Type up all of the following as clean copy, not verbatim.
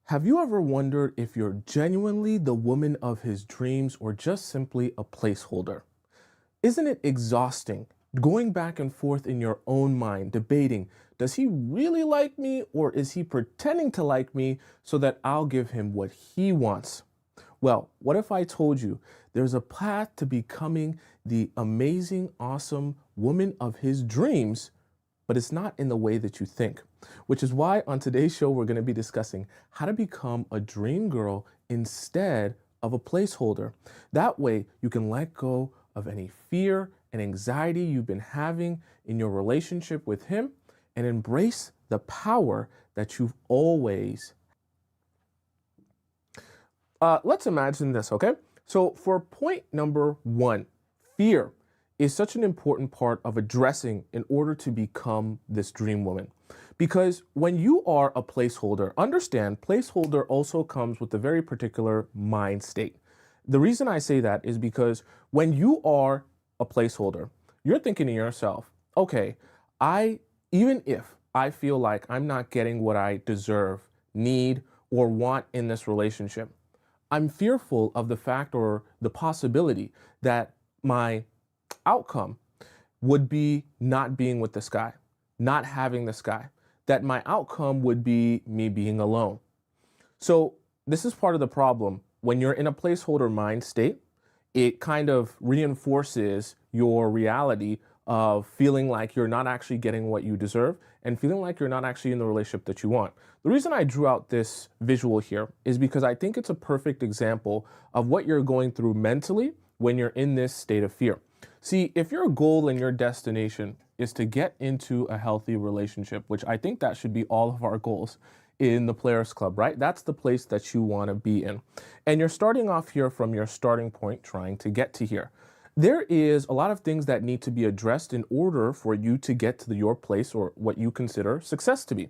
Have you ever wondered if you're genuinely the woman of his dreams or just simply a placeholder? Isn't it exhausting going back and forth in your own mind, debating, does he really like me or is he pretending to like me so that I'll give him what he wants? Well, what if I told you there's a path to becoming the amazing, awesome woman of his dreams, but it's not in the way that you think? Which is why on today's show, we're going to be discussing how to become a dream girl instead of a placeholder. That way, you can let go of any fear and anxiety you've been having in your relationship with him and embrace the power that you've always. Let's imagine this, okay? So for point number one, fear is such an important part of addressing in order to become this dream woman. Because when you are a placeholder, understand placeholder also comes with a very particular mind state. The reason I say that is because when you are a placeholder, you're thinking to yourself, okay, even if I feel like I'm not getting what I deserve, need, or want in this relationship, I'm fearful of the fact or the possibility that my outcome would be not being with this guy, not having this guy, that my outcome would be me being alone. So this is part of the problem. When you're in a placeholder mind state, it kind of reinforces your reality of feeling like you're not actually getting what you deserve and feeling like you're not actually in the relationship that you want. The reason I drew out this visual here is because I think it's a perfect example of what you're going through mentally when you're in this state of fear. See, if your goal and your destination is to get into a healthy relationship, which I think that should be all of our goals in the Players Club, right? That's the place that you want to be in. And you're starting off here from your starting point, trying to get to here. There is a lot of things that need to be addressed in order for you to get to your place or what you consider success to be.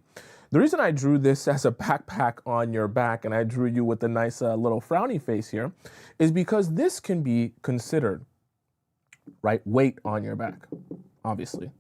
The reason I drew this as a backpack on your back and I drew you with a nice little frowny face here is because this can be considered, right, weight on your back, obviously.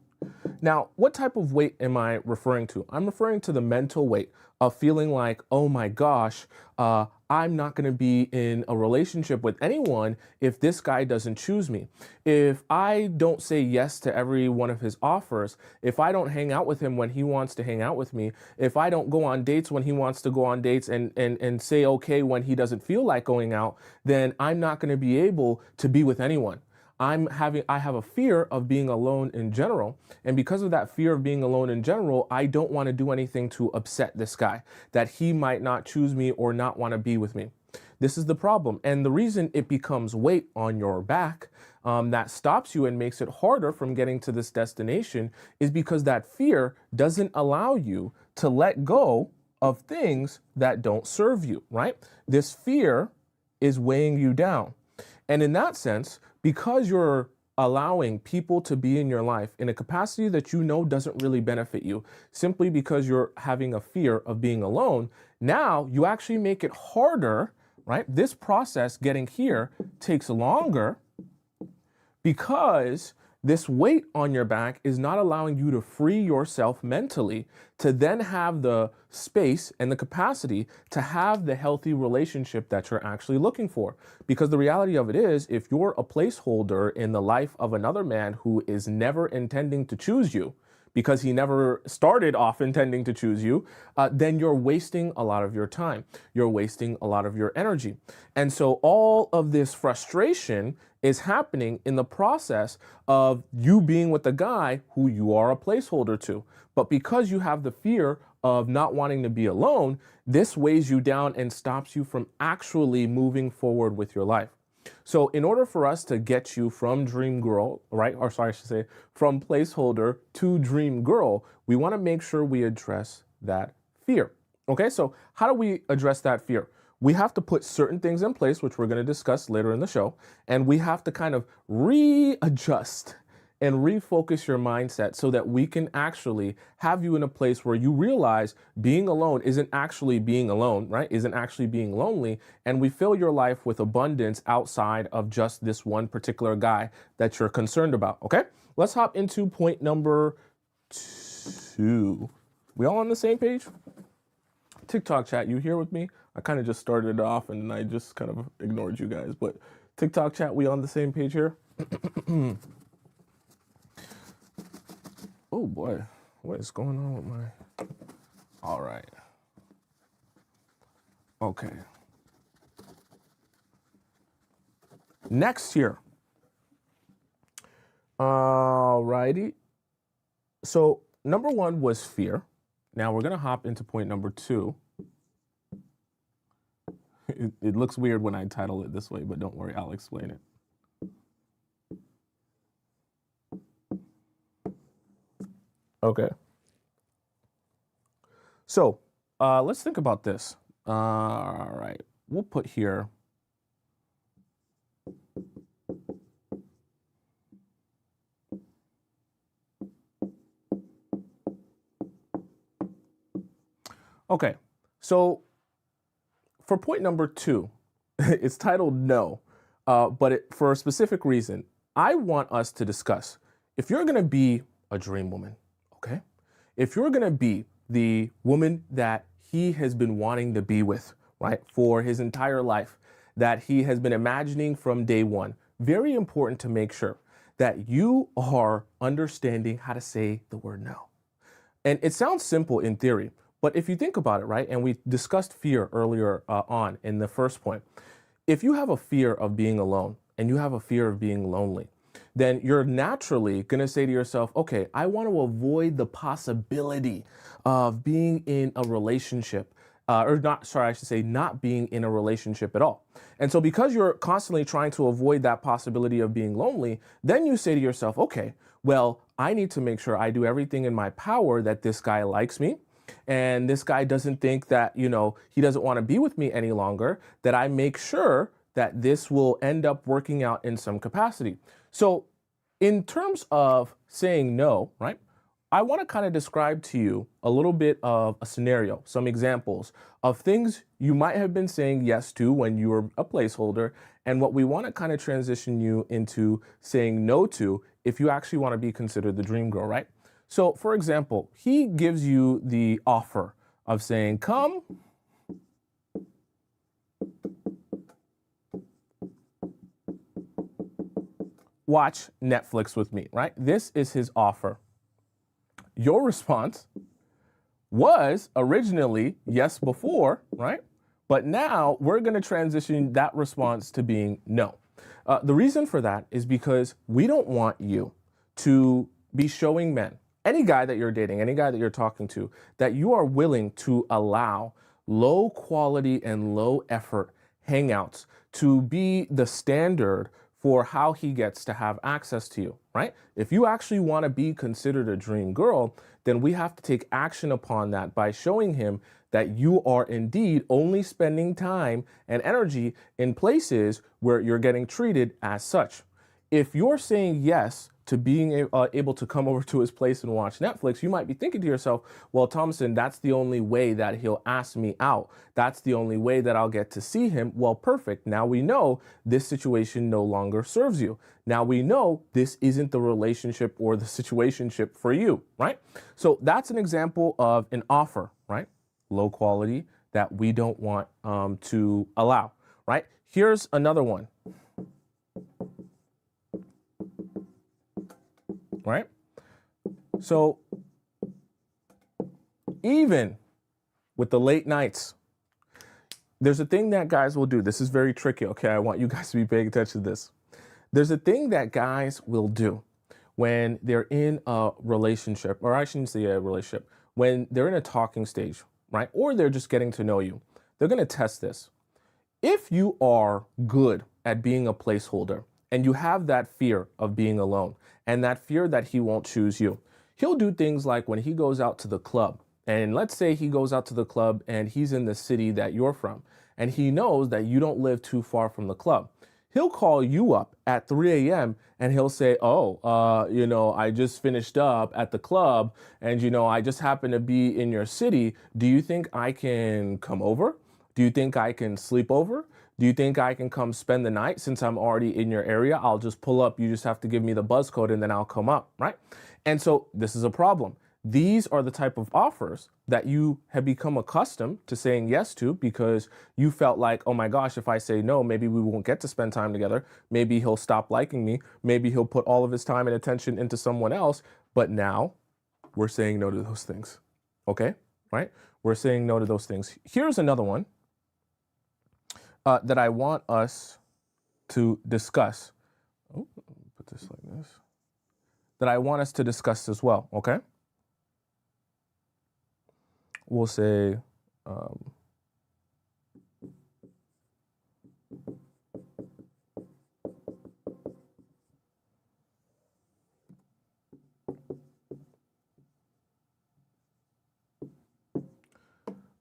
Now, what type of weight am I referring to? I'm referring to the mental weight of feeling like, oh my gosh, I'm not going to be in a relationship with anyone if this guy doesn't choose me. If I don't say yes to every one of his offers, if I don't hang out with him when he wants to hang out with me, if I don't go on dates when he wants to go on dates and say okay when he doesn't feel like going out, then I'm not going to be able to be with anyone. I have a fear of being alone in general. And because of that fear of being alone in general, I don't want to do anything to upset this guy, that he might not choose me or not want to be with me. This is the problem. And the reason it becomes weight on your back that stops you and makes it harder from getting to this destination is because that fear doesn't allow you to let go of things that don't serve you, right? This fear is weighing you down. And in that sense, because you're allowing people to be in your life in a capacity that you know doesn't really benefit you, simply because you're having a fear of being alone, now you actually make it harder, right? This process getting here takes longer because this weight on your back is not allowing you to free yourself mentally to then have the space and the capacity to have the healthy relationship that you're actually looking for. Because the reality of it is, if you're a placeholder in the life of another man who is never intending to choose you, because he never started off intending to choose you, then you're wasting a lot of your time. You're wasting a lot of your energy. And so all of this frustration is happening in the process of you being with a guy who you are a placeholder to. But because you have the fear of not wanting to be alone, this weighs you down and stops you from actually moving forward with your life. So in order for us to get you from dream girl, right, or sorry, I should say from placeholder to dream girl, we want to make sure we address that fear. Okay, so how do we address that fear? We have to put certain things in place, which we're going to discuss later in the show, and we have to kind of readjust and refocus your mindset so that we can actually have you in a place where you realize being alone isn't actually being alone, right? Isn't actually being lonely. And we fill your life with abundance outside of just this one particular guy that you're concerned about. Okay, let's hop into point number 2. We all on the same page? TikTok chat, you here with me? I kind of just started it off and then I just kind of ignored you guys. But TikTok chat, we on the same page here? Oh boy, what is going on with my... All right. Okay. Next here. All righty. So number one was fear. Now we're going to hop into point number two. It looks weird when I title it this way, but don't worry, I'll explain it. Okay. So let's think about this. All right, we'll put here. Okay, so for point number two, it's titled no, but for a specific reason. I want us to discuss, if you're gonna be a dream woman, okay? If you're gonna be the woman that he has been wanting to be with, right, for his entire life, that he has been imagining from day one, very important to make sure that you are understanding how to say the word no. And it sounds simple in theory, but if you think about it, right, and we discussed fear earlier on in the first point, if you have a fear of being alone and you have a fear of being lonely, then you're naturally going to say to yourself, okay, I want to avoid the possibility of being in a relationship, not being in a relationship at all. And so because you're constantly trying to avoid that possibility of being lonely, then you say to yourself, okay, well, I need to make sure I do everything in my power that this guy likes me. And this guy doesn't think that, he doesn't want to be with me any longer, that I make sure that this will end up working out in some capacity. So in terms of saying no, right, I want to kind of describe to you a little bit of a scenario, some examples of things you might have been saying yes to when you were a placeholder, and what we want to kind of transition you into saying no to if you actually want to be considered the dream girl, right? So, for example, he gives you the offer of saying, come watch Netflix with me, right? This is his offer. Your response was originally yes before, right? But now we're going to transition that response to being no. The reason for that is because we don't want you to be showing men, any guy that you're dating, any guy that you're talking to, that you are willing to allow low quality and low effort hangouts to be the standard for how he gets to have access to you, right? If you actually want to be considered a dream girl, then we have to take action upon that by showing him that you are indeed only spending time and energy in places where you're getting treated as such. If you're saying yes to being able to come over to his place and watch Netflix, you might be thinking to yourself, well, Tomisin, that's the only way that he'll ask me out. That's the only way that I'll get to see him. Well, perfect. Now we know this situation no longer serves you. Now we know this isn't the relationship or the situationship for you, right? So that's an example of an offer, right? Low quality that we don't want to allow, right? Here's another one. Right? So even with the late nights, there's a thing that guys will do. This is very tricky, okay? I want you guys to be paying attention to this. There's a thing that guys will do when they're in a relationship, or I shouldn't say a relationship, when they're in a talking stage, right? Or they're just getting to know you. They're going to test this. If you are good at being a placeholder, and you have that fear of being alone and that fear that he won't choose you, he'll do things like when he goes out to the club, and let's say he goes out to the club and he's in the city that you're from, and he knows that you don't live too far from the club. He'll call you up at 3 a.m. and he'll say, I just finished up at the club and, I just happen to be in your city. Do you think I can come over? Do you think I can sleep over? Do you think I can come spend the night since I'm already in your area? I'll just pull up. You just have to give me the buzz code and then I'll come up, right? And so this is a problem. These are the type of offers that you have become accustomed to saying yes to because you felt like, oh my gosh, if I say no, maybe we won't get to spend time together. Maybe he'll stop liking me. Maybe he'll put all of his time and attention into someone else. But now we're saying no to those things. Okay, right? We're saying no to those things. Here's another one that I want us to discuss. Oh, put this like this. That I want us to discuss as well, okay? We'll say,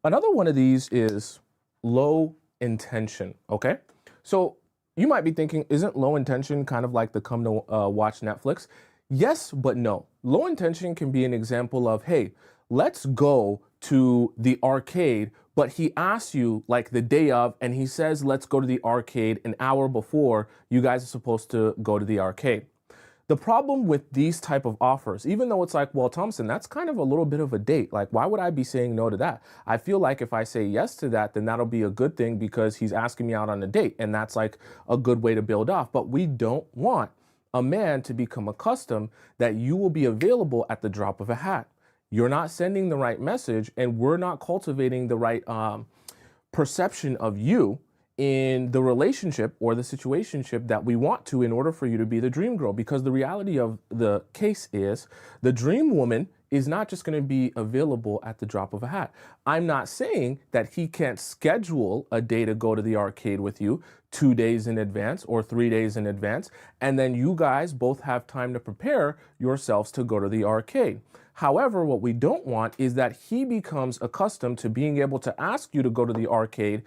another one of these is low intention, okay? So you might be thinking, isn't low intention kind of like the come to watch Netflix? Yes, but no. Low intention can be an example of, hey, let's go to the arcade, but he asks you like the day of, and he says, let's go to the arcade an hour before you guys are supposed to go to the arcade. The problem with these type of offers, even though it's like, well, Tomisin, that's kind of a little bit of a date. Like, why would I be saying no to that? I feel like if I say yes to that, then that'll be a good thing because he's asking me out on a date. And that's like a good way to build off. But we don't want a man to become accustomed that you will be available at the drop of a hat. You're not sending the right message and we're not cultivating the right perception of you in the relationship or the situationship that we want to in order for you to be the dream girl. Because the reality of the case is the dream woman is not just going to be available at the drop of a hat. I'm not saying that he can't schedule a day to go to the arcade with you 2 days in advance or 3 days in advance, and then you guys both have time to prepare yourselves to go to the arcade. However, what we don't want is that he becomes accustomed to being able to ask you to go to the arcade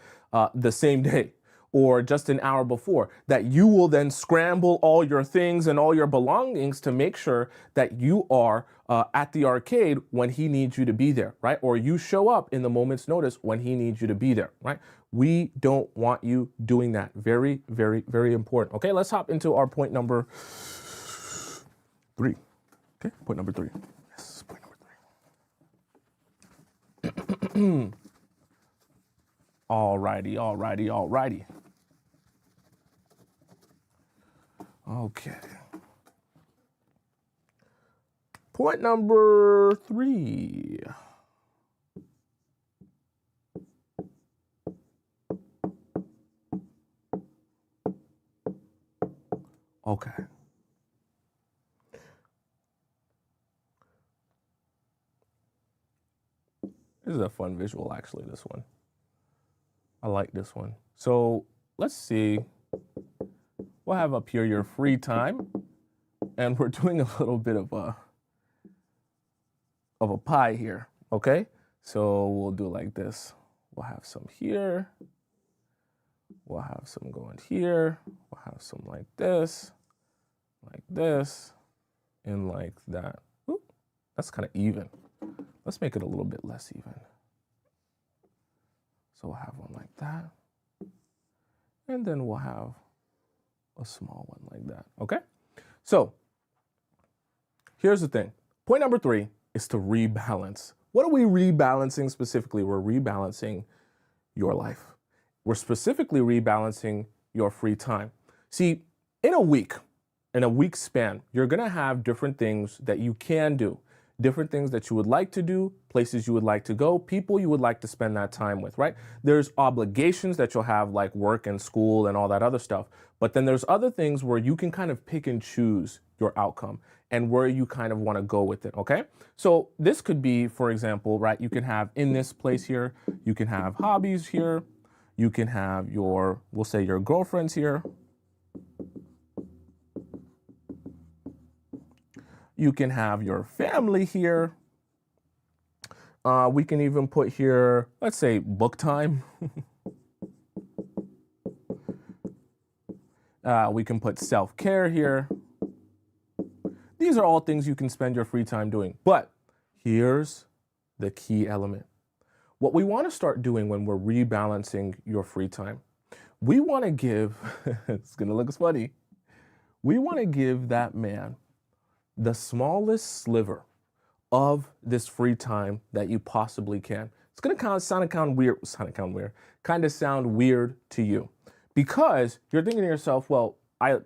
the same day or just an hour before, that you will then scramble all your things and all your belongings to make sure that you are at the arcade when he needs you to be there, right? Or you show up in the moment's notice when he needs you to be there, right? We don't want you doing that. Very, very, very important. Okay, let's hop into our point number 3. Okay, point number 3. Yes, point number 3. Alrighty, alrighty, alrighty. Okay. Point number 3. Okay. This is a fun visual, actually, this one. I like this one. So let's see. We'll have up here your free time. And we're doing a little bit of a pie here, okay? So we'll do like this. We'll have some here. We'll have some going here. We'll have some like this, and like that. Ooh, that's kind of even. Let's make it a little bit less even. So we'll have one like that. And then we'll have a small one like that, okay? So here's the thing. Point number 3 is to rebalance. What are we rebalancing specifically? We're rebalancing your life. We're specifically rebalancing your free time. See, in a week span, you're gonna have different things that you can do, different things that you would like to do, places you would like to go, people you would like to spend that time with, right? There's obligations that you'll have like work and school and all that other stuff. But then there's other things where you can kind of pick and choose your outcome and where you kind of want to go with it, okay? So this could be, for example, right, you can have in this place here, you can have hobbies here, you can have your, we'll say your girlfriends here. You can have your family here. We can even put here, let's say book time. We can put self-care here. These are all things you can spend your free time doing. But here's the key element. What we want to start doing when we're rebalancing your free time, we want to give, it's going to look funny, we want to give that man the smallest sliver of this free time that you possibly can. It's going to kind of sound weird to you because you're thinking to yourself, well, I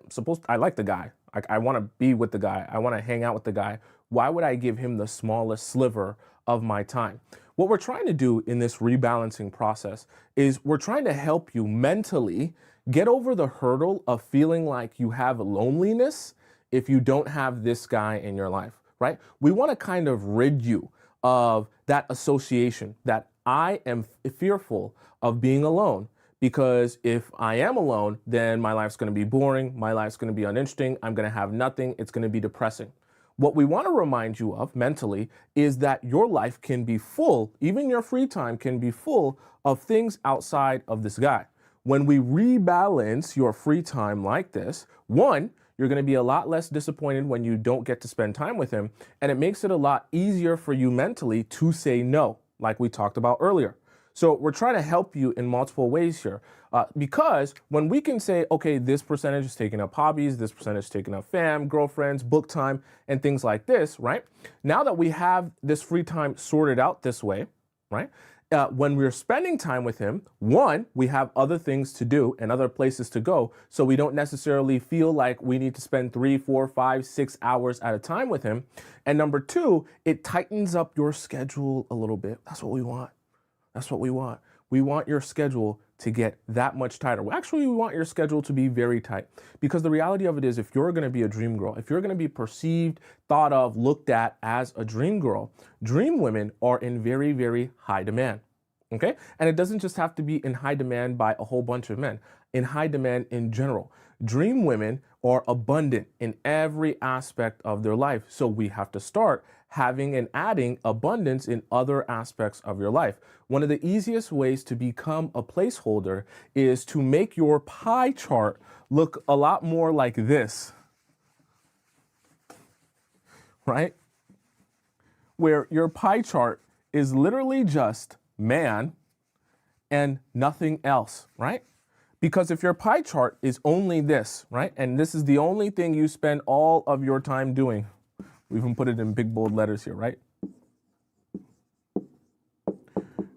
like the guy. I want to be with the guy. I want to hang out with the guy. Why would I give him the smallest sliver of my time? What we're trying to do in this rebalancing process is we're trying to help you mentally get over the hurdle of feeling like you have loneliness if you don't have this guy in your life, right? We want to kind of rid you of that association that I am fearful of being alone. Because if I am alone, then my life's going to be boring. My life's going to be uninteresting. I'm going to have nothing. It's going to be depressing. What we want to remind you of mentally is that your life can be full, even your free time can be full of things outside of this guy. When we rebalance your free time like this, one, you're going to be a lot less disappointed when you don't get to spend time with him. And it makes it a lot easier for you mentally to say no, like we talked about earlier. So we're trying to help you in multiple ways here because when we can say, okay, this percentage is taking up hobbies, this percentage is taking up fam, girlfriends, book time, and things like this, right? Now that we have this free time sorted out this way, right? When we're spending time with him, one, we have other things to do and other places to go. So we don't necessarily feel like we need to spend 3, 4, 5, 6 hours at a time with him. And number two, it tightens up your schedule a little bit. That's what we want. That's what we want. We want your schedule to get that much tighter. Actually, we want your schedule to be very tight because the reality of it is if you're going to be a dream girl, if you're going to be perceived, thought of, looked at as a dream girl, dream women are in very, very high demand. Okay? And it doesn't just have to be in high demand by a whole bunch of men, in high demand in general. Dream women are abundant in every aspect of their life. So we have to start having and adding abundance in other aspects of your life. One of the easiest ways to become a placeholder is to make your pie chart look a lot more like this, right? Where your pie chart is literally just man and nothing else, right? Because if your pie chart is only this, right? And this is the only thing you spend all of your time doing. We even put it in big bold letters here, right?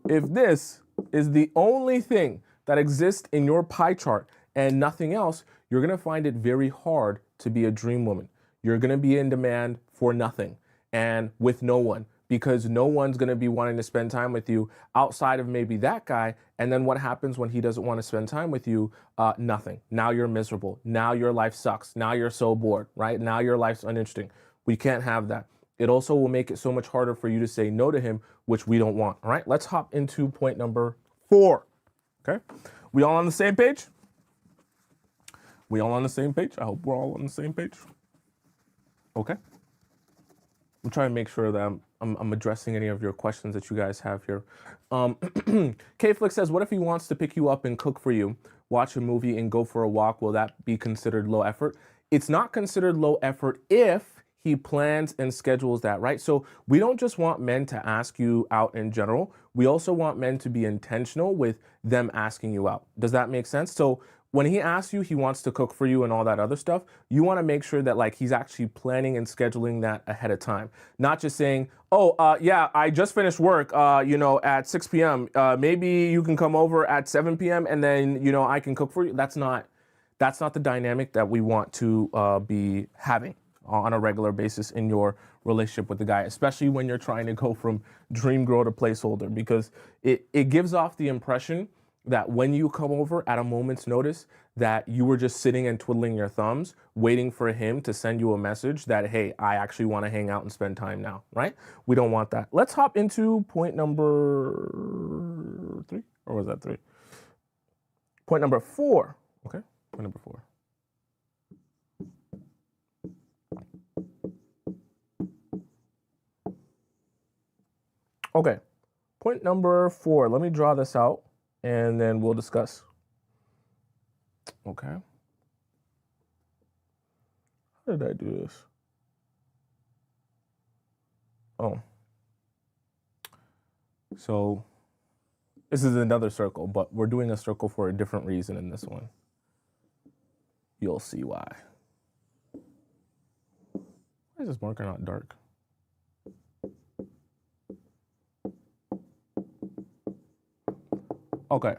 If this is the only thing that exists in your pie chart and nothing else, you're going to find it very hard to be a dream woman. You're going to be in demand for nothing and with no one because no one's going to be wanting to spend time with you outside of maybe that guy. And then what happens when he doesn't want to spend time with you? Nothing. Now you're miserable. Now your life sucks. Now you're so bored, right? Now your life's uninteresting. We can't have that. It also will make it so much harder for you to say no to him, which we don't want. All right, let's hop into point number 4. Okay, we all on the same page? We all on the same page? I hope we're all on the same page. Okay. I'm trying to make sure that I'm addressing any of your questions that you guys have here. K-Flick says, what if he wants to pick you up and cook for you, watch a movie and go for a walk? Will that be considered low effort? It's not considered low effort if he plans and schedules that, right? So we don't just want men to ask you out in general. We also want men to be intentional with them asking you out. Does that make sense? So when he asks you, he wants to cook for you and all that other stuff, you want to make sure that like he's actually planning and scheduling that ahead of time. Not just saying, oh, yeah, I just finished work, at 6 p.m. Maybe you can come over at 7 p.m. and then, I can cook for you. That's not the dynamic that we want to be having on a regular basis in your relationship with the guy, especially when you're trying to go from dream girl to placeholder, because it gives off the impression that when you come over at a moment's notice that you were just sitting and twiddling your thumbs waiting for him to send you a message that, hey, I actually want to hang out and spend time now, right? We don't want that. Let's hop into point number 3, or was that 3? Point number 4. Okay, point number 4. Okay, point number 4. Let me draw this out and then we'll discuss. Okay. How did I do this? Oh. So this is another circle, but we're doing a circle for a different reason in this one. You'll see why. Why is this marker not dark? Okay.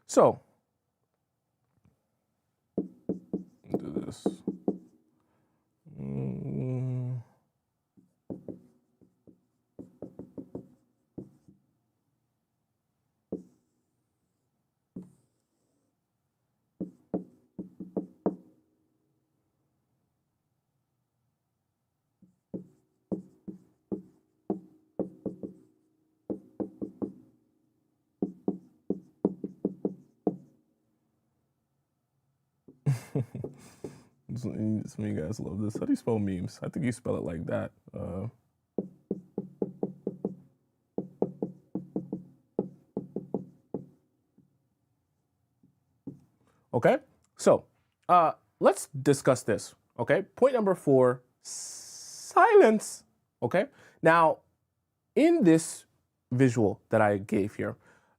So, do this. Some of you guys love this. How do you spell memes? I think you spell it like that. Okay, so let's discuss this. Okay, point number 4, silence. Okay, now in this visual that I gave here,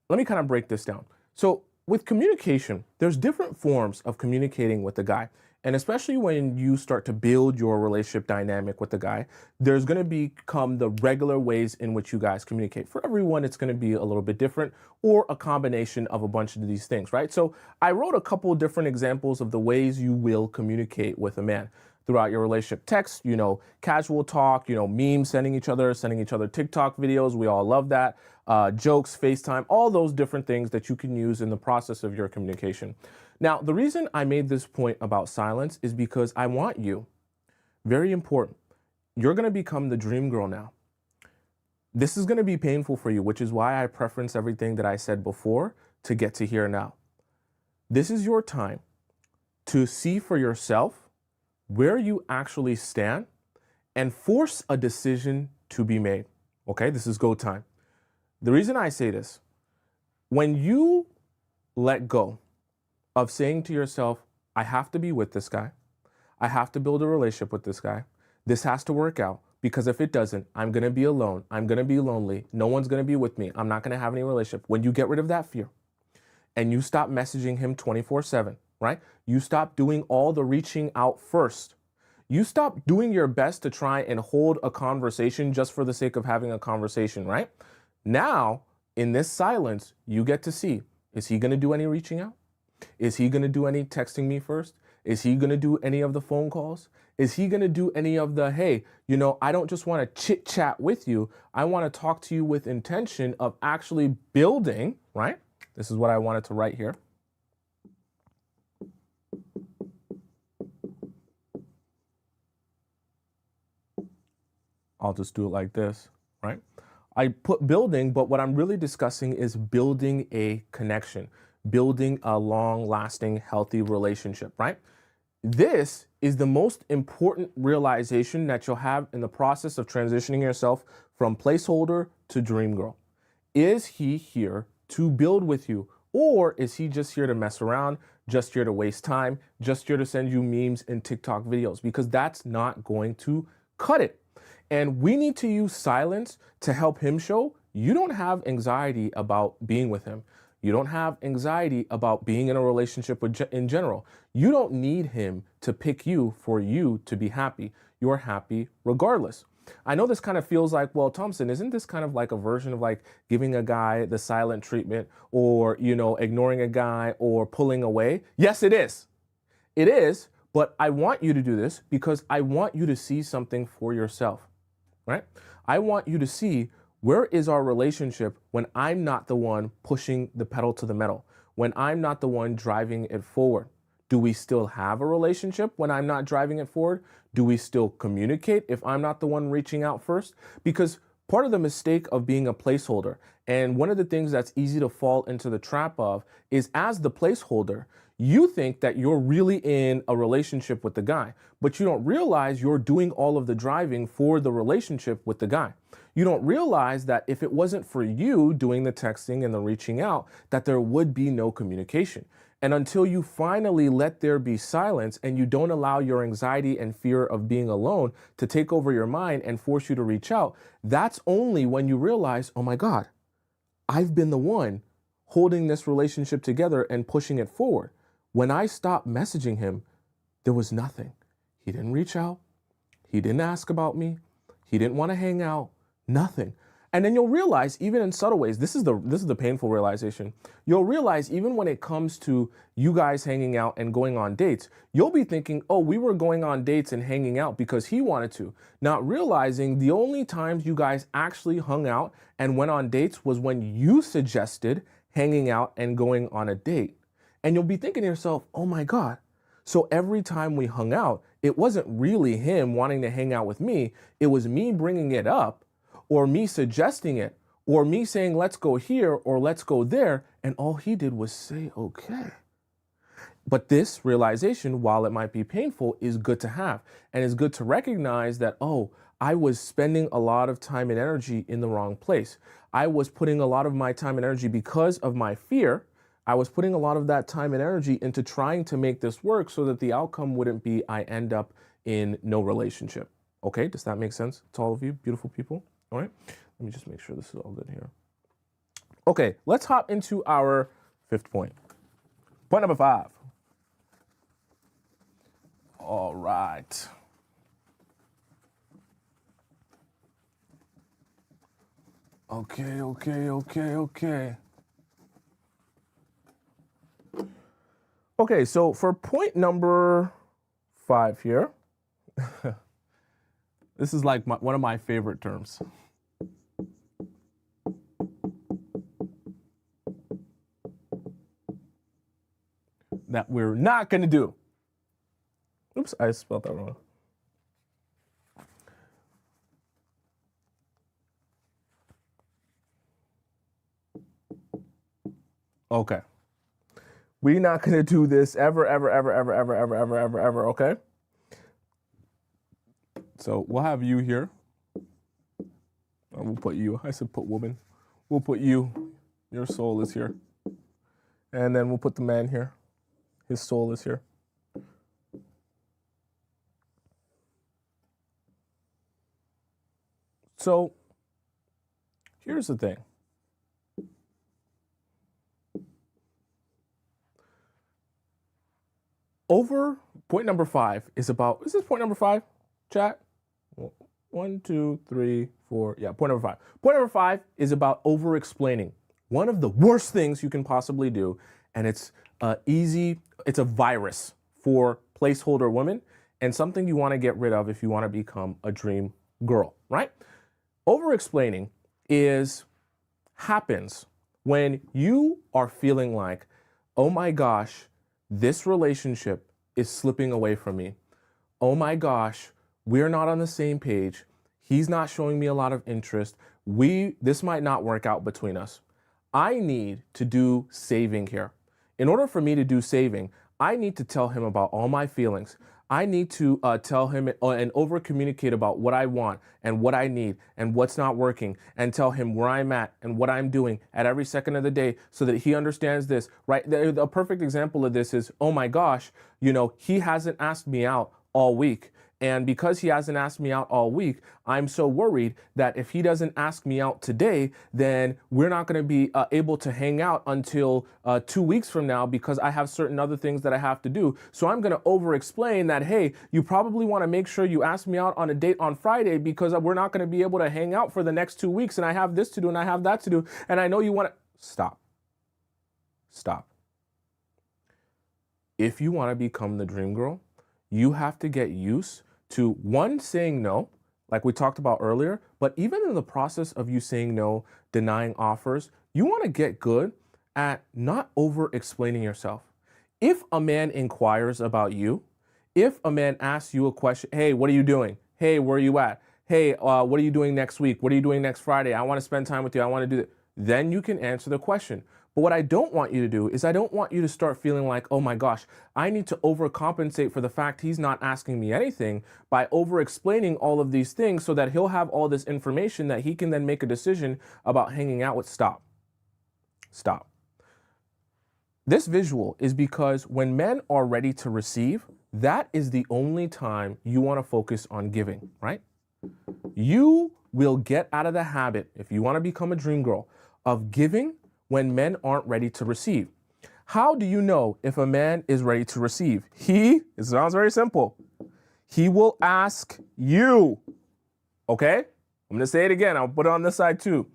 let me kind of break this down. So with communication, there's different forms of communicating with the guy. And especially when you start to build your relationship dynamic with the guy, there's going to become the regular ways in which you guys communicate. For everyone, it's going to be a little bit different, or a combination of a bunch of these things, right? So I wrote a couple of different examples of the ways you will communicate with a man throughout your relationship. Text, casual talk, memes, sending each other TikTok videos. We all love that. Jokes, FaceTime, all those different things that you can use in the process of your communication. Now, the reason I made this point about silence is because I want you, very important, you're going to become the dream girl now. This is going to be painful for you, which is why I preference everything that I said before to get to here now. This is your time to see for yourself where you actually stand and force a decision to be made. Okay, this is go time. The reason I say this, when you let go of saying to yourself, I have to be with this guy, I have to build a relationship with this guy, this has to work out, because if it doesn't, I'm going to be alone, I'm going to be lonely, no one's going to be with me, I'm not going to have any relationship. When you get rid of that fear and you stop messaging him 24/7, right? You stop doing all the reaching out first. You stop doing your best to try and hold a conversation just for the sake of having a conversation, right? Now, in this silence, you get to see, is he going to do any reaching out? Is he going to do any texting me first? Is he going to do any of the phone calls? Is he going to do any of the, hey, I don't just want to chit chat with you. I want to talk to you with intention of actually building, right? This is what I wanted to write here. I'll just do it like this, right? I put building, but what I'm really discussing is building a connection, building a long-lasting, healthy relationship, right? This is the most important realization that you'll have in the process of transitioning yourself from placeholder to dream girl. Is he here to build with you, or is he just here to mess around, just here to waste time, just here to send you memes and TikTok videos? Because that's not going to cut it. And we need to use silence to help him show you don't have anxiety about being with him. You don't have anxiety about being in a relationship in general. You don't need him to pick you for you to be happy. You're happy regardless. I know this kind of feels like, well, Tomisin, isn't this kind of like a version of like giving a guy the silent treatment, or, ignoring a guy or pulling away? Yes, it is. It is, but I want you to do this because I want you to see something for yourself. Right? I want you to see, where is our relationship when I'm not the one pushing the pedal to the metal, when I'm not the one driving it forward? Do we still have a relationship when I'm not driving it forward? Do we still communicate if I'm not the one reaching out first? Because part of the mistake of being a placeholder, and one of the things that's easy to fall into the trap of, is as the placeholder, you think that you're really in a relationship with the guy, but you don't realize you're doing all of the driving for the relationship with the guy. You don't realize that if it wasn't for you doing the texting and the reaching out, that there would be no communication. And until you finally let there be silence and you don't allow your anxiety and fear of being alone to take over your mind and force you to reach out, that's only when you realize, oh my God, I've been the one holding this relationship together and pushing it forward. When I stopped messaging him, there was nothing. He didn't reach out. He didn't ask about me. He didn't want to hang out. Nothing. And then you'll realize, even in subtle ways, this is the painful realization. You'll realize even when it comes to you guys hanging out and going on dates, you'll be thinking, oh, we were going on dates and hanging out because he wanted to. Not realizing the only times you guys actually hung out and went on dates was when you suggested hanging out and going on a date. And you'll be thinking to yourself, oh my God. So every time we hung out, it wasn't really him wanting to hang out with me. It was me bringing it up, or me suggesting it, or me saying, let's go here or let's go there. And all he did was say, okay. But this realization, while it might be painful, is good to have. And it's good to recognize that, oh, I was spending a lot of time and energy in the wrong place. I was putting a lot of my time and energy because of my fear. I was putting a lot of that time and energy into trying to make this work so that the outcome wouldn't be I end up in no relationship. Okay, does that make sense to all of you beautiful people? All right, let me just make sure this is all good here. Okay, let's hop into our fifth point. Point number 5. All right. Okay. Okay, so for point number 5 here, this is like one of my favorite terms. That we're not going to do. Oops, I spelled that wrong. Okay. We're not going to do this ever, okay? So we'll have you here. We'll put you. I said put woman. We'll put you. Your soul is here. And then we'll put the man here. His soul is here. So here's the thing. Point number 5 is about, is this point number 5, chat? 1, 2, 3, 4. Yeah, point number 5. Point number 5 is about over-explaining. One of the worst things you can possibly do, and it's it's a virus for placeholder women, and something you want to get rid of if you want to become a dream girl, right? Over-explaining happens when you are feeling like, oh my gosh, this relationship is slipping away from me. Oh my gosh, we're not on the same page. He's not showing me a lot of interest. This might not work out between us. I need to do saving here. In order for me to do saving, I need to tell him about all my feelings. I need to tell him and over communicate about what I want and what I need and what's not working, and tell him where I'm at and what I'm doing at every second of the day so that he understands this, right? A perfect example of this is, oh my gosh, he hasn't asked me out all week. And because he hasn't asked me out all week, I'm so worried that if he doesn't ask me out today, then we're not going to be able to hang out until 2 weeks from now because I have certain other things that I have to do. So I'm going to over-explain that, hey, you probably want to make sure you ask me out on a date on Friday because we're not going to be able to hang out for the next 2 weeks, and I have this to do and I have that to do, and I know you want to... Stop. If you want to become the dream girl, you have to get used to, one, saying no, like we talked about earlier, but even in the process of you saying no, denying offers, you want to get good at not over-explaining yourself. If a man inquires about you, if a man asks you a question, hey, what are you doing? Hey, where are you at? Hey, what are you doing next week? What are you doing next Friday? I want to spend time with you. I want to do that. Then you can answer the question. But what I don't want you to do is I don't want you to start feeling like, oh my gosh, I need to overcompensate for the fact he's not asking me anything by over-explaining all of these things so that he'll have all this information that he can then make a decision about hanging out with. Stop. This visual is because when men are ready to receive, that is the only time you want to focus on giving, right? You will get out of the habit, if you want to become a dream girl, of giving when men aren't ready to receive. How do you know if a man is ready to receive? It sounds very simple. He will ask you, okay? I'm going to say it again. I'll put it on this side too.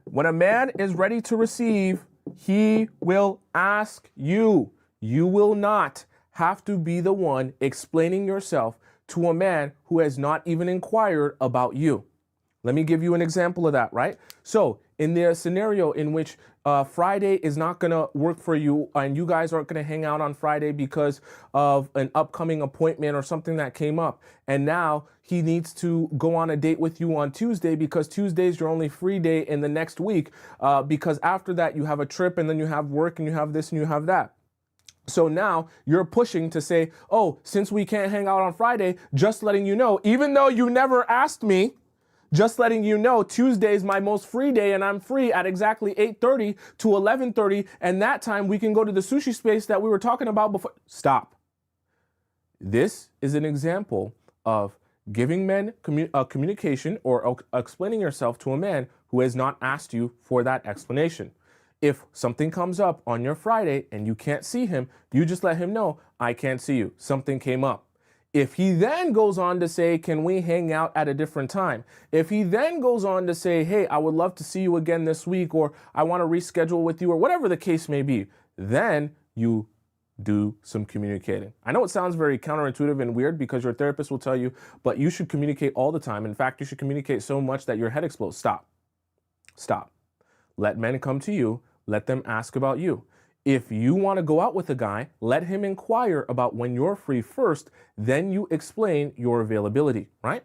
When a man is ready to receive, he will ask you. You will not have to be the one explaining yourself to a man who has not even inquired about you. Let me give you an example of that, right? So in the scenario in which Friday is not going to work for you and you guys aren't going to hang out on Friday because of an upcoming appointment or something that came up, and now he needs to go on a date with you on Tuesday because Tuesday is your only free day in the next week, because after that you have a trip and then you have work and you have this and you have that. So now you're pushing to say, oh, since we can't hang out on Friday, just letting you know, even though you never asked me, just letting you know Tuesday is my most free day and I'm free at exactly 8:30 to 11:30, and that time we can go to the sushi space that we were talking about before. Stop. This is an example of giving men communication or explaining yourself to a man who has not asked you for that explanation. If something comes up on your Friday and you can't see him, you just let him know, I can't see you. Something came up. If he then goes on to say, can we hang out at a different time? If he then goes on to say, hey, I would love to see you again this week, or I want to reschedule with you, or whatever the case may be, then you do some communicating. I know it sounds very counterintuitive and weird because your therapist will tell you, but you should communicate all the time. In fact, you should communicate so much that your head explodes. Stop. Stop. Let men come to you. Let them ask about you. If you want to go out with a guy, let him inquire about when you're free first, then you explain your availability, right?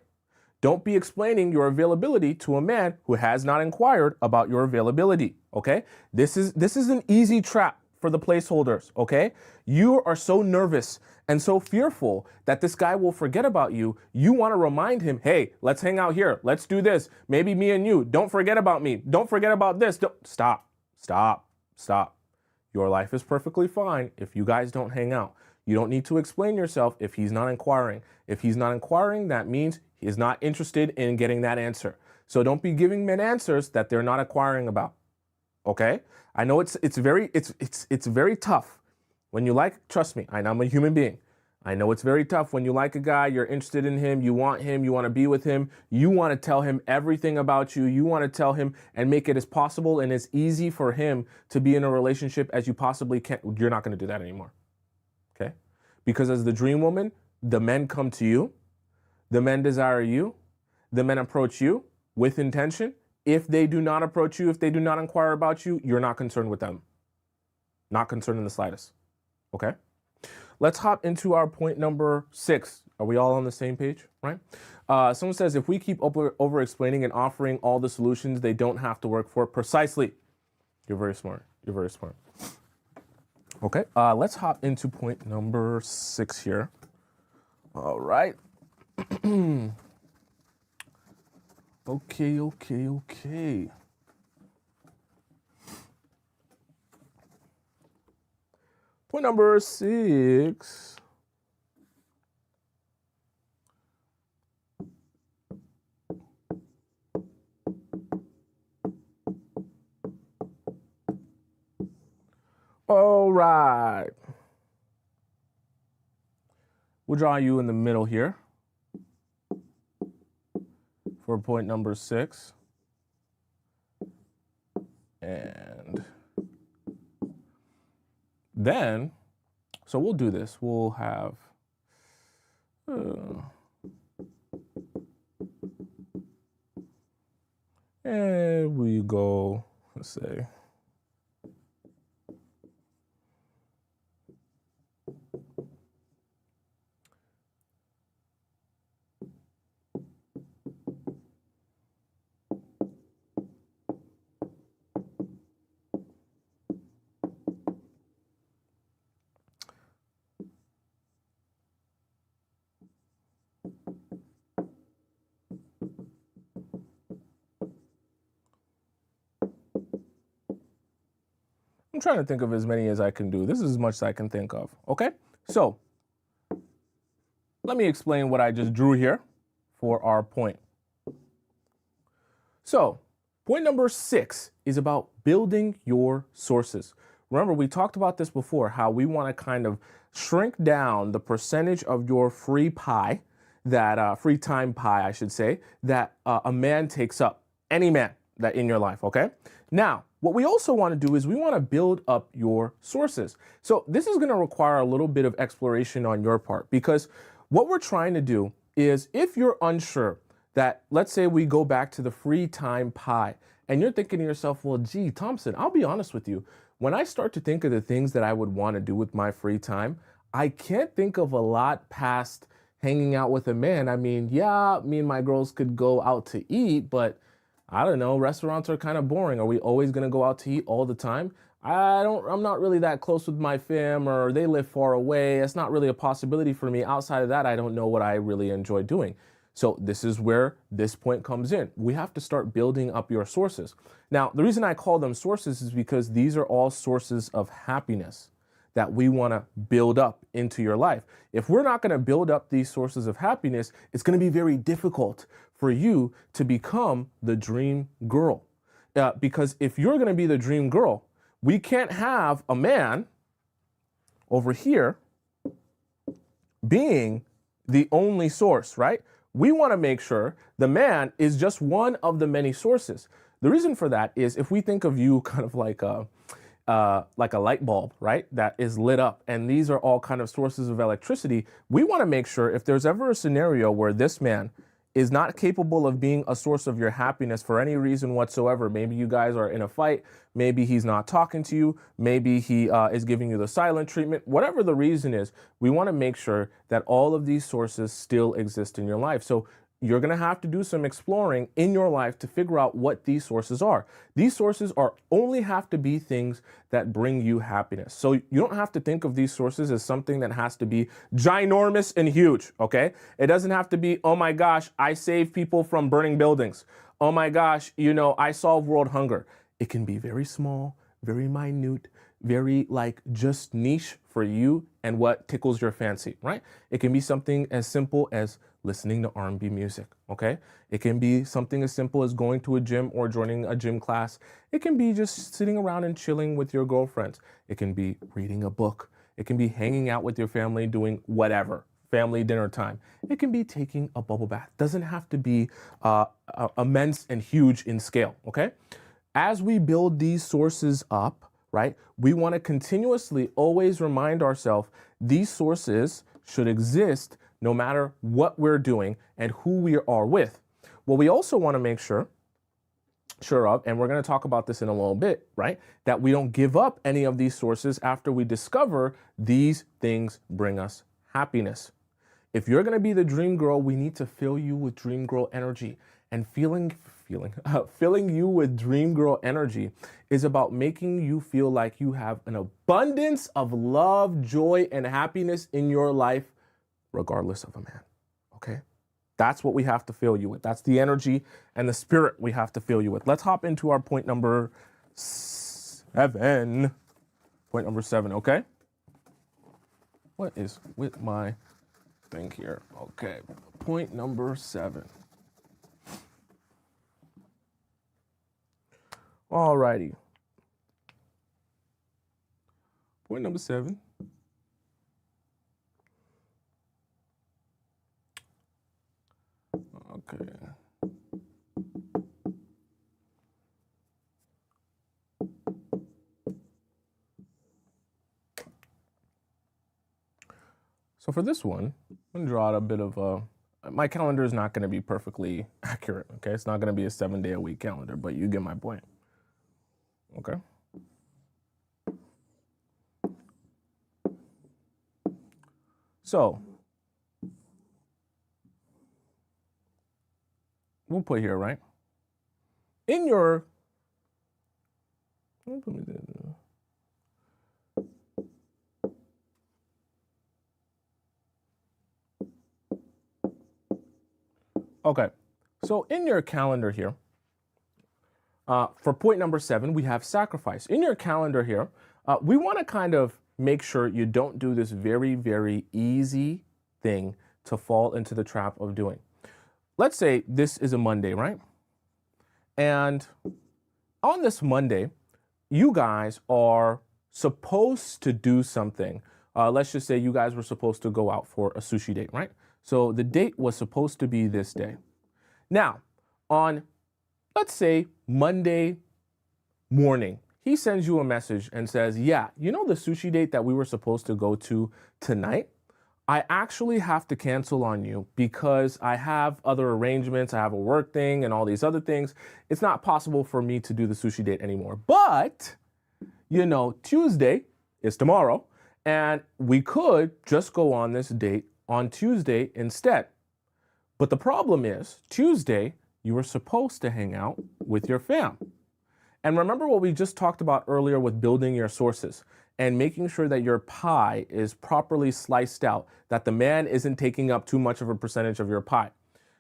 Don't be explaining your availability to a man who has not inquired about your availability, okay? This is an easy trap for the placeholders, okay? You are so nervous and so fearful that this guy will forget about you. You want to remind him, hey, let's hang out here. Let's do this. Maybe me and you. Don't forget about me. Don't forget about this. Stop. Your life is perfectly fine if you guys don't hang out. You don't need to explain yourself if he's not inquiring. If he's not inquiring, that means he is not interested in getting that answer. So don't be giving men answers that they're not inquiring about. Okay? I know it's very tough when you like, trust me, I'm a human being. I know it's very tough when you like a guy, you're interested in him, you want to be with him, you want to tell him everything about you, you want to tell him and make it as possible and as easy for him to be in a relationship as you possibly can. You're not going to do that anymore, okay? Because as the dream woman, the men come to you, the men desire you, the men approach you with intention. If they do not approach you, if they do not inquire about you, you're not concerned with them. Not concerned in the slightest, okay? Let's hop into our point number 6. Are we all on the same page, right? Someone says, if we keep over-explaining and offering all the solutions, they don't have to work for it. Precisely. You're very smart. You're very smart. Okay, let's hop into point number 6 here. All right. Okay. Point number 6. All right. We'll draw you in the middle here for point number 6. And then, so we'll do this. We'll have, and we go, let's say, I'm trying to think of as many as I can do. This is as much as I can think of, okay? So let me explain what I just drew here for our point. So point number 6 is about building your sources. Remember, we talked about this before, how we want to kind of shrink down the percentage of your free pie that free time pie, I should say, that a man takes up, any man that in your life, okay? Now, what we also want to do is we want to build up your sources. So this is going to require a little bit of exploration on your part, because what we're trying to do is, if you're unsure that, let's say we go back to the free time pie, and you're thinking to yourself, well, gee, Thompson, I'll be honest with you. When I start to think of the things that I would want to do with my free time, I can't think of a lot past hanging out with a man. I mean, yeah, me and my girls could go out to eat, but I don't know, restaurants are kind of boring. Are we always going to go out to eat all the time? I'm not really that close with my fam, or they live far away. It's not really a possibility for me. Outside of that, I don't know what I really enjoy doing. So this is where this point comes in. We have to start building up your sources. Now, the reason I call them sources is because these are all sources of happiness that we want to build up into your life. If we're not going to build up these sources of happiness, it's going to be very difficult for you to become the dream girl. Because if you're going to be the dream girl, we can't have a man over here being the only source, right? We want to make sure the man is just one of the many sources. The reason for that is, if we think of you kind of like a light bulb, right, that is lit up, and these are all kind of sources of electricity, we want to make sure if there's ever a scenario where this man is not capable of being a source of your happiness for any reason whatsoever, maybe you guys are in a fight, maybe he's not talking to you, maybe he is giving you the silent treatment, whatever the reason is, we want to make sure that all of these sources still exist in your life. So you're going to have to do some exploring in your life to figure out what these sources are. These sources only have to be things that bring you happiness. So you don't have to think of these sources as something that has to be ginormous and huge, okay? It doesn't have to be, oh my gosh, I save people from burning buildings. Oh my gosh, I solve world hunger. It can be very small, very minute, very just niche for you and what tickles your fancy, right? It can be something as simple as listening to R&B music, okay? It can be something as simple as going to a gym or joining a gym class. It can be just sitting around and chilling with your girlfriends. It can be reading a book. It can be hanging out with your family, doing whatever, family dinner time. It can be taking a bubble bath. Doesn't have to be immense and huge in scale, okay? As we build these sources up, right, we want to continuously always remind ourselves these sources should exist no matter what we're doing and who we are with. What we also want to make sure of, and we're going to talk about this in a little bit, right, that we don't give up any of these sources after we discover these things bring us happiness. If you're going to be the dream girl, we need to fill you with dream girl energy. And filling you with dream girl energy is about making you feel like you have an abundance of love, joy, and happiness in your life, regardless of a man, okay? That's what we have to fill you with. That's the energy and the spirit we have to fill you with. Let's hop into our point number 7. Point number 7, okay? What is with my thing here? Okay, point number 7. Alrighty. Point number 7. Okay. So for this one, I'm going to draw out a bit of my calendar is not going to be perfectly accurate, okay? It's not going to be a 7-day-a-week calendar, but you get my point, okay? So we'll put here, right? In your, okay, so in your calendar here, for point number 7, we have sacrifice. In your calendar here, we want to kind of make sure you don't do this very, very easy thing to fall into the trap of doing. Let's say this is a Monday, right? And on this Monday, you guys are supposed to do something. Let's just say you guys were supposed to go out for a sushi date, right? So the date was supposed to be this day. Now, on, let's say, Monday morning, he sends you a message and says, yeah, you know the sushi date that we were supposed to go to tonight? I actually have to cancel on you because I have other arrangements. I have a work thing and all these other things. It's not possible for me to do the sushi date anymore. But, you know, Tuesday is tomorrow, and we could just go on this date on Tuesday instead. But the problem is, Tuesday, you were supposed to hang out with your fam. And remember what we just talked about earlier with building your sources and making sure that your pie is properly sliced out, that the man isn't taking up too much of a percentage of your pie.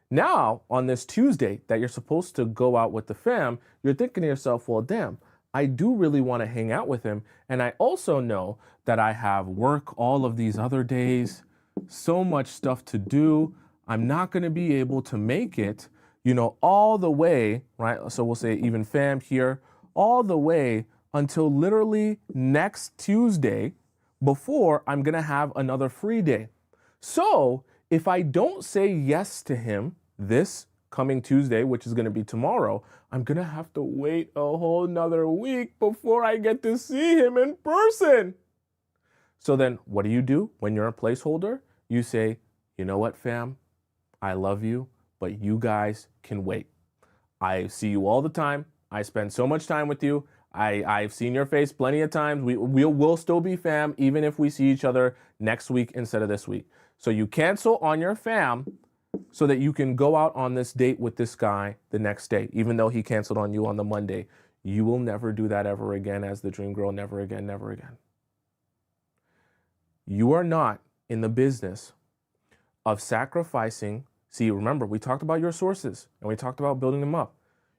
Now, on this Tuesday that you're supposed to go out with the fam, you're thinking to yourself, well, damn, I do really want to hang out with him. And I also know that I have work all of these other days, so much stuff to do. I'm not going to be able to make it, you know, all the way, right? So we'll say even fam here, all the way until literally next Tuesday before I'm going to have another free day. So if I don't say yes to him this coming Tuesday, which is going to be tomorrow, I'm going to have to wait a whole nother week before I get to see him in person. So then what do? When you're a placeholder? You say, you know what, fam? I love you, but you guys can wait. I see you all the time. I spend so much time with you. I've seen your face plenty of times. We'll still be fam, even if we see each other next week instead of this week. So you cancel on your fam so that you can go out on this date with this guy the next day, even though he canceled on you on the Monday. You will never do that ever again as the dream girl. Never again, never again. You are not in the business of sacrificing. See, remember, we talked about your sources and we talked about building them up.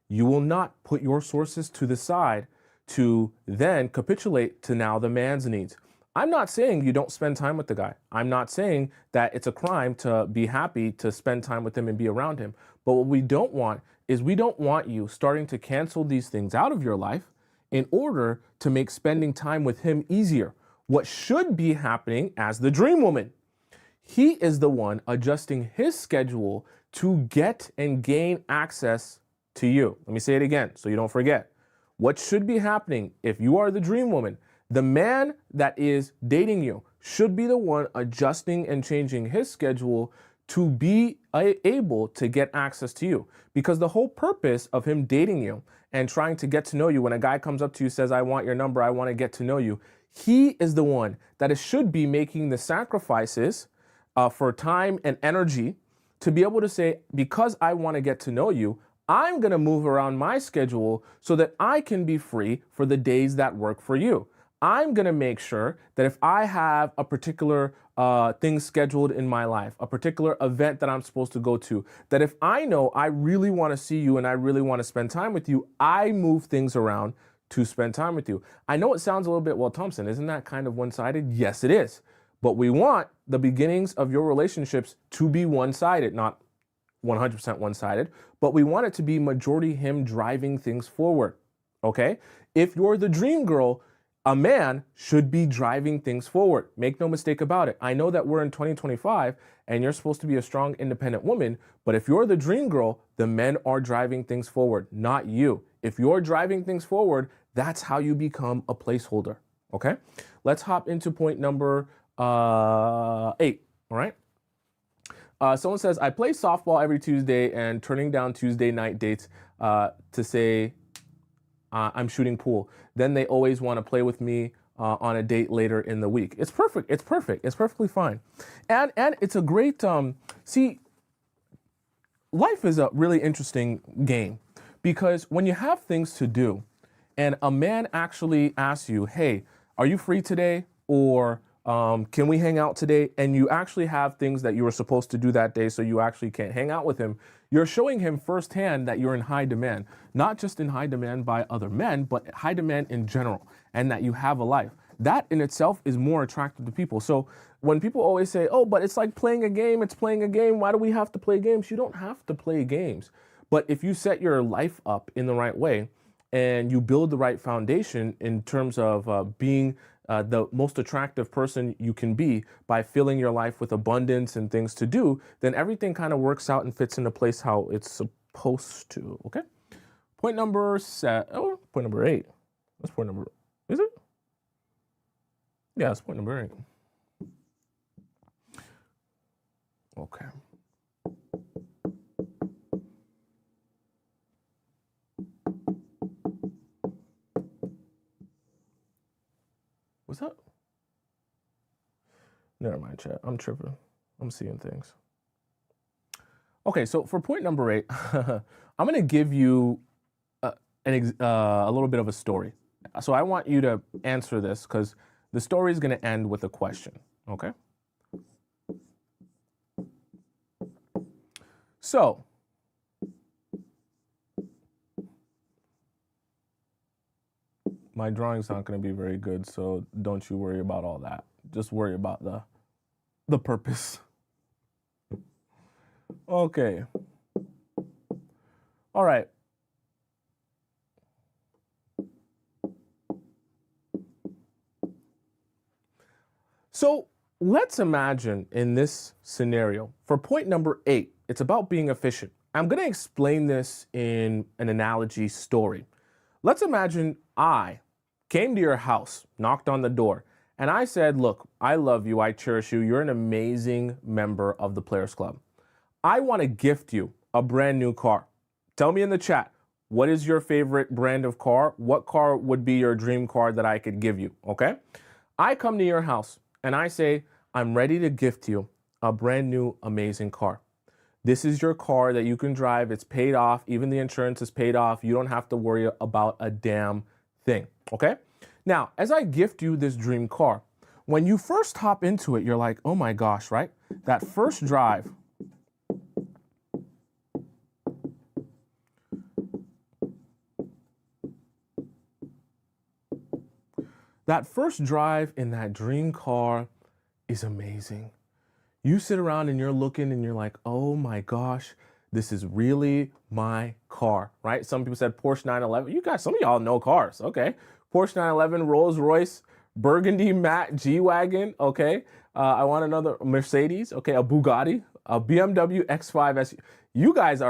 You will not put your sources to the side to then capitulate to now the man's needs. I'm not saying you don't spend time with the guy. I'm not saying that it's a crime to be happy to spend time with him and be around him. But what we don't want is we don't want you starting to cancel these things out of your life in order to make spending time with him easier. What should be happening as the dream woman? He is the one adjusting his schedule to get and gain access to you. Let me say it again so you don't forget. What should be happening if you are the dream woman? The man that is dating you should be the one adjusting and changing his schedule to be able to get access to you. Because the whole purpose of him dating you and trying to get to know you, when a guy comes up to you, says, I want your number, I want to get to know you, he is the one that should be making the sacrifices for time and energy to be able to say, because I want to get to know you, I'm going to move around my schedule so that I can be free for the days that work for you. I'm going to make sure that if I have a particular thing scheduled in my life, a particular event that I'm supposed to go to, that if I know I really want to see you and I really want to spend time with you, I move things around to spend time with you. I know it sounds a little bit, well, Tomisin, isn't that kind of one-sided? Yes, it is. But we want the beginnings of your relationships to be one-sided, not 100% one-sided, but we want it to be majority him driving things forward, okay? If you're the dream girl, a man should be driving things forward. Make no mistake about it. I know that we're in 2025 and you're supposed to be a strong, independent woman, but if you're the dream girl, the men are driving things forward, not you. If you're driving things forward, that's how you become a placeholder, okay? Let's hop into point number 8, all right? Someone says, I play softball every Tuesday and turning down Tuesday night dates to say I'm shooting pool. Then they always want to play with me on a date later in the week. It's perfect. It's perfect. It's perfectly fine. And it's a great, see, life is a really interesting game because when you have things to do and a man actually asks you, hey, are you free today? Or can we hang out today? And you actually have things that you were supposed to do that day, so you actually can't hang out with him. You're showing him firsthand that you're in high demand, not just in high demand by other men, but high demand in general, and that you have a life. That in itself is more attractive to people. So when people always say, oh, but it's like playing a game, it's playing a game, why do we have to play games? You don't have to play games. But if you set your life up in the right way, and you build the right foundation in terms of being the most attractive person you can be by filling your life with abundance and things to do, then everything kind of works out and fits into place how it's supposed to. Okay. Point number point number 8. That's point number, is it? Yeah, that's point number 8. Okay. What's up? Never mind, chat. I'm tripping. I'm seeing things. Okay, so for point number 8, I'm going to give you a little bit of a story. So I want you to answer this because the story is going to end with a question. Okay. So my drawing's not going to be very good, so don't you worry about all that. Just worry about the purpose. Okay. All right. So let's imagine in this scenario, for point number 8, it's about being efficient. I'm going to explain this in an analogy story. Let's imagine I came to your house, knocked on the door, and I said, look, I love you, I cherish you, you're an amazing member of the Players Club. I want to gift you a brand new car. Tell me in the chat, what is your favorite brand of car? What car would be your dream car that I could give you, okay? I come to your house and I say, I'm ready to gift you a brand new amazing car. This is your car that you can drive. It's paid off. Even the insurance is paid off. You don't have to worry about a damn thing, okay? Now, as I gift you this dream car, when you first hop into it, you're like, oh my gosh, right? That first drive, in that dream car is amazing. You sit around and you're looking and you're like, oh my gosh, this is really my car, right? Some people said Porsche 911. You guys, some of y'all know cars, okay? Porsche 911, Rolls Royce, Burgundy Matte G-Wagon, okay? I want another Mercedes, okay? A Bugatti, a BMW X5 S. You guys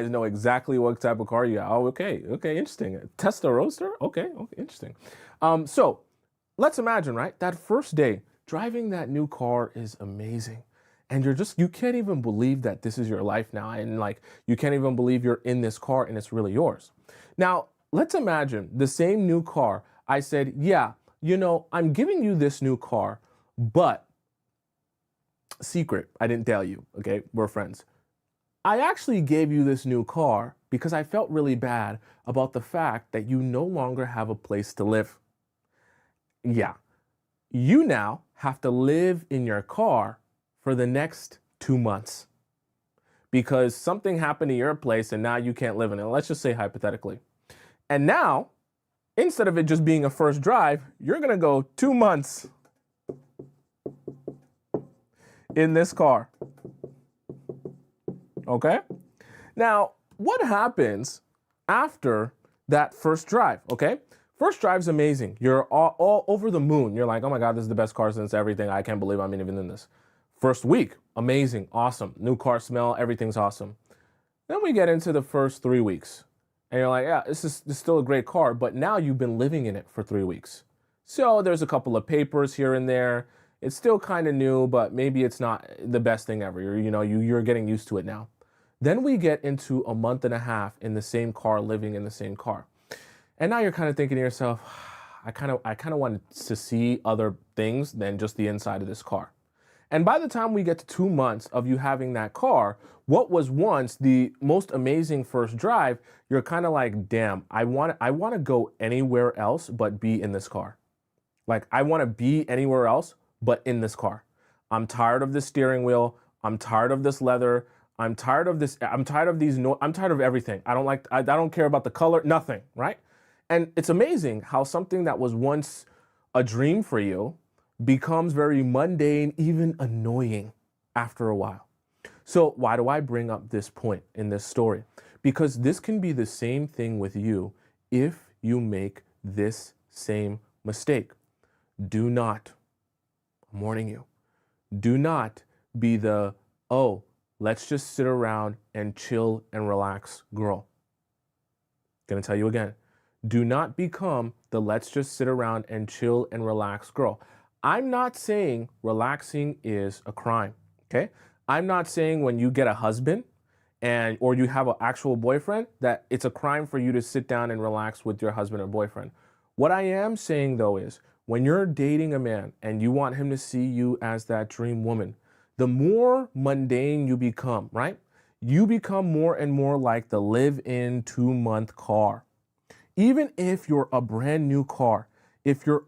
know exactly what type of car you got. Oh, okay, interesting. Tesla Roadster, okay, interesting. So let's imagine, right? That first day, driving that new car is amazing. And you can't even believe that this is your life now. And like, you can't even believe you're in this car and it's really yours. Now, let's imagine the same new car. I said, yeah, I'm giving you this new car, but secret, I didn't tell you, okay? We're friends. I actually gave you this new car because I felt really bad about the fact that you no longer have a place to live. Yeah, you now have to live in your car for the next 2 months because something happened to your place and now you can't live in it. Let's just say hypothetically. And now, instead of it just being a first drive, you're going to go 2 months in this car. Okay? Now, what happens after that first drive? Okay? First drive's amazing. You're all over the moon. You're like, oh my God, this is the best car since everything. I can't believe I'm even in this. First week, amazing, awesome. New car smell, everything's awesome. Then we get into the first 3 weeks. And you're like, yeah, this is still a great car, but now you've been living in it for 3 weeks. So there's a couple of papers here and there. It's still kind of new, but maybe it's not the best thing ever. You're getting used to it now. Then we get into a month and a half in the same car, living in the same car. And now you're kind of thinking to yourself, I kind of want to see other things than just the inside of this car. And by the time we get to 2 months of you having that car, what was once the most amazing first drive, you're kind of like, damn, I want to go anywhere else but be in this car. Like, I want to be anywhere else but in this car. I'm tired of this steering wheel. I'm tired of this leather. I'm tired of this. I'm tired of these. I'm tired of everything. I don't care about the color, nothing, right? And it's amazing how something that was once a dream for you becomes very mundane, even annoying after a while. So why do I bring up this point in this story? Because this can be the same thing with you if you make this same mistake. do not, I'm warning you, do not be the, oh, let's just sit around and chill and relax girl. Gonna tell you again, do not become the let's just sit around and chill and relax girl. I'm not saying relaxing is a crime, okay? I'm not saying when you get a husband or you have an actual boyfriend that it's a crime for you to sit down and relax with your husband or boyfriend. What I am saying though is when you're dating a man and you want him to see you as that dream woman, the more mundane you become, right? You become more and more like the live-in 2-month car. Even if you're a brand new car, if you're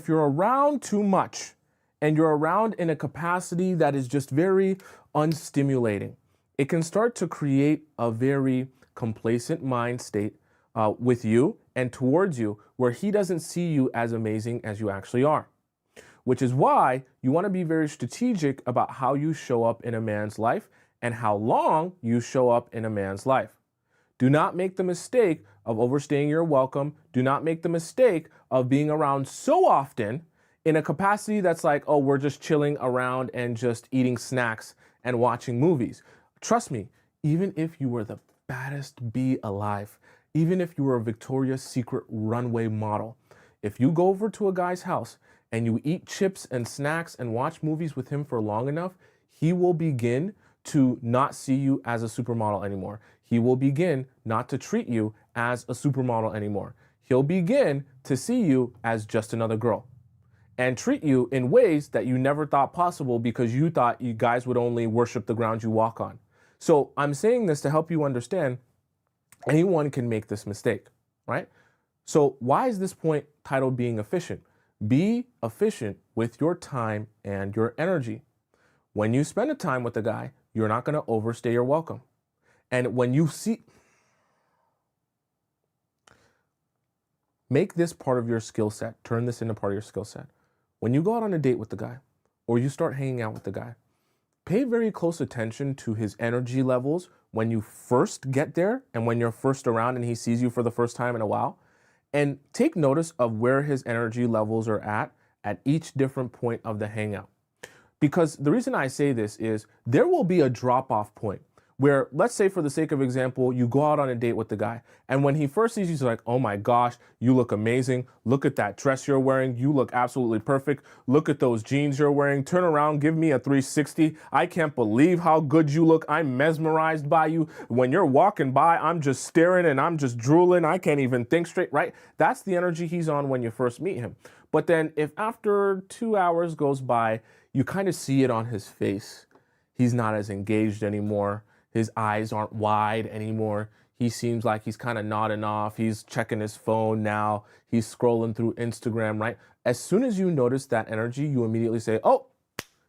around too much and you're around in a capacity that is just very unstimulating, it can start to create a very complacent mind state with you and towards you where he doesn't see you as amazing as you actually are. Which is why you want to be very strategic about how you show up in a man's life and how long you show up in a man's life. Do not make the mistake of overstaying your welcome. Do not make the mistake of being around so often in a capacity that's like, oh, we're just chilling around and just eating snacks and watching movies. Trust me, even if you were the baddest bee alive, even if you were a Victoria's Secret runway model, if you go over to a guy's house and you eat chips and snacks and watch movies with him for long enough, he will begin to not see you as a supermodel anymore. He will begin not to treat you as a supermodel anymore. He'll begin to see you as just another girl and treat you in ways that you never thought possible because you thought you guys would only worship the ground you walk on. So I'm saying this to help you understand anyone can make this mistake, right? So why is this point titled being efficient? Be efficient with your time and your energy. When you spend a time with a guy, you're not going to overstay your welcome. And when you see, make this part of your skill set, turn this into part of your skill set. When you go out on a date with the guy or you start hanging out with the guy, pay very close attention to his energy levels when you first get there and when you're first around and he sees you for the first time in a while. And take notice of where his energy levels are at each different point of the hangout. Because the reason I say this is there will be a drop-off point where, let's say for the sake of example, you go out on a date with the guy, and when he first sees you, he's like, oh my gosh, you look amazing. Look at that dress you're wearing. You look absolutely perfect. Look at those jeans you're wearing. Turn around, give me a 360. I can't believe how good you look. I'm mesmerized by you. When you're walking by, I'm just staring and I'm just drooling. I can't even think straight, right? That's the energy he's on when you first meet him. But then if after 2 hours goes by, you kind of see it on his face. He's not as engaged anymore. His eyes aren't wide anymore. He seems like he's kind of nodding off. He's checking his phone now. He's scrolling through Instagram, right? As soon as you notice that energy, you immediately say, oh,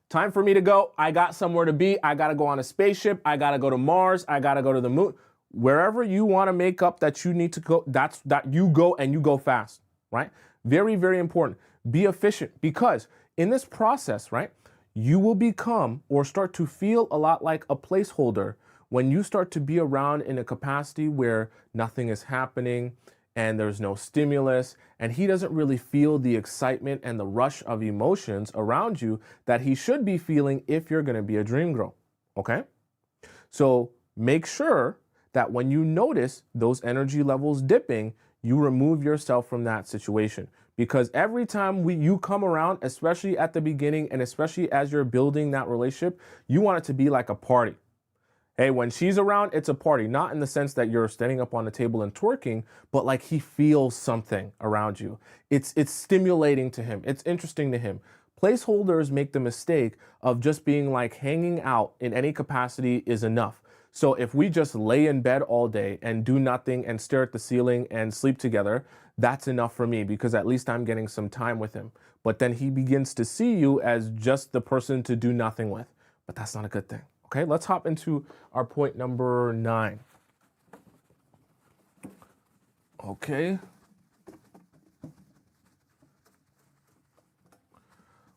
time for me to go. I got somewhere to be. I got to go on a spaceship. I got to go to Mars. I got to go to the moon. Wherever you want to make up that you need to go, that you go and you go fast, right? Very, very important. Be efficient because in this process, right, you will become or start to feel a lot like a placeholder when you start to be around in a capacity where nothing is happening and there's no stimulus and he doesn't really feel the excitement and the rush of emotions around you that he should be feeling if you're going to be a dream girl, okay? So make sure that when you notice those energy levels dipping, you remove yourself from that situation. Because every time you come around, especially at the beginning and especially as you're building that relationship, you want it to be like a party. Hey, when she's around, it's a party. Not in the sense that you're standing up on the table and twerking, but like he feels something around you. It's stimulating to him. It's interesting to him. Placeholders make the mistake of just being like hanging out in any capacity is enough. So if we just lay in bed all day and do nothing and stare at the ceiling and sleep together, that's enough for me because at least I'm getting some time with him. But then he begins to see you as just the person to do nothing with. But that's not a good thing. Okay, let's hop into our point number 9. Okay.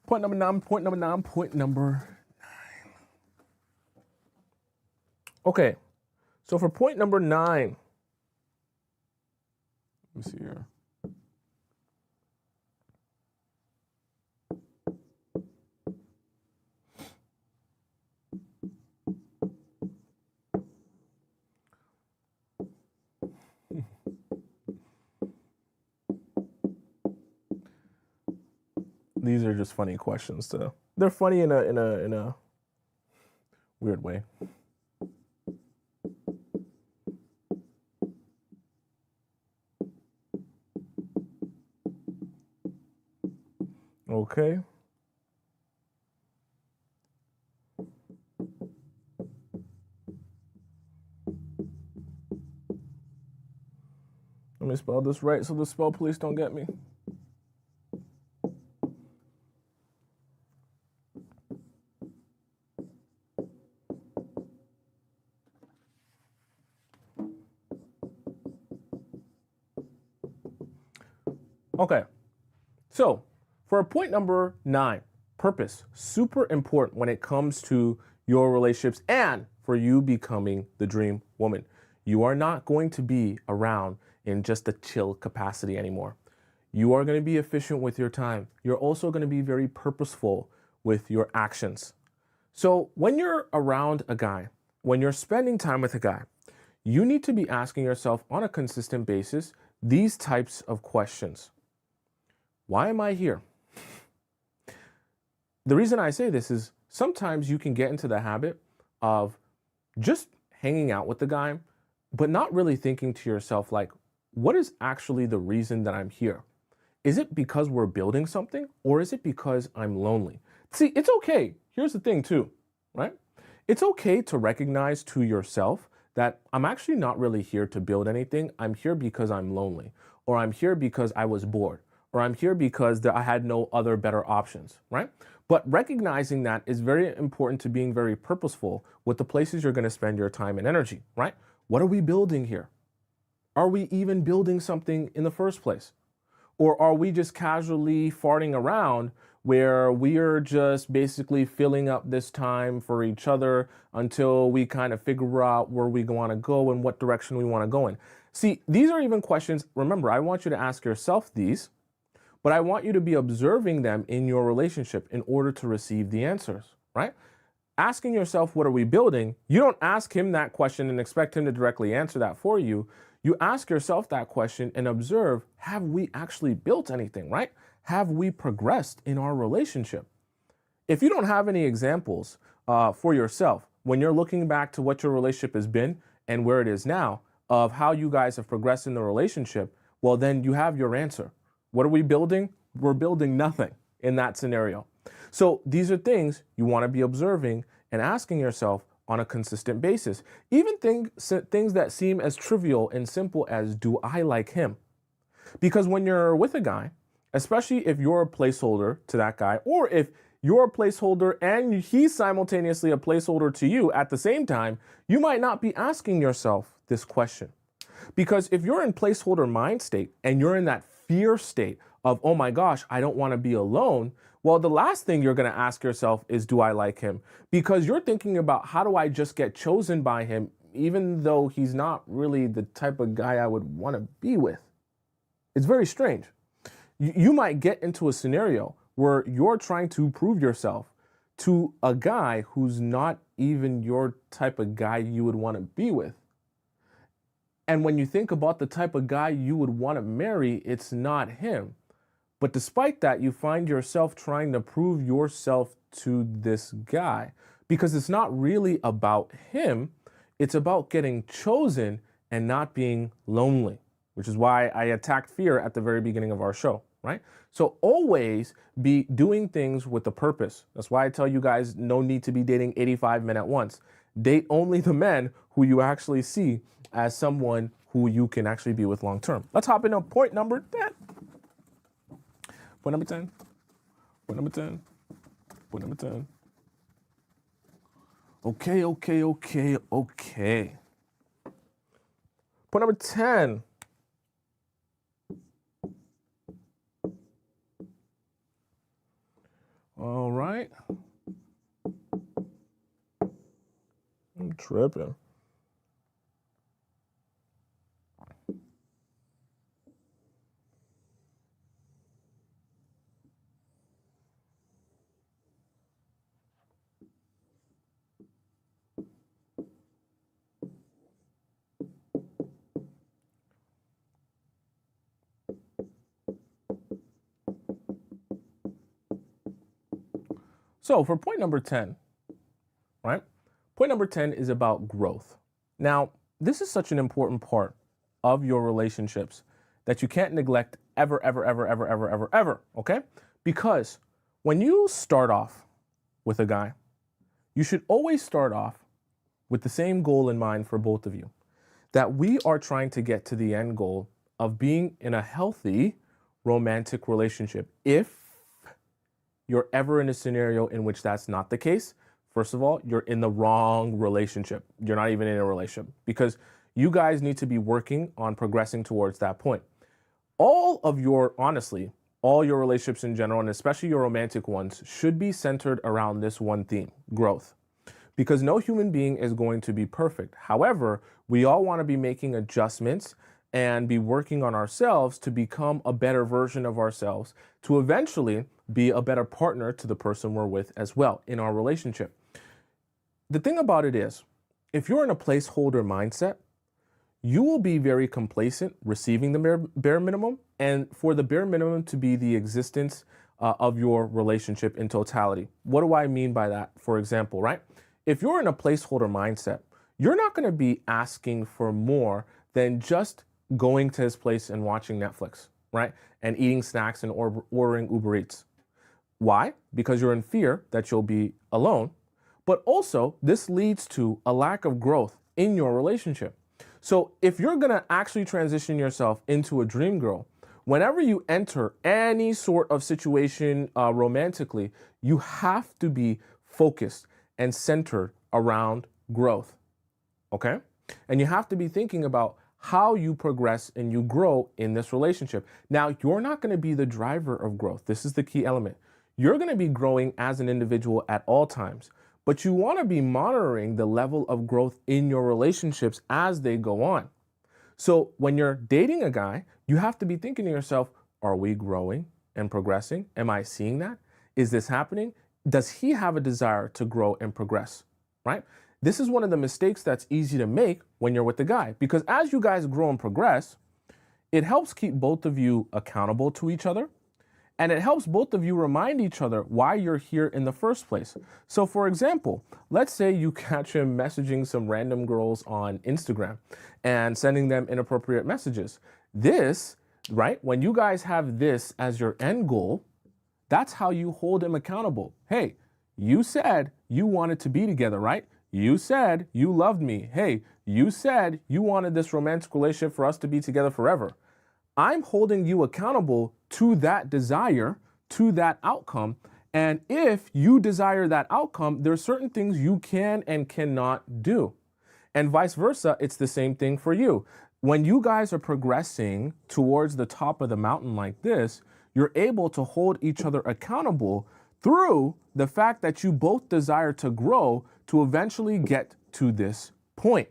Point number 9. Okay, so for point number 9, let me see here. These are just funny questions too. They're funny in a weird way. Okay. Let me spell this right so the spell police don't get me. Okay, so for point number 9, purpose, super important when it comes to your relationships and for you becoming the dream woman. You are not going to be around in just a chill capacity anymore. You are going to be efficient with your time. You're also going to be very purposeful with your actions. So when you're around a guy, when you're spending time with a guy, you need to be asking yourself on a consistent basis these types of questions. Why am I here? The reason I say this is sometimes you can get into the habit of just hanging out with the guy, but not really thinking to yourself, like, what is actually the reason that I'm here? Is it because we're building something, or is it because I'm lonely? See, it's okay. Here's the thing too, right? It's okay to recognize to yourself that I'm actually not really here to build anything. I'm here because I'm lonely, or I'm here because I was bored, or I'm here because I had no other better options, right? But recognizing that is very important to being very purposeful with the places you're going to spend your time and energy, right? What are we building here? Are we even building something in the first place? Or are we just casually farting around where we are just basically filling up this time for each other until we kind of figure out where we want to go and what direction we want to go in? See, these are even questions. Remember, I want you to ask yourself these, but I want you to be observing them in your relationship in order to receive the answers, right? Asking yourself, what are we building? You don't ask him that question and expect him to directly answer that for you. You ask yourself that question and observe, have we actually built anything, right? Have we progressed in our relationship? If you don't have any examples for yourself, when you're looking back to what your relationship has been and where it is now, of how you guys have progressed in the relationship, well, then you have your answer. What are we building? We're building nothing in that scenario. So these are things you want to be observing and asking yourself on a consistent basis. Even things that seem as trivial and simple as, do I like him? Because when you're with a guy, especially if you're a placeholder to that guy, or if you're a placeholder and he's simultaneously a placeholder to you at the same time, you might not be asking yourself this question. Because if you're in placeholder mind state and you're in that fear state of, oh my gosh, I don't want to be alone, well, the last thing you're going to ask yourself is, do I like him? Because you're thinking about, how do I just get chosen by him, even though he's not really the type of guy I would want to be with. It's very strange. You might get into a scenario where you're trying to prove yourself to a guy who's not even your type of guy you would want to be with. And when you think about the type of guy you would want to marry, it's not him. But despite that, you find yourself trying to prove yourself to this guy because it's not really about him. It's about getting chosen and not being lonely, which is why I attacked fear at the very beginning of our show, right? So always be doing things with a purpose. That's why I tell you guys, no need to be dating 85 men at once. Date only the men who you actually see as someone who you can actually be with long term. Let's hop into point number 10. Point number 10. Point number 10. Point number 10. Okay. Point number 10. All right. I'm tripping. So for point number 10, right? Point number 10 is about growth. Now, this is such an important part of your relationships that you can't neglect ever, ever, ever, ever, ever, ever, ever, okay? Because when you start off with a guy, you should always start off with the same goal in mind for both of you, that we are trying to get to the end goal of being in a healthy romantic relationship. If you're ever in a scenario in which that's not the case, first of all, you're in the wrong relationship. You're not even in a relationship, because you guys need to be working on progressing towards that point. Honestly, all your relationships in general, and especially your romantic ones, should be centered around this one theme: growth. Because no human being is going to be perfect. However, we all want to be making adjustments and be working on ourselves to become a better version of ourselves, to eventually be a better partner to the person we're with as well in our relationship. The thing about it is, if you're in a placeholder mindset, you will be very complacent receiving the bare minimum, and for the bare minimum to be the existence of your relationship in totality. What do I mean by that? For example, right? If you're in a placeholder mindset, you're not going to be asking for more than just going to his place and watching Netflix, right? And eating snacks and ordering Uber Eats. Why? Because you're in fear that you'll be alone, but also this leads to a lack of growth in your relationship. So if you're going to actually transition yourself into a dream girl, whenever you enter any sort of situation romantically, you have to be focused and centered around growth, okay? And you have to be thinking about how you progress and you grow in this relationship. Now, you're not going to be the driver of growth. This is the key element. You're going to be growing as an individual at all times, but you want to be monitoring the level of growth in your relationships as they go on. So when you're dating a guy, you have to be thinking to yourself, are we growing and progressing? Am I seeing that? Is this happening? Does he have a desire to grow and progress, right? This is one of the mistakes that's easy to make when you're with the guy, because as you guys grow and progress, it helps keep both of you accountable to each other. And it helps both of you remind each other why you're here in the first place. So for example, let's say you catch him messaging some random girls on Instagram and sending them inappropriate messages. This, right, when you guys have this as your end goal, that's how you hold him accountable. Hey, you said you wanted to be together, right? You said you loved me. Hey, you said you wanted this romantic relationship for us to be together forever. I'm holding you accountable to that desire, to that outcome. And if you desire that outcome, there are certain things you can and cannot do. And vice versa, it's the same thing for you. When you guys are progressing towards the top of the mountain like this, you're able to hold each other accountable through the fact that you both desire to grow to eventually get to this point.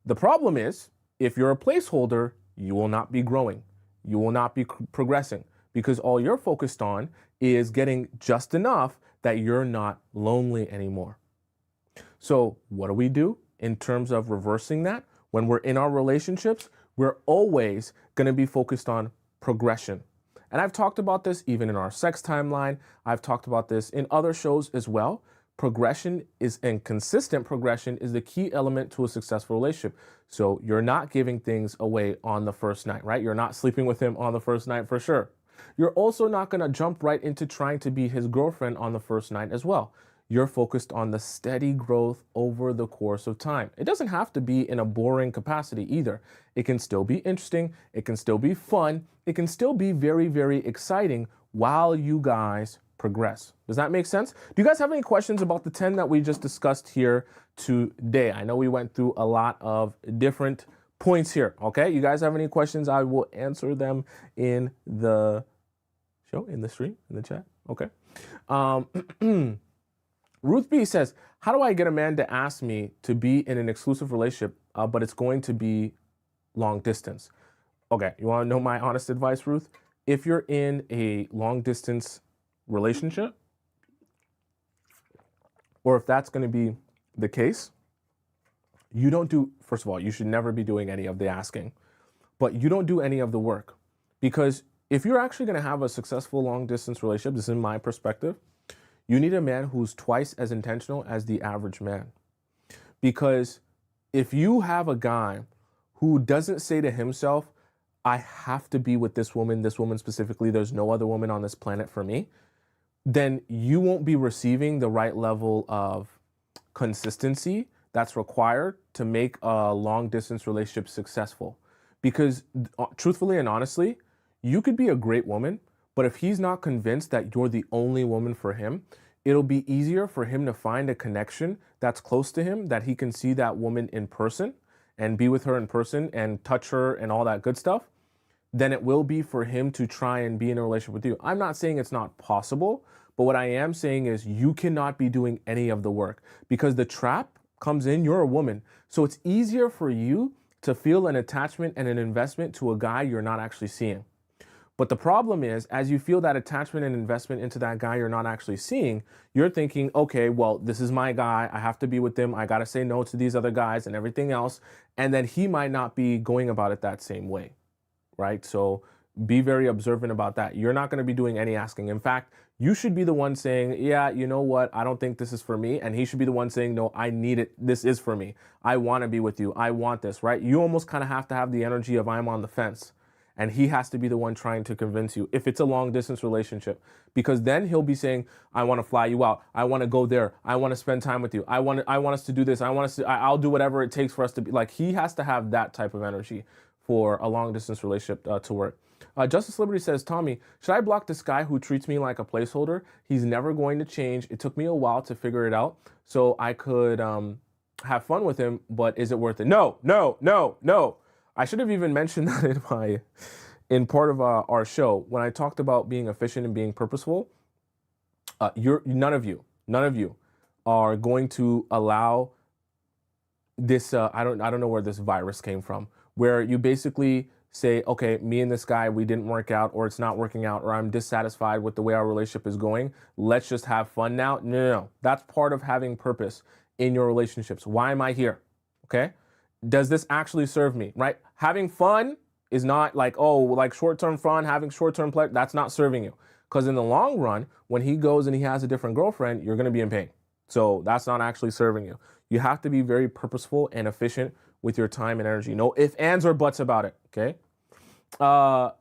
The problem is, if you're a placeholder, you will not be growing. You will not be progressing, because all you're focused on is getting just enough that you're not lonely anymore. So what do we do in terms of reversing that? When we're in our relationships, we're always going to be focused on progression. And I've talked about this even in our sex timeline. I've talked about this in other shows as well. Progression is, and consistent progression is the key element to a successful relationship. So you're not giving things away on the first night, right? You're not sleeping with him on the first night for sure. You're also not going to jump right into trying to be his girlfriend on the first night as well. You're focused on the steady growth over the course of time. It doesn't have to be in a boring capacity either. It can still be interesting. It can still be fun. It can still be very, very exciting while you guys progress. Does that make sense? Do you guys have any questions about the 10 that we just discussed here today? I know we went through a lot of different points here, okay? You guys have any questions? I will answer them in the show, in the stream, in the chat, okay? Ruth B says, how do I get a man to ask me to be in an exclusive relationship, but it's going to be long distance? Okay, you want to know my honest advice, Ruth? If you're in a long distance relationship, or if that's going to be the case, you don't do, first of all, you should never be doing any of the asking, but you don't do any of the work. Because if you're actually going to have a successful long distance relationship, this is my perspective, you need a man who's twice as intentional as the average man. Because if you have a guy who doesn't say to himself, I have to be with this woman specifically, there's no other woman on this planet for me, then you won't be receiving the right level of consistency that's required to make a long distance relationship successful. Because truthfully and honestly, you could be a great woman, but if he's not convinced that you're the only woman for him, it'll be easier for him to find a connection that's close to him, that he can see that woman in person and be with her in person and touch her and all that good stuff, than it will be for him to try and be in a relationship with you. I'm not saying it's not possible, but what I am saying is you cannot be doing any of the work, because the trap comes in, you're a woman. So it's easier for you to feel an attachment and an investment to a guy you're not actually seeing. But the problem is, as you feel that attachment and investment into that guy you're not actually seeing, you're thinking, okay, well, this is my guy. I have to be with him. I got to say no to these other guys and everything else. And then he might not be going about it that same way, right? So be very observant about that. You're not going to be doing any asking. In fact, you should be the one saying, yeah, you know what? I don't think this is for me. And he should be the one saying, no, I need it. This is for me. I want to be with you. I want this, right? You almost kind of have to have the energy of I'm on the fence. And he has to be the one trying to convince you if it's a long distance relationship, because then he'll be saying, I want to fly you out. I want to go there. I want to spend time with you. I want us to do this. I'll do whatever it takes for us to be like, he has to have that type of energy for a long distance relationship to work. Justice Liberty says, Tommy, should I block this guy who treats me like a placeholder? He's never going to change. It took me a while to figure it out so I could have fun with him, but is it worth it? No, no, no, no. I should have even mentioned that in part of our show when I talked about being efficient and being purposeful. None of you are going to allow this. I don't know where this virus came from, where you basically say, okay, me and this guy, we didn't work out, or it's not working out, or I'm dissatisfied with the way our relationship is going. Let's just have fun now. No. That's part of having purpose in your relationships. Why am I here? Okay. Does this actually serve me, right? Having fun is not like, oh, like short-term fun, having short-term pleasure. That's not serving you. Because in the long run, when he goes and he has a different girlfriend, you're going to be in pain. So that's not actually serving you. You have to be very purposeful and efficient with your time and energy. No ifs, ands, or buts about it, okay?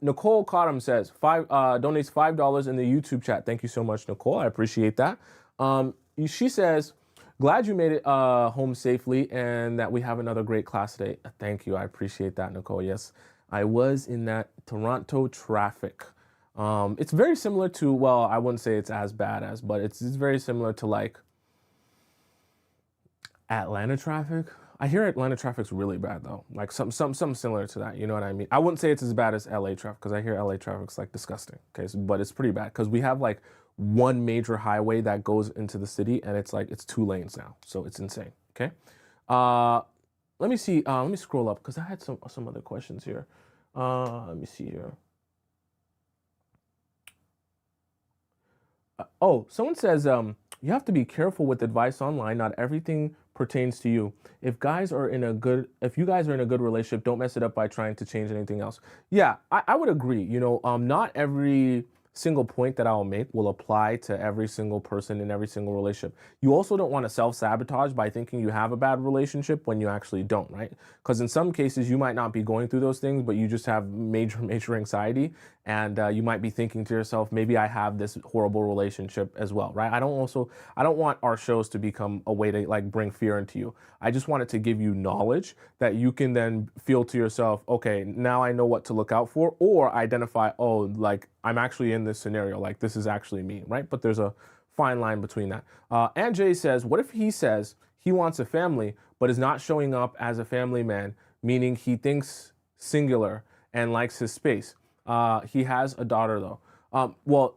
Nicole Cottom says, donates $5 in the YouTube chat. Thank you so much, Nicole. I appreciate that. She says, glad you made it home safely and that we have another great class today. Thank you. I appreciate that, Nicole. Yes, I was in that Toronto traffic. It's very similar to, well, I wouldn't say it's as bad as, but it's very similar to like Atlanta traffic. I hear Atlanta traffic's really bad though. Like something similar to that. You know what I mean? I wouldn't say it's as bad as LA traffic, because I hear LA traffic's like disgusting. Okay, but it's pretty bad because we have like one major highway that goes into the city, and it's like it's 2 lanes now, so it's insane. Okay, let me see. Let me scroll up because I had some other questions here. Let me see here. Oh, someone says you have to be careful with advice online. Not everything pertains to you. If you guys are in a good relationship, don't mess it up by trying to change anything else. Yeah, I would agree. You know, not every single point that I'll make will apply to every single person in every single relationship. You also don't want to self-sabotage by thinking you have a bad relationship when you actually don't, right? Because in some cases you might not be going through those things, but you just have major anxiety, and you might be thinking to yourself, maybe I have this horrible relationship as well, right? I don't want our shows to become a way to like bring fear into you. I just want it to give you knowledge that you can then feel to yourself, okay, now I know what to look out for, or identify, oh, like I'm actually in this scenario, like this is actually me, right? But there's a fine line between that. And Jay says, what if he says he wants a family, but is not showing up as a family man, meaning he thinks singular and likes his space? He has a daughter though. Well,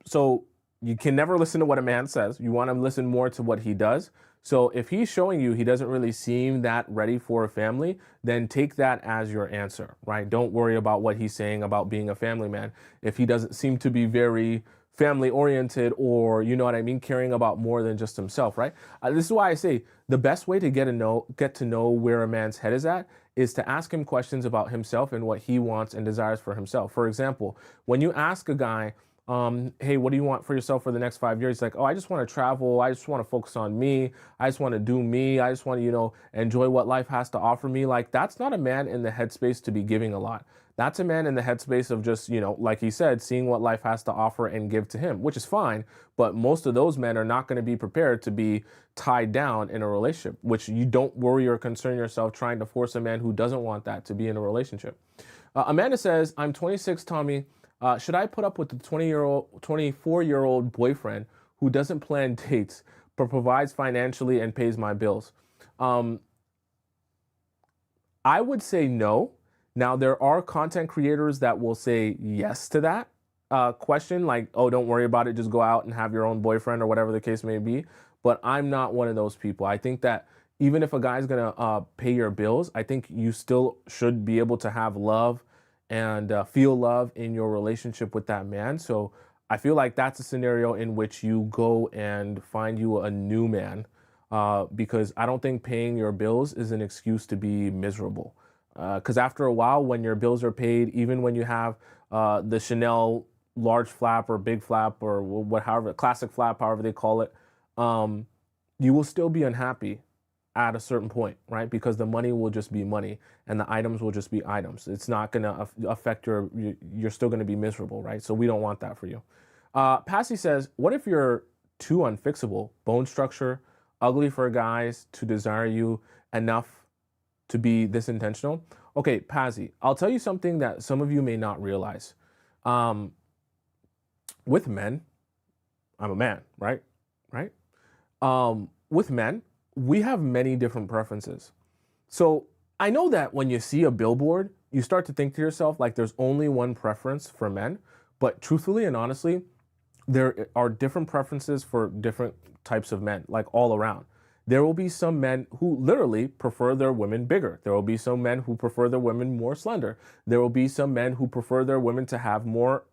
so you can never listen to what a man says. You want to listen more to what he does. So if he's showing you he doesn't really seem that ready for a family, then take that as your answer, right? Don't worry about what he's saying about being a family man. If he doesn't seem to be very family oriented, or you know what I mean, caring about more than just himself, right? This is why I say the best way to get to know where a man's head is at is to ask him questions about himself and what he wants and desires for himself. For example, when you ask a guy, hey, what do you want for yourself for the next 5 years? He's like, oh, I just want to travel. I just want to focus on me. I just want to do me. I just want to, enjoy what life has to offer me. Like, that's not a man in the headspace to be giving a lot. That's a man in the headspace of just, like he said, seeing what life has to offer and give to him, which is fine. But most of those men are not going to be prepared to be tied down in a relationship, which you don't worry or concern yourself trying to force a man who doesn't want that to be in a relationship. Amanda says, I'm 26, Tommy. Should I put up with the 24-year-old boyfriend who doesn't plan dates but provides financially and pays my bills? I would say no. Now, there are content creators that will say yes to that question, like, oh, don't worry about it, just go out and have your own boyfriend or whatever the case may be. But I'm not one of those people. I think that even if a guy's gonna pay your bills, I think you still should be able to have love and feel love in your relationship with that man. So I feel like that's a scenario in which you go and find you a new man, because I don't think paying your bills is an excuse to be miserable. Because after a while, when your bills are paid, even when you have the Chanel large flap or big flap or however, classic flap, however they call it, you will still be unhappy at a certain point, right? Because the money will just be money and the items will just be items. It's not going to affect you're still going to be miserable, right? So we don't want that for you. Passy says, what if you're too unfixable, bone structure, ugly for guys to desire you enough to be this intentional? Okay, Passy, I'll tell you something that some of you may not realize. With men, I'm a man, right? Right? With men, we have many different preferences. So I know that when you see a billboard, you start to think to yourself, like, there's only one preference for men. But truthfully and honestly, there are different preferences for different types of men, like all around. There will be some men who literally prefer their women bigger. There will be some men who prefer their women more slender. There will be some men who prefer their women to have more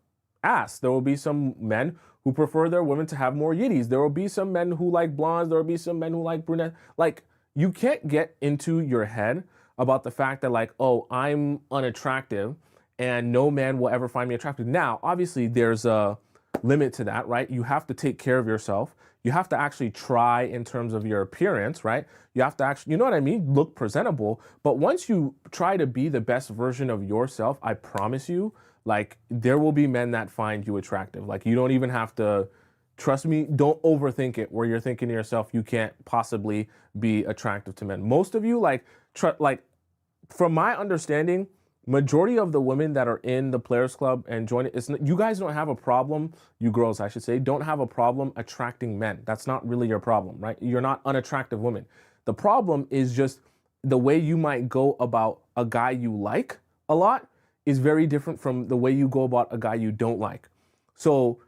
ass. There will be some men who prefer their women to have more yitties. There will be some men who like blondes. There will be some men who like brunette. Like, you can't get into your head about the fact that, like, oh, I'm unattractive and no man will ever find me attractive. Now, obviously, there's a limit to that, right? You have to take care of yourself. You have to actually try in terms of your appearance, right? You have to actually, you know what I mean? Look presentable. But once you try to be the best version of yourself, I promise you, like, there will be men that find you attractive. Like, you don't even have to, trust me, don't overthink it where you're thinking to yourself, you can't possibly be attractive to men. Most of you, like, from my understanding, majority of the women that are in the Players Club and join it, you guys don't have a problem, you girls, I should say, don't have a problem attracting men. That's not really your problem, right? You're not unattractive women. The problem is just the way you might go about a guy you like a lot is very different from the way you go about a guy you don't like. So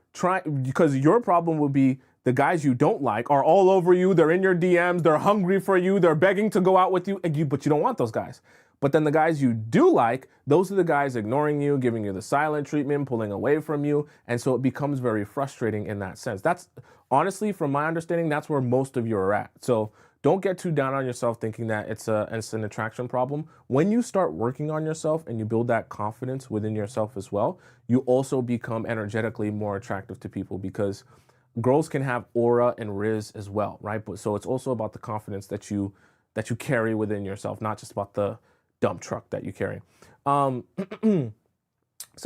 because your problem would be the guys you don't like are all over you, they're in your DMs, they're hungry for you, they're begging to go out with you, but you don't want those guys. But then the guys you do like, those are the guys ignoring you, giving you the silent treatment, pulling away from you. And so it becomes very frustrating in that sense. That's honestly, from my understanding, that's where most of you are at. So don't get too down on yourself thinking that it's an attraction problem. When you start working on yourself and you build that confidence within yourself as well, you also become energetically more attractive to people, because girls can have aura and riz as well, right? But so it's also about the confidence that you carry within yourself, not just about the dump truck that you carry. Someone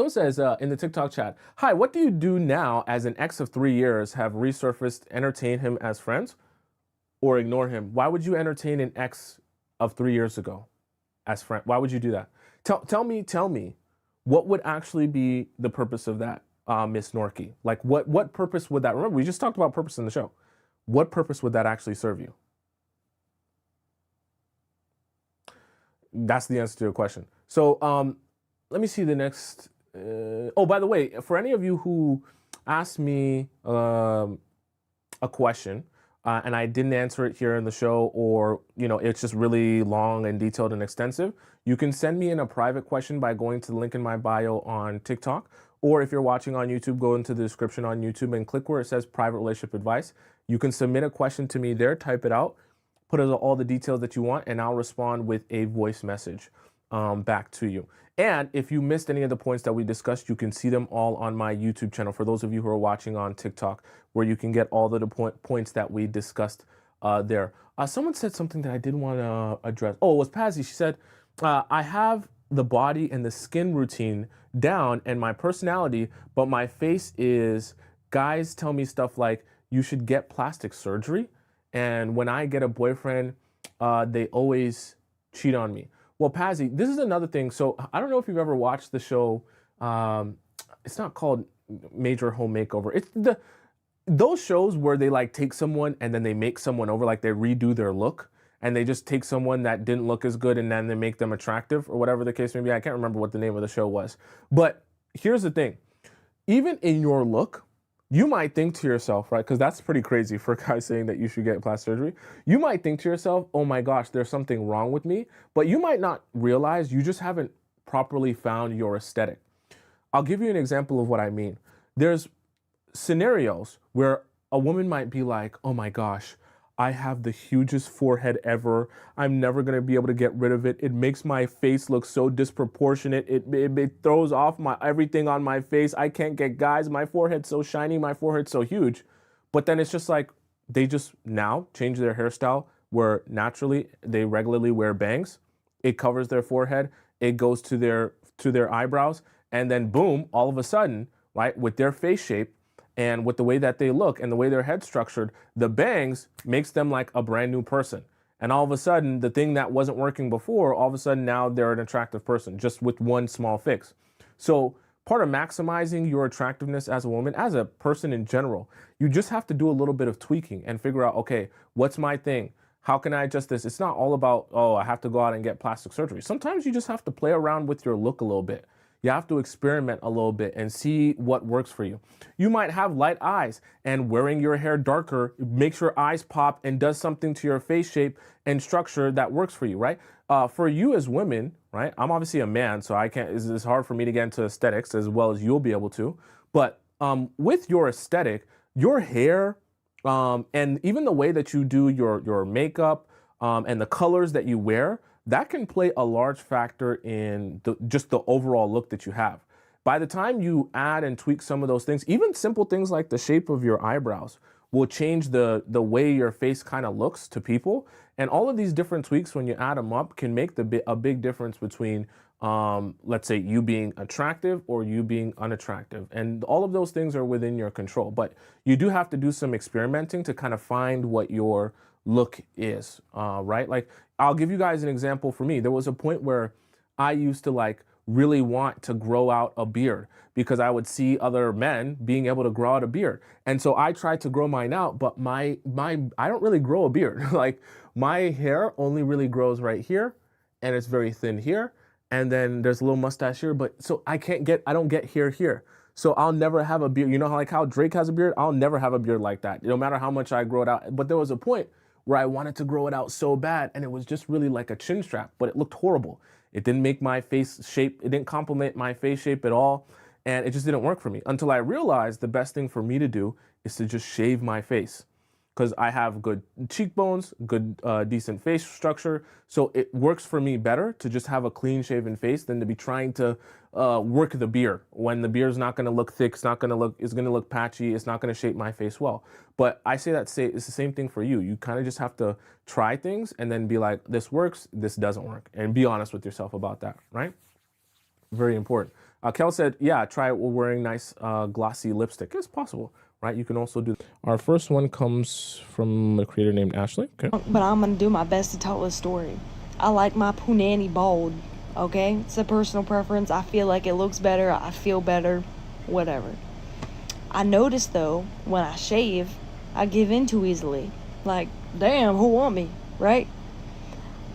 says in the TikTok chat, hi, what do you do now as an ex of 3 years have resurfaced, entertain him as friends or ignore him? Why would you entertain an ex of 3 years ago as friend? Why would you do that? Tell me, what would actually be the purpose of that, Miss Norky? Like, what purpose would that, remember, we just talked about purpose in the show. What purpose would that actually serve you? That's the answer to your question. So let me see the next. Oh, by the way, for any of you who asked me a question and I didn't answer it here in the show, or it's just really long and detailed and extensive, you can send me in a private question by going to the link in my bio on TikTok. Or if you're watching on YouTube, go into the description on YouTube and click where it says private relationship advice. You can submit a question to me there, type it out, put all the details that you want, and I'll respond with a voice message back to you. And if you missed any of the points that we discussed, you can see them all on my YouTube channel. For those of you who are watching on TikTok, where you can get all the points that we discussed there. Someone said something that I did want to address. Oh, it was Pazzi. She said, I have the body and the skin routine down and my personality, but my face is, guys tell me stuff like, you should get plastic surgery. And when I get a boyfriend, they always cheat on me. Well, Pazzi, this is another thing. So I don't know if you've ever watched the show. It's not called Major Home Makeover. It's those shows where they like take someone and then they make someone over, like they redo their look, and they just take someone that didn't look as good and then they make them attractive, or whatever the case may be. I can't remember what the name of the show was. But here's the thing. Even in your look, you might think to yourself, right, because that's pretty crazy for guys saying that you should get plastic surgery. You might think to yourself, oh my gosh, there's something wrong with me. But you might not realize you just haven't properly found your aesthetic. I'll give you an example of what I mean. There's scenarios where a woman might be like, oh my gosh, I have the hugest forehead ever. I'm never going to be able to get rid of it. It makes my face look so disproportionate. It throws off everything on my face. I can't get guys. My forehead's so shiny. My forehead's so huge. But then it's just like they just now change their hairstyle where naturally they regularly wear bangs. It covers their forehead. It goes to their eyebrows. And then boom, all of a sudden, right, with their face shape, and with the way that they look and the way their head's structured, the bangs makes them like a brand new person. And all of a sudden, the thing that wasn't working before, all of a sudden now they're an attractive person just with one small fix. So part of maximizing your attractiveness as a woman, as a person in general, you just have to do a little bit of tweaking and figure out, okay, what's my thing? How can I adjust this? It's not all about, oh, I have to go out and get plastic surgery. Sometimes you just have to play around with your look a little bit. You have to experiment a little bit and see what works for you. You might have light eyes, and wearing your hair darker makes your eyes pop and does something to your face shape and structure that works for you, right? For you as women, right? I'm obviously a man, so it's hard for me to get into aesthetics as well as you'll be able to. But with your aesthetic, your hair, and even the way that you do your makeup, and the colors that you wear, that can play a large factor in just the overall look that you have. By the time you add and tweak some of those things, even simple things like the shape of your eyebrows will change the way your face kind of looks to people. And all of these different tweaks, when you add them up, can make a big difference between, let's say, you being attractive or you being unattractive. And all of those things are within your control. But you do have to do some experimenting to kind of find what your look is, right? Like, I'll give you guys an example for me. There was a point where I used to like really want to grow out a beard because I would see other men being able to grow out a beard. And so I tried to grow mine out, but I don't really grow a beard. Like, my hair only really grows right here, and it's very thin here. And then there's a little mustache here, but so I don't get hair here. So I'll never have a beard. You know how Drake has a beard? I'll never have a beard like that, no matter how much I grow it out. But there was a point where I wanted to grow it out so bad, and it was just really like a chin strap, but it looked horrible. It didn't make my face shape, it didn't complement my face shape at all, and it just didn't work for me until I realized the best thing for me to do is to just shave my face, because I have good cheekbones, good decent face structure, so it works for me better to just have a clean shaven face than to be trying to work the beard when the beard's not going to look thick, it's going to look patchy, it's not going to shape my face well. But I say it's the same thing for you. You kind of just have to try things and then be like, this works, this doesn't work, and be honest with yourself about that, right? Very important. Kel said, yeah, try it while wearing nice glossy lipstick. It's possible, right? You can also do. Our first one comes from a creator named Ashley. Okay. But I'm going to do my best to tell a story. I like my punani bald, okay? It's a personal preference. I feel like it looks better. I feel better, whatever. I notice, though, when I shave, I give in too easily. Like, damn, who want me, right?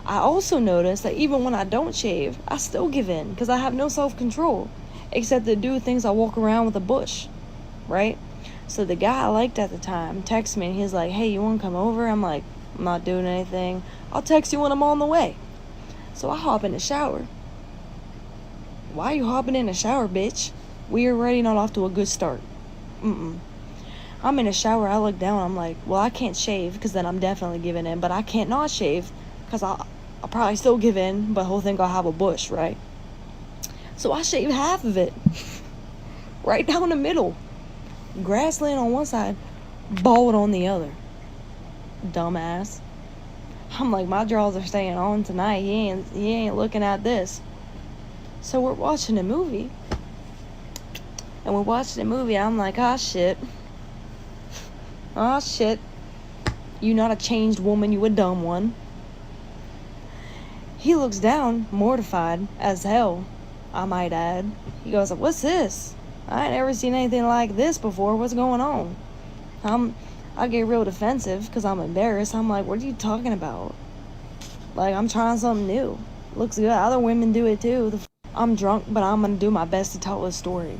I also notice that even when I don't shave, I still give in because I have no self-control, except to do things I walk around with a bush, right? So the guy I liked at the time texted me and he's like, hey, you want to come over? I'm like, I'm not doing anything. I'll text you when I'm on the way. So I hop in the shower. Why are you hopping in the shower, bitch? We are already not off to a good start. I'm in a shower, I look down, I'm like, well, I can't shave because then I'm definitely giving in, but I can't not shave because I'll probably still give in, but he'll think I'll have a bush, right? So I shave half of it, right down the middle. Grassland on one side, bald on the other. Dumbass. I'm like, my draws are staying on tonight. He ain't looking at this. So we're watching a movie. And we're watching a movie, and I'm like, ah, shit. Ah, shit. You not a changed woman, you a dumb one. He looks down, mortified as hell, I might add. He goes, what's this? I ain't ever seen anything like this before. What's going on? I get real defensive because I'm embarrassed. I'm like, what are you talking about? Like, I'm trying something new. Looks good. Other women do it too. I'm drunk, but I'm going to do my best to tell a story.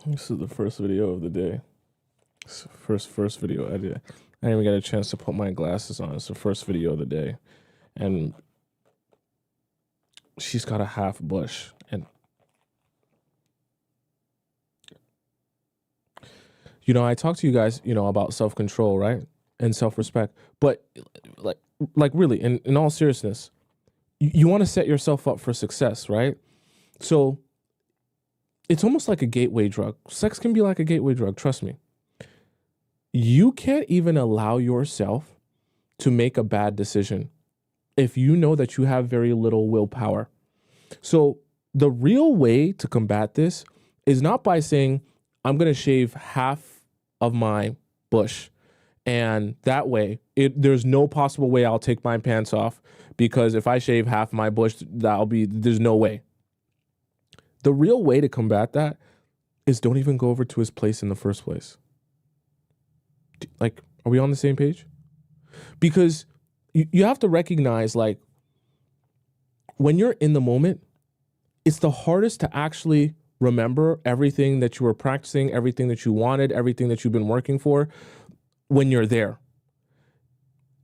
This is the first video of the day. It's the first video I did. I didn't even get a chance to put my glasses on. It's the first video of the day. And she's got a half bush. And, you know, I talked to you guys, you know, about self-control, right? And self-respect. But, like really, in all seriousness, you want to set yourself up for success, right? So it's almost like a gateway drug. Sex can be like a gateway drug, trust me. You can't even allow yourself to make a bad decision if you know that you have very little willpower. So the real way to combat this is not by saying, I'm going to shave half of my bush, and that way there's no possible way I'll take my pants off, because if I shave half my bush, there's no way. The real way to combat that is don't even go over to his place in the first place. Like, are we on the same page? Because you have to recognize, like, when you're in the moment, it's the hardest to actually remember everything that you were practicing, everything that you wanted, everything that you've been working for when you're there.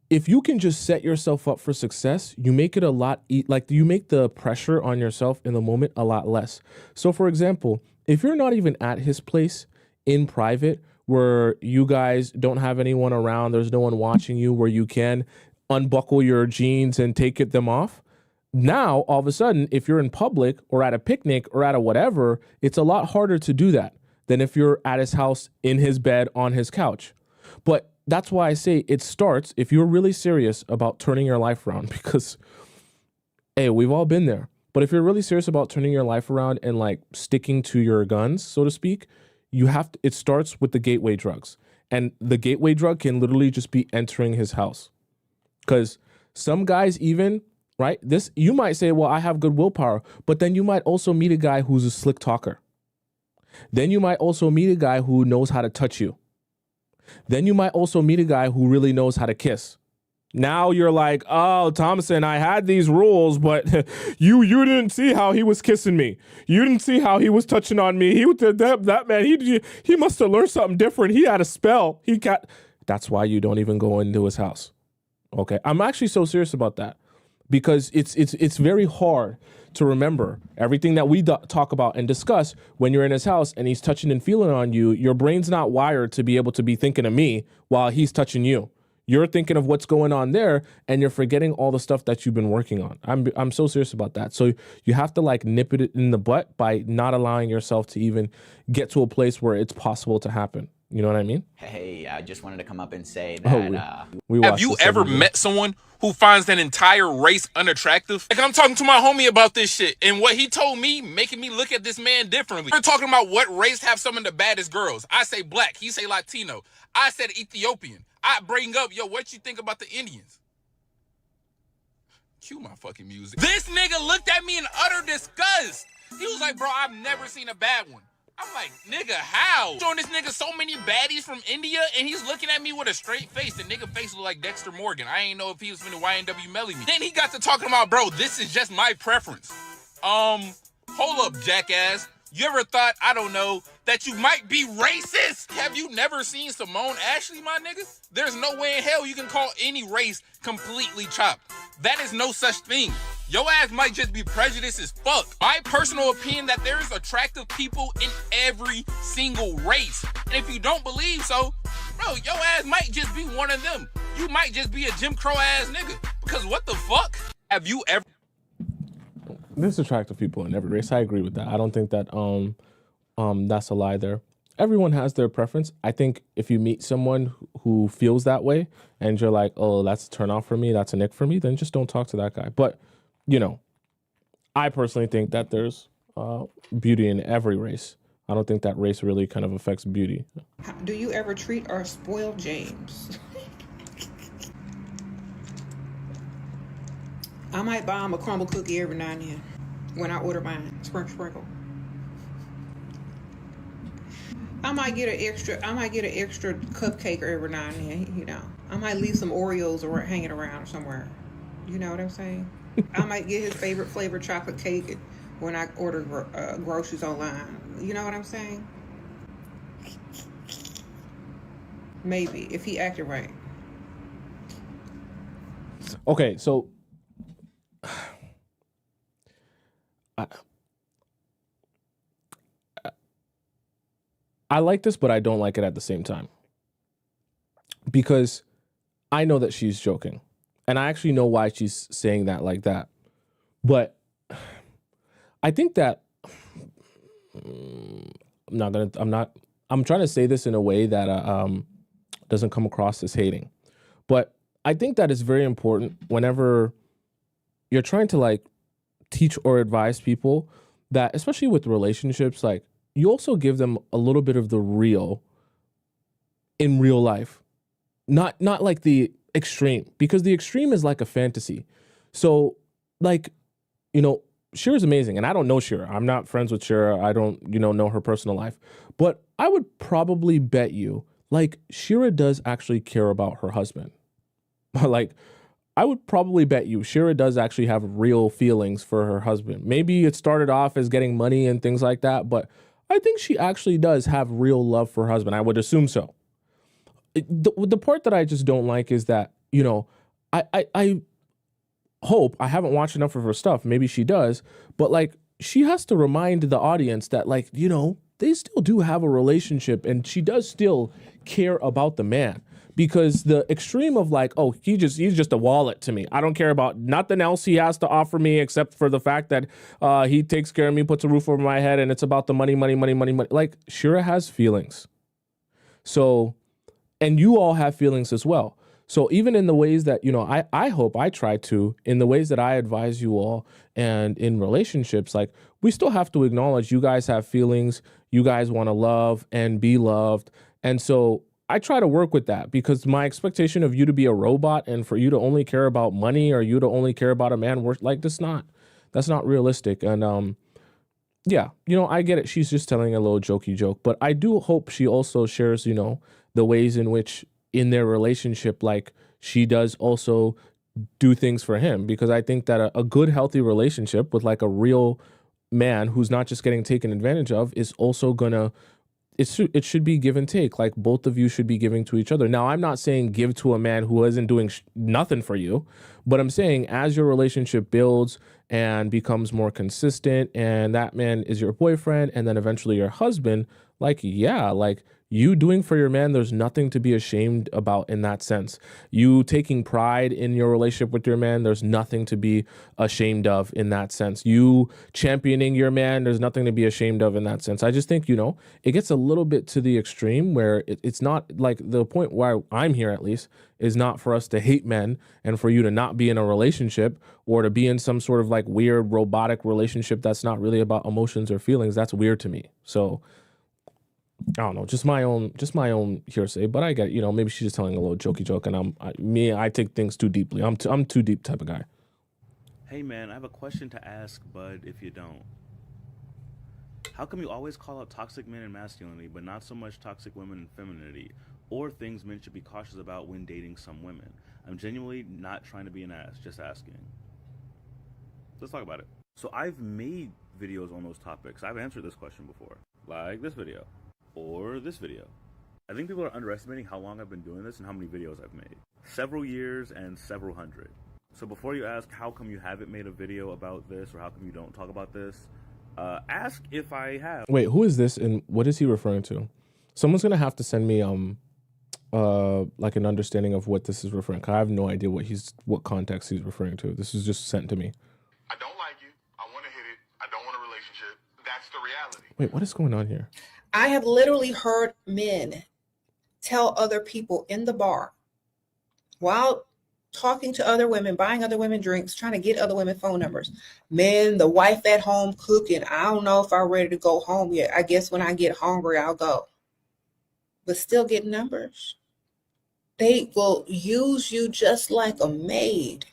If you can just set yourself up for success, you make it a lot, you make the pressure on yourself in the moment a lot less. So for example, if you're not even at his place in private, where you guys don't have anyone around, there's no one watching you, where you can unbuckle your jeans and take them off. Now, all of a sudden, if you're in public or at a picnic or at a whatever, it's a lot harder to do that than if you're at his house, in his bed, on his couch. But that's why I say it starts, if you're really serious about turning your life around, because, hey, we've all been there. But if you're really serious about turning your life around and like sticking to your guns, so to speak, it starts with the gateway drugs. And the gateway drug can literally just be entering his house. Because some guys even, right, you might say, well, I have good willpower, but then you might also meet a guy who's a slick talker. Then you might also meet a guy who knows how to touch you. Then you might also meet a guy who really knows how to kiss. Now you're like, oh, Tomisin, I had these rules, but you didn't see how he was kissing me. You didn't see how he was touching on me. That man, he must have learned something different. He had a spell. That's why you don't even go into his house. Okay, I'm actually so serious about that, because it's very hard to remember everything that we talk about and discuss when you're in his house and he's touching and feeling on you. Your brain's not wired to be able to be thinking of me while he's touching you. You're thinking of what's going on there, and you're forgetting all the stuff that you've been working on. I'm so serious about that. So you have to like nip it in the butt by not allowing yourself to even get to a place where it's possible to happen. You know what I mean? Hey, I just wanted to come up and say that have you ever met someone who finds that entire race unattractive? Like, I'm talking to my homie about this shit, and what he told me making me look at this man differently. We're talking about what race have some of the baddest girls. I say black, he say Latino. I said Ethiopian. I bring up, yo, what you think about the Indians? Cue my fucking music. This nigga looked at me in utter disgust. He was like, bro, I've never seen a bad one. I'm like, nigga, how? Showing this nigga so many baddies from India, and he's looking at me with a straight face. The nigga face look like Dexter Morgan. I ain't know if he was finna YNW melly me. Then he got to talking about, bro, this is just my preference. Hold up, jackass. You ever thought, I don't know, that you might be racist. Have you never seen Simone Ashley, my nigga? There's no way in hell you can call any race completely chopped. That is no such thing. Your ass might just be prejudiced as fuck. My personal opinion that there is attractive people in every single race. And if you don't believe so, bro, your ass might just be one of them. You might just be a Jim Crow ass nigga. Because what the fuck? Have you ever... There's attractive people in every race. I agree with that. I don't think that that's a lie there. Everyone has their preference. I think if you meet someone who feels that way and you're like, oh, that's a turn off for me, that's a nick for me, then just don't talk to that guy. But, you know, I personally think that there's beauty in every race. I don't think that race really kind of affects beauty. Do you ever treat or spoil James? I might buy him a crumble cookie every now and then when I order mine. Sprinkle. I might get an extra cupcake every now and then, you know. I might leave some Oreos hanging around somewhere. You know what I'm saying? I might get his favorite flavored chocolate cake when I order groceries online. You know what I'm saying? Maybe, if he acted right. Okay, so I like this, but I don't like it at the same time. Because I know that she's joking. And I actually know why she's saying that like that. But I think that I'm trying to say this in a way that doesn't come across as hating. But I think that it's very important whenever you're trying to like teach or advise people that, especially with relationships, like you also give them a little bit of the real in real life, not like the extreme, because the extreme is like a fantasy. So like, you know, Shira's amazing, and I don't know Shira. I'm not friends with Shira. I don't, know her personal life, but I would probably bet you like Shira does actually care about her husband. Like, I would probably bet you Shira does actually have real feelings for her husband. Maybe it started off as getting money and things like that, but I think she actually does have real love for her husband. I would assume so. The part that I just don't like is that, I hope, I haven't watched enough of her stuff. Maybe she does, but like she has to remind the audience that like, they still do have a relationship and she does still care about the man. Because the extreme of like, oh, he's just a wallet to me. I don't care about nothing else he has to offer me except for the fact that he takes care of me, puts a roof over my head, and it's about the money. Like, Shira has feelings. So, and you all have feelings as well. So even in the ways that, I hope I try to, in the ways that I advise you all and in relationships, like we still have to acknowledge you guys have feelings, you guys want to love and be loved. And so I try to work with that, because my expectation of you to be a robot and for you to only care about money or you to only care about a man, like that's not realistic. And yeah, I get it. She's just telling a little jokey joke, but I do hope she also shares, the ways in which in their relationship, like she does also do things for him, because I think that a good, healthy relationship with like a real man who's not just getting taken advantage of is also gonna, it should be give and take. Like both of you should be giving to each other. Now, I'm not saying give to a man who isn't doing nothing for you, but I'm saying as your relationship builds and becomes more consistent and that man is your boyfriend and then eventually your husband, like, yeah, like you doing for your man, there's nothing to be ashamed about in that sense. You taking pride in your relationship with your man, there's nothing to be ashamed of in that sense. You championing your man, there's nothing to be ashamed of in that sense. I just think, it gets a little bit to the extreme where it's not like the point where I'm here, at least, is not for us to hate men and for you to not be in a relationship or to be in some sort of like weird robotic relationship that's not really about emotions or feelings. That's weird to me. So I don't know, just my own hearsay, but I get, maybe she's just telling a little jokey joke, and I take things too deeply. I'm too deep type of guy. Hey man, I have a question to ask, Bud, if you don't. How come you always call out toxic men and masculinity, but not so much toxic women and femininity, or things men should be cautious about when dating some women? I'm genuinely not trying to be an ass, just asking. Let's talk about it. So I've made videos on those topics. I've answered this question before. like this video or this video. I think people are underestimating how long I've been doing this and how many videos I've made. Several years and several hundred. So before you ask how come you haven't made a video about this or how come you don't talk about this, ask if I have. Wait, who is this and what is he referring to? Someone's gonna have to send me like an understanding of what this is referring to. I have no idea what context he's referring to. This is just sent to me. I don't like you. I want to hit it. I don't want a relationship. That's the reality. Wait, what is going on here? I have literally heard men tell other people in the bar while talking to other women, buying other women drinks, trying to get other women phone numbers. Man, the wife at home cooking. I don't know if I'm ready to go home yet. I guess when I get hungry, I'll go. But still get numbers. They will use you just like a maid.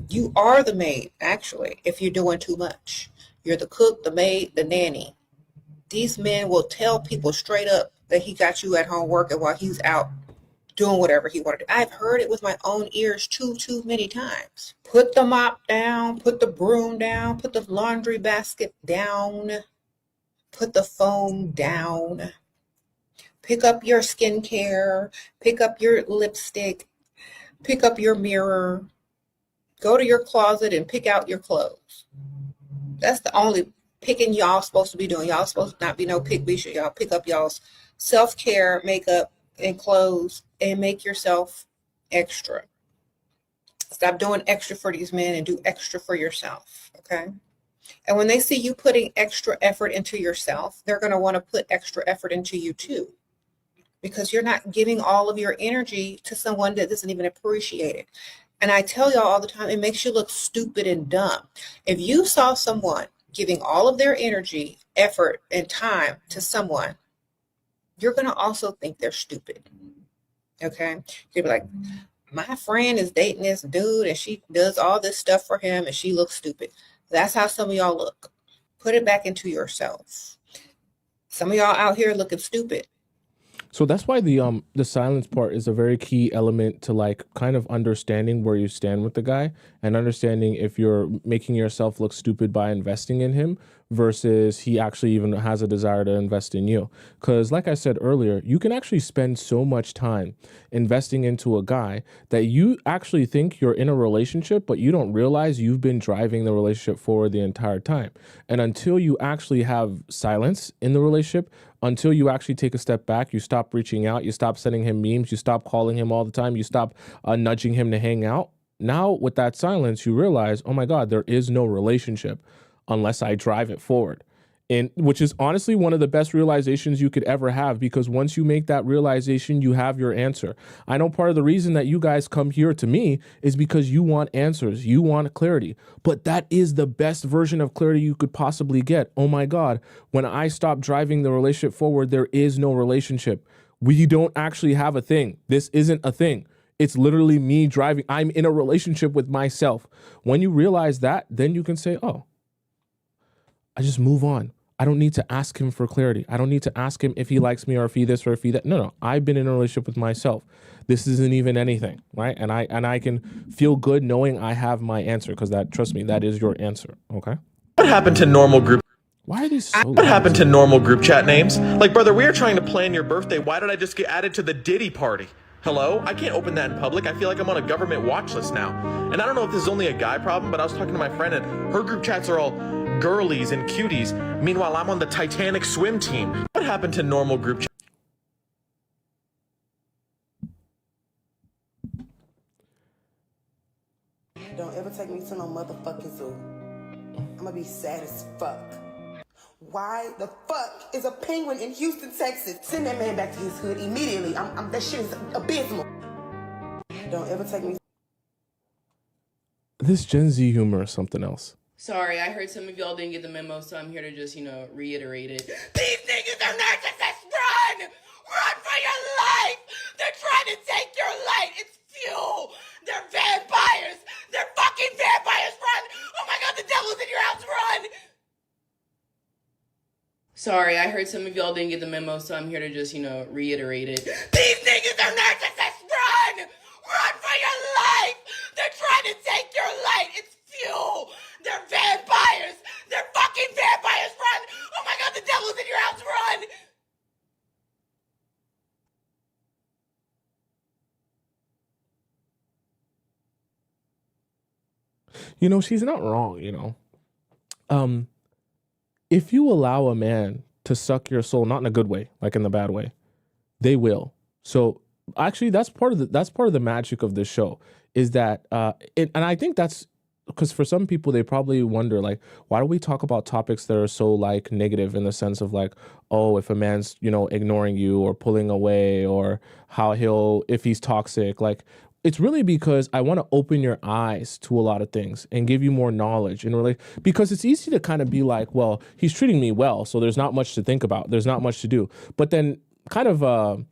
You are the maid, actually, if you're doing too much. You're the cook, the maid, the nanny. These men will tell people straight up that he got you at home working while he's out doing whatever he wanted to do. I've heard it with my own ears too many times. Put the mop down, put the broom down, put the laundry basket down, put the phone down. Pick up your skincare, pick up your lipstick, pick up your mirror, go to your closet and pick out your clothes. That's the only picking y'all supposed to be doing. Y'all supposed to not be no pick me shit. Y'all pick up y'all's self-care, makeup, and clothes and make yourself extra. Stop doing extra for these men and do extra for yourself, okay? And when they see you putting extra effort into yourself, they're going to want to put extra effort into you too, because you're not giving all of your energy to someone that doesn't even appreciate it. And I tell y'all all the time, it makes you look stupid and dumb. If you saw someone giving all of their energy, effort, and time to someone, you're going to also think they're stupid, okay? You'll be like, my friend is dating this dude and she does all this stuff for him and she looks stupid. That's how some of y'all look. Put it back into yourself. Some of y'all out here looking stupid. So that's why the silence part is a very key element to like kind of understanding where you stand with the guy and understanding if you're making yourself look stupid by investing in him versus he actually even has a desire to invest in you. Because like I said earlier, you can actually spend so much time investing into a guy that you actually think you're in a relationship, but you don't realize you've been driving the relationship forward the entire time. And until you actually have silence in the relationship, until you actually take a step back, you stop reaching out, you stop sending him memes, you stop calling him all the time, you stop nudging him to hang out. Now with that silence, you realize, oh my God, there is no relationship unless I drive it forward. And which is honestly one of the best realizations you could ever have, because once you make that realization, you have your answer. I know part of the reason that you guys come here to me is because you want answers, you want clarity, but that is the best version of clarity you could possibly get. Oh my God, when I stop driving the relationship forward, there is no relationship. We don't actually have a thing. This isn't a thing. It's literally me driving. I'm in a relationship with myself. When you realize that, then you can say, oh, I just move on. I don't need to ask him for clarity. I don't need to ask him if he likes me or if he this or if he that. No, I've been in a relationship with myself. This isn't even anything, right? And I can feel good knowing I have my answer, because that, trust me, that is your answer, okay? What happened to normal group? Why are these so What happened to normal group chat names? Like, brother, we are trying to plan your birthday. Why did I just get added to the Diddy party? Hello? I can't open that in public. I feel like I'm on a government watch list now. And I don't know if this is only a guy problem, but I was talking to my friend and her group chats are all girlies and cuties. Meanwhile, I'm on the Titanic swim team. What happened to normal group chat? Don't ever take me to no motherfucking zoo. I'm gonna be sad as fuck. Why the fuck is a penguin in Houston, Texas? Send that man back to his hood immediately. That shit is abysmal. Don't ever take me. This Gen Z humor is something else. Sorry, I heard some of y'all didn't get the memo, so I'm here to just, reiterate it. These niggas are narcissists! Run! Run for your life! They're trying to take your light! It's fuel! They're vampires! They're fucking vampires! Run! Oh my God, the devil's in your house! Run! Sorry, I heard some of y'all didn't get the memo, so I'm here to just, reiterate it. These niggas are narcissists! Run! Run for your life! They're trying to take your light! It's fuel! They're vampires! They're fucking vampires! Run! Oh my God, the devil's in your house! She's not wrong, If you allow a man to suck your soul, not in a good way, like in the bad way, they will. So actually, that's part of the magic of this show is that, and I think that's because for some people they probably wonder like, why do we talk about topics that are so like negative in the sense of like, oh, if a man's ignoring you or pulling away or how if he's toxic, like. It's really because I want to open your eyes to a lot of things and give you more knowledge and really because it's easy to kind of be like, well, he's treating me well, so there's not much to think about. There's not much to do. But then kind of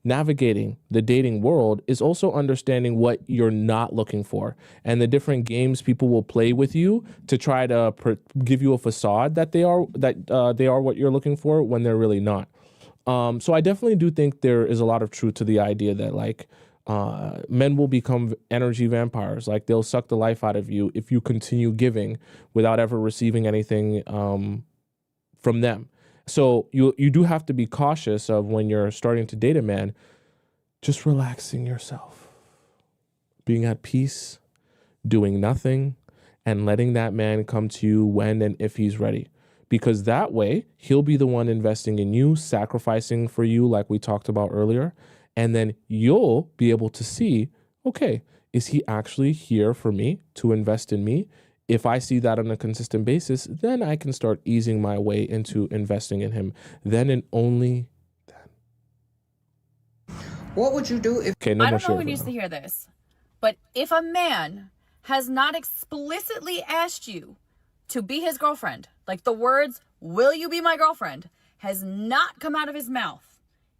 navigating the dating world is also understanding what you're not looking for and the different games people will play with you to try to give you a facade that they are what you're looking for when they're really not. So I definitely do think there is a lot of truth to the idea that like, men will become energy vampires. Like they'll suck the life out of you if you continue giving without ever receiving anything from them. So you do have to be cautious of when you're starting to date a man, just relaxing yourself, being at peace, doing nothing, and letting that man come to you when and if he's ready. Because that way he'll be the one investing in you, sacrificing for you like we talked about earlier. And then you'll be able to see, okay, is he actually here for me to invest in me? If I see that on a consistent basis, then I can start easing my way into investing in him. Then and only then. What would you do if... Okay, no I more don't know shit who needs to hear this, but if a man has not explicitly asked you to be his girlfriend, like the words, will you be my girlfriend, has not come out of his mouth,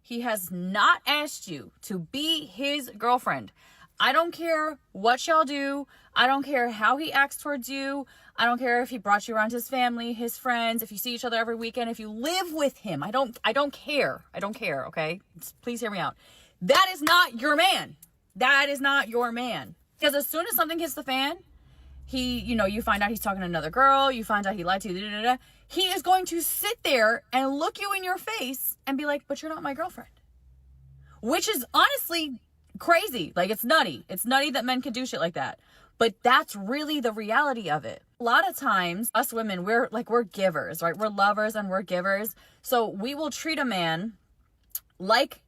he has not asked you to be his girlfriend. I don't care what y'all do. I don't care how he acts towards you. I don't care if he brought you around to his family, his friends, if you see each other every weekend, if you live with him. I don't care. I don't care, okay? Please hear me out. That is not your man. That is not your man. Because as soon as something hits the fan, you find out he's talking to another girl, you find out he lied to you, he is going to sit there and look you in your face and be like, but you're not my girlfriend. Which is honestly crazy. Like, it's nutty. It's nutty that men can do shit like that. But that's really the reality of it. A lot of times, us women, we're givers, right? We're lovers and we're givers. So we will treat a man like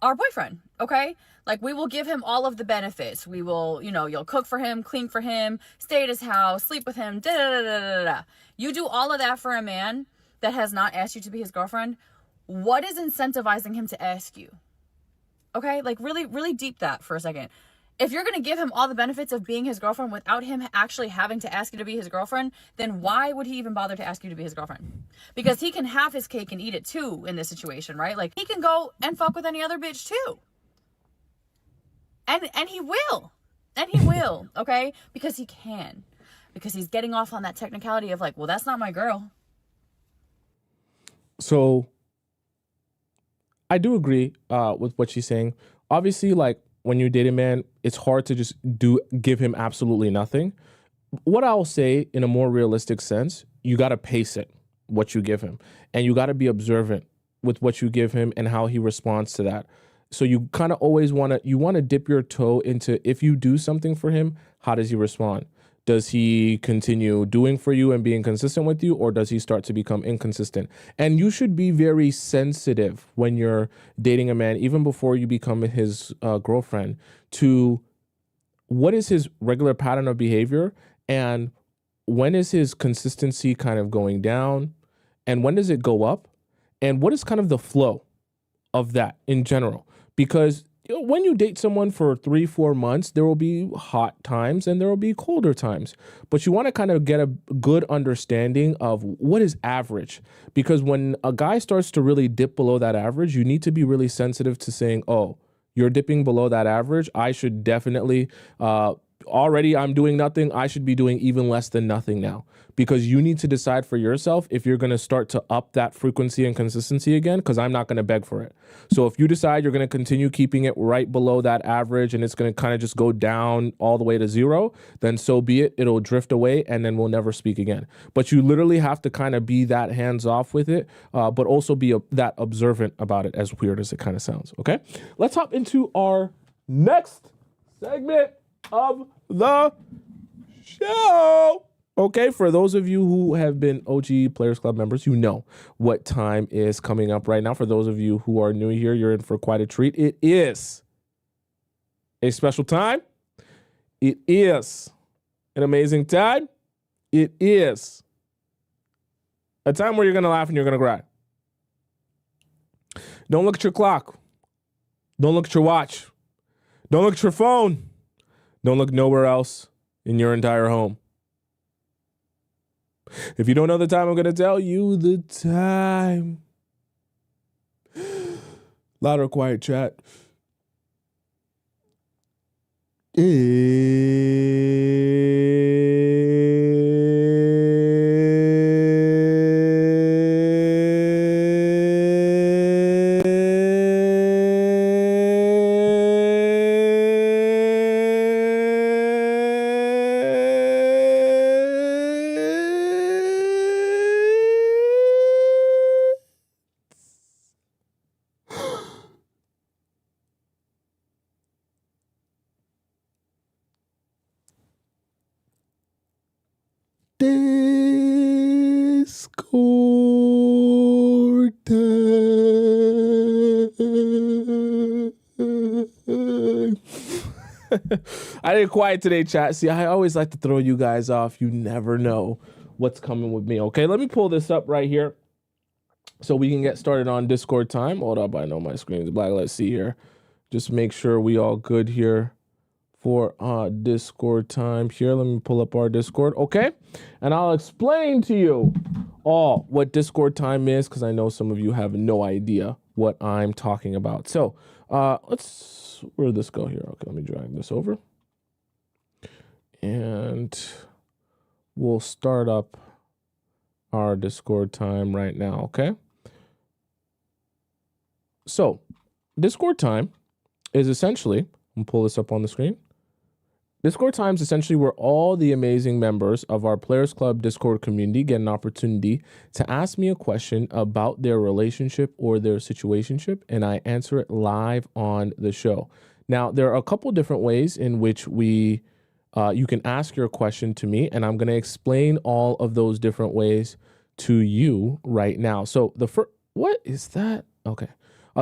our boyfriend, okay? Like, we will give him all of the benefits. We will, you'll cook for him, clean for him, stay at his house, sleep with him, da-da-da-da-da-da. You do all of that for a man that has not asked you to be his girlfriend. What is incentivizing him to ask you? Okay? Like, really, really deep that for a second. If you're going to give him all the benefits of being his girlfriend without him actually having to ask you to be his girlfriend, then why would he even bother to ask you to be his girlfriend? Because he can have his cake and eat it too in this situation, right? Like, he can go and fuck with any other bitch too. And he will. And he will, okay? Because he can. Because he's getting off on that technicality of like, well, that's not my girl. So I do agree with what she's saying. Obviously, like, when you date a man, it's hard to just give him absolutely nothing. What I'll say in a more realistic sense, you got to pace it, what you give him. And you got to be observant with what you give him and how he responds to that. So you kind of always want to dip your toe into, if you do something for him, how does he respond? Does he continue doing for you and being consistent with you, or does he start to become inconsistent? And you should be very sensitive when you're dating a man, even before you become his girlfriend, to what is his regular pattern of behavior and when is his consistency kind of going down and when does it go up and what is kind of the flow of that in general. Because when you date someone for 3-4 months, there will be hot times and there will be colder times. But you want to kind of get a good understanding of what is average. Because when a guy starts to really dip below that average, you need to be really sensitive to saying, oh, you're dipping below that average. I should definitely, already I'm doing nothing. I should be doing even less than nothing now. Because you need to decide for yourself if you're going to start to up that frequency and consistency again, because I'm not going to beg for it. So if you decide you're going to continue keeping it right below that average and it's going to kind of just go down all the way to 0, then so be it. It'll drift away and then we'll never speak again. But you literally have to kind of be that hands off with it, but also be that observant about it, as weird as it kind of sounds. Okay, let's hop into our next segment of the show. Okay, for those of you who have been OG Players Club members, you know what time is coming up right now. For those of you who are new here, you're in for quite a treat. It is a special time. It is an amazing time. It is a time where you're going to laugh and you're going to cry. Don't look at your clock. Don't look at your watch. Don't look at your phone. Don't look nowhere else in your entire home. If you don't know the time, I'm going to tell you the time. Loud or quiet chat. Discord time. I didn't quiet today, chat. See, I always like to throw you guys off. You never know what's coming with me. Okay, let me pull this up right here so we can get started on Discord time. Hold up, I know my screen is black. Let's see here. Just make sure we all good here for Discord time here. Let me pull up our Discord, okay? And I'll explain to you all what Discord time is, because I know some of you have no idea what I'm talking about. So where did this go here? Okay, let me drag this over. And we'll start up our Discord time right now, okay? So Discord time is essentially, I'm gonna pull this up on the screen. Discord time is essentially where all the amazing members of our Players Club Discord community get an opportunity to ask me a question about their relationship or their situationship, and I answer it live on the show. Now, there are a couple different ways in which you can ask your question to me, and I'm going to explain all of those different ways to you right now. So what is that? Okay.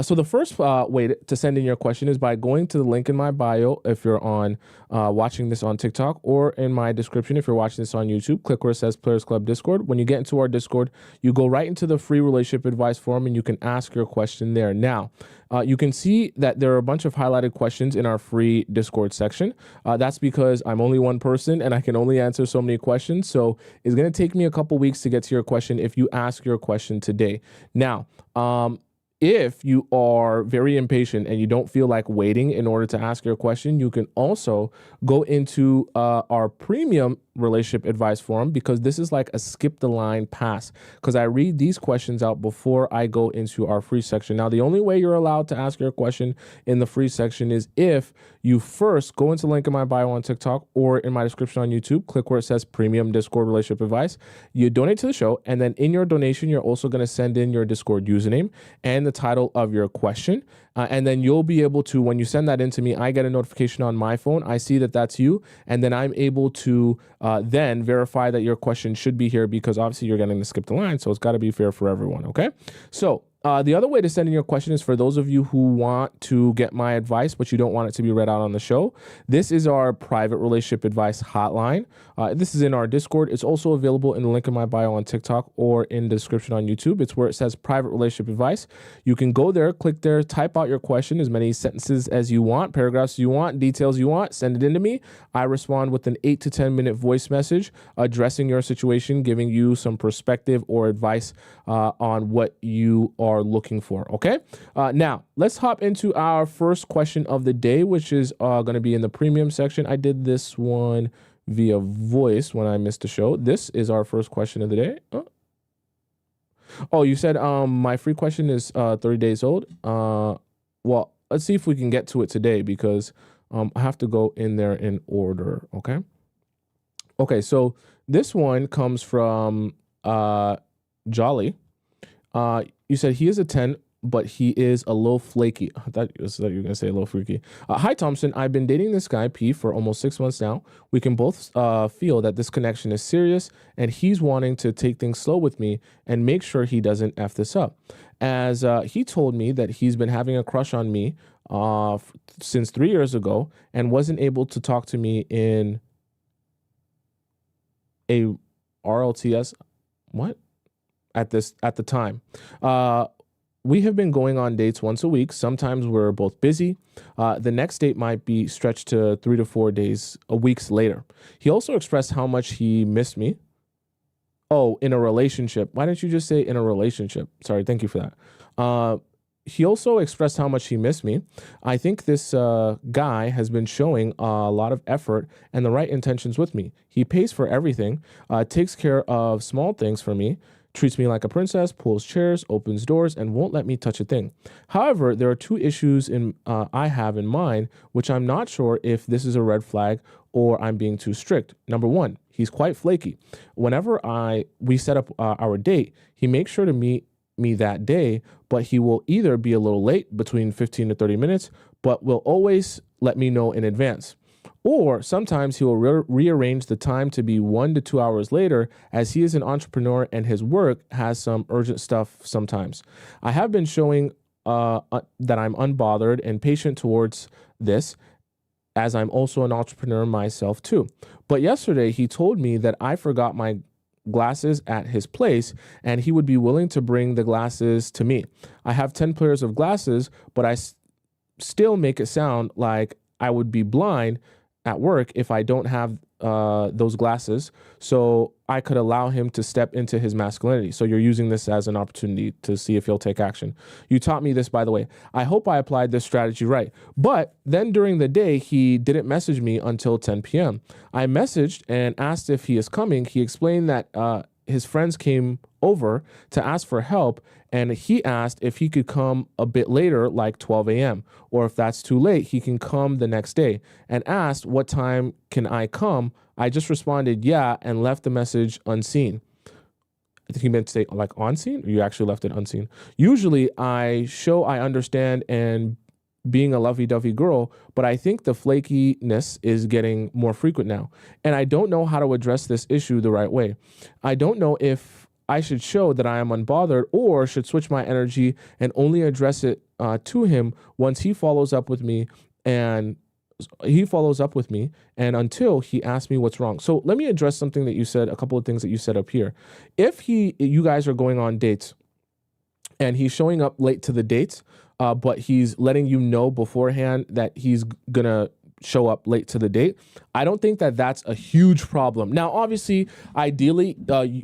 So the first way to send in your question is by going to the link in my bio if you're on watching this on TikTok, or in my description if you're watching this on YouTube. Click where it says Players Club Discord. When you get into our Discord, you go right into the free relationship advice forum and you can ask your question there. Now, you can see that there are a bunch of highlighted questions in our free Discord section. That's because I'm only one person and I can only answer so many questions. So it's going to take me a couple weeks to get to your question if you ask your question today. Now, if you are very impatient and you don't feel like waiting in order to ask your question, you can also go into our premium relationship advice forum, because this is like a skip the line pass, because I read these questions out before I go into our free section. Now, the only way you're allowed to ask your question in the free section is if you first go into the link in my bio on TikTok or in my description on YouTube, click where it says premium Discord relationship advice. You donate to the show, and then in your donation, you're also going to send in your Discord username and the title of your question. And then you'll be able to, when you send that in to me, I get a notification on my phone. I see that that's you. And then I'm able to then verify that your question should be here, because obviously you're getting to skip the line. So it's got to be fair for everyone. Okay. So the other way to send in your question is for those of you who want to get my advice, but you don't want it to be read out on the show. This is our private relationship advice hotline. This is in our Discord. It's also available in the link in my bio on TikTok or in the description on YouTube. It's where it says private relationship advice. You can go there, click there, type out your question, as many sentences as you want, paragraphs you want, details you want, send it in to me. I respond with an 8 to 10 minute voice message addressing your situation, giving you some perspective or advice on what you are looking for. Okay. Now let's hop into our first question of the day, which is going to be in the premium section. I did this one via voice when I missed the show. This is our first question of the day. Oh, you said my free question is 30 days old. Well, let's see if we can get to it today, because I have to go in there in order. Okay. Okay. So this one comes from Jolly. You said he is a 10 but he is a little flaky. I thought you were going to say a little freaky. Hi, Thompson. I've been dating this guy, P, for almost 6 months now. We can both feel that this connection is serious, and he's wanting to take things slow with me and make sure he doesn't F this up. As he told me that he's been having a crush on me since 3 years ago and wasn't able to talk to me in a RLTS. What? At the time. We have been going on dates once a week. Sometimes we're both busy. The next date might be stretched to 3 to 4 days, weeks later. He also expressed how much he missed me. Oh, in a relationship. Why didn't you just say in a relationship? Sorry, thank you for that. He also expressed how much he missed me. I think this guy has been showing a lot of effort and the right intentions with me. He pays for everything, takes care of small things for me, treats me like a princess, pulls chairs, opens doors, and won't let me touch a thing. However, there are two issues I have in mind, which I'm not sure if this is a red flag or I'm being too strict. Number one, he's quite flaky. Whenever we set up our date, he makes sure to meet me that day, but he will either be a little late, between 15 to 30 minutes, but will always let me know in advance. Or sometimes he will rearrange the time to be 1 to 2 hours later, as he is an entrepreneur and his work has some urgent stuff sometimes. I have been showing that I'm unbothered and patient towards this, as I'm also an entrepreneur myself too. But yesterday he told me that I forgot my glasses at his place and he would be willing to bring the glasses to me. I have 10 pairs of glasses, but I still make it sound like I would be blind at work if I don't have those glasses, so I could allow him to step into his masculinity. So you're using this as an opportunity to see if he'll take action. You taught me this, by the way. I hope I applied this strategy right. But then during the day, he didn't message me until 10 p.m. I messaged and asked if he is coming. He explained that his friends came over to ask for help, and he asked if he could come a bit later, like 12 a.m., or if that's too late, he can come the next day, and asked what time can I come. I just responded, yeah, and left the message unseen. I think he meant to say like on scene, or you actually left it unseen. Usually I show I understand and being a lovey-dovey girl, but I think the flakiness is getting more frequent now. And I don't know how to address this issue the right way. I don't know if I should show that I am unbothered or should switch my energy and only address it to him once he follows up with me and until he asks me what's wrong. So let me address something that you said, a couple of things that you said up here. If you guys are going on dates and he's showing up late to the dates, but he's letting you know beforehand that he's gonna show up late to the date, I don't think that that's a huge problem. Now, obviously, ideally,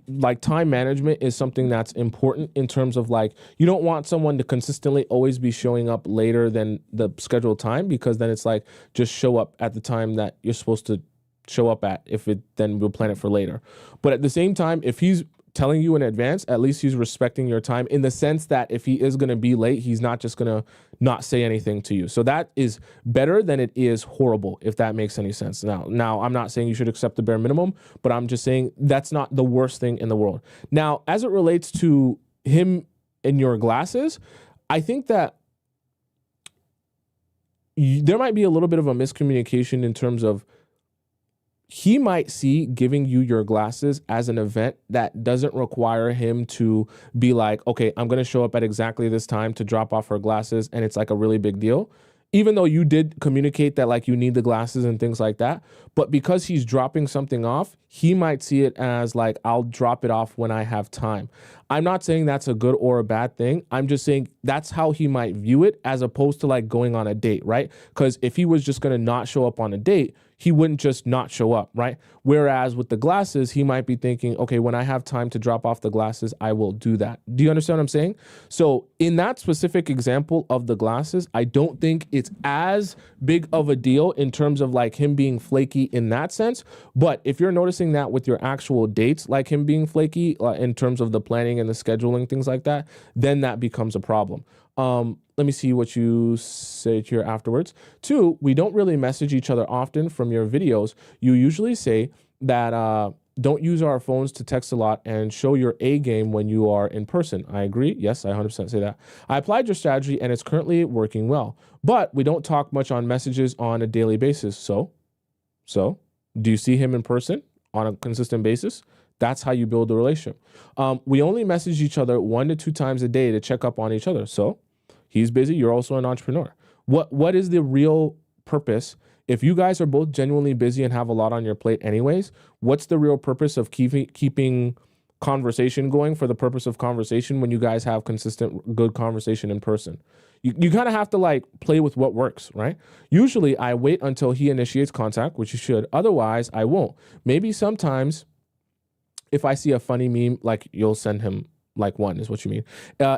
like time management is something that's important in terms of like, you don't want someone to consistently always be showing up later than the scheduled time, because then it's like, just show up at the time that you're supposed to show up at. Then we'll plan it for later. But at the same time, if he's telling you in advance, at least he's respecting your time, in the sense that if he is going to be late, he's not just going to not say anything to you. So that is better than it is horrible, if that makes any sense. Now I'm not saying you should accept the bare minimum, but I'm just saying that's not the worst thing in the world. Now, as it relates to him and your glasses, I think that there might be a little bit of a miscommunication in terms of he might see giving you your glasses as an event that doesn't require him to be like, okay, I'm going to show up at exactly this time to drop off her glasses, and it's like a really big deal. Even though you did communicate that like you need the glasses and things like that, but because he's dropping something off, he might see it as like, I'll drop it off when I have time. I'm not saying that's a good or a bad thing. I'm just saying that's how he might view it, as opposed to like going on a date, right? Because if he was just going to not show up on a date, he wouldn't just not show up, right? Whereas with the glasses, he might be thinking, okay, when I have time to drop off the glasses, I will do that. Do you understand what I'm saying? So in that specific example of the glasses, I don't think it's as big of a deal in terms of like him being flaky in that sense. But if you're noticing that with your actual dates, like him being flaky in terms of the planning and the scheduling, things like that, then that becomes a problem. Let me see what you say here afterwards. 2, we don't really message each other often from your videos. You usually say that don't use our phones to text a lot and show your A game when you are in person. I agree. Yes, I 100% say that. I applied your strategy and it's currently working well, but we don't talk much on messages on a daily basis. So do you see him in person on a consistent basis? That's how you build a relationship. We only message each other 1 to 2 times a day to check up on each other. So he's busy. You're also an entrepreneur. What is the real purpose? If you guys are both genuinely busy and have a lot on your plate anyways, what's the real purpose of keeping conversation going for the purpose of conversation when you guys have consistent, good conversation in person? You kind of have to like play with what works, right? Usually I wait until he initiates contact, which you should. Otherwise, I won't. Maybe sometimes if I see a funny meme, like you'll send him like one is what you mean.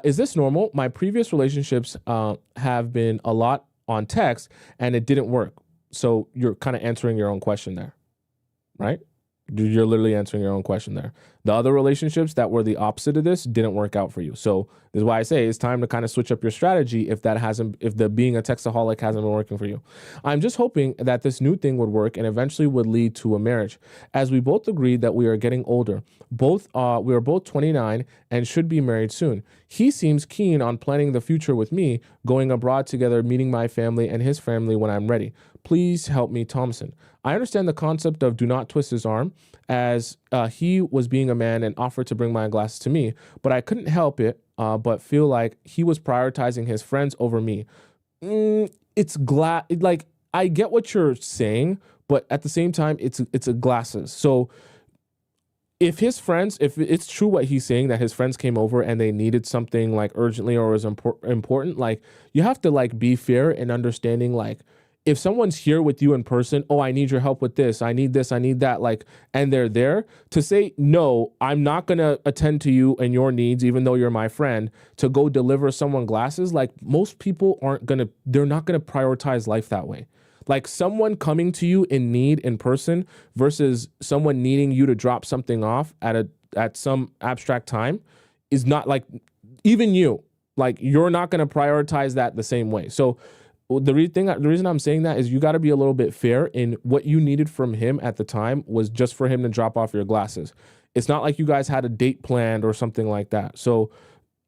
Is this normal? My previous relationships have been a lot on text and it didn't work. So you're kind of answering your own question there, right? You're literally answering your own question there. The other relationships that were the opposite of this didn't work out for you. So this is why I say it's time to kind of switch up your strategy if the being a textaholic hasn't been working for you. I'm just hoping that this new thing would work and eventually would lead to a marriage. As we both agreed that we are getting older. We are both 29 and should be married soon. He seems keen on planning the future with me, going abroad together, meeting my family and his family when I'm ready. Please help me, Tomisin. I understand the concept of do not twist his arm, as he was being a man and offered to bring my glasses to me, but I couldn't help it but feel like he was prioritizing his friends over me. Like, I get what you're saying, but at the same time, it's a glasses. So if it's true what he's saying, that his friends came over and they needed something like urgently or was important, like you have to like be fair and understanding, like, if someone's here with you in person, oh, I need your help with this, I need that, like, and they're there to say, no, I'm not going to attend to you and your needs, even though you're my friend, to go deliver someone glasses. Like, most people they're not going to prioritize life that way. Like, someone coming to you in need in person versus someone needing you to drop something off at some abstract time is not, like, even you, like, you're not going to prioritize that the same way. So the reason I'm saying that is you got to be a little bit fair in what you needed from him at the time was just for him to drop off your glasses. It's not like you guys had a date planned or something like that. So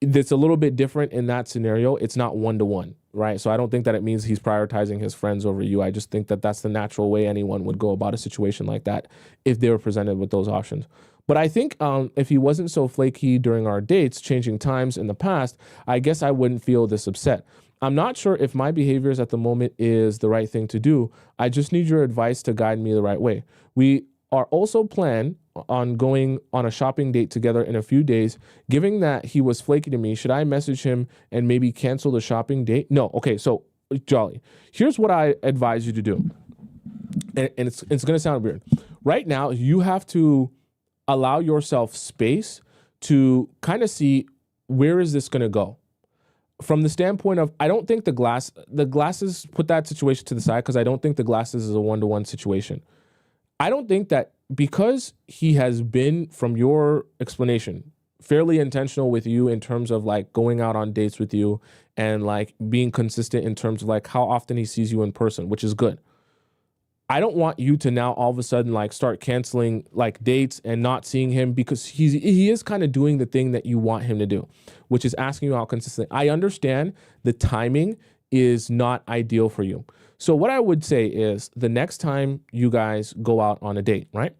it's a little bit different in that scenario. It's not 1-to-1, right? So I don't think that it means he's prioritizing his friends over you. I just think that that's the natural way anyone would go about a situation like that if they were presented with those options. But I think if he wasn't so flaky during our dates, changing times in the past, I guess I wouldn't feel this upset. I'm not sure if my behaviors at the moment is the right thing to do. I just need your advice to guide me the right way. We are also planning on going on a shopping date together in a few days. Given that he was flaky to me, should I message him and maybe cancel the shopping date? No. Okay, so Jolly, here's what I advise you to do. And it's going to sound weird. Right now, you have to allow yourself space to kind of see where is this going to go. From the standpoint of, I don't think the glasses, put that situation to the side because I don't think the glasses is a 1-to-1 situation. I don't think that because he has been, from your explanation, fairly intentional with you in terms of like going out on dates with you and like being consistent in terms of like how often he sees you in person, which is good. I don't want you to now all of a sudden like start canceling like dates and not seeing him because he is kind of doing the thing that you want him to do, which is asking you out consistently. I understand the timing is not ideal for you. So what I would say is the next time you guys go out on a date, right?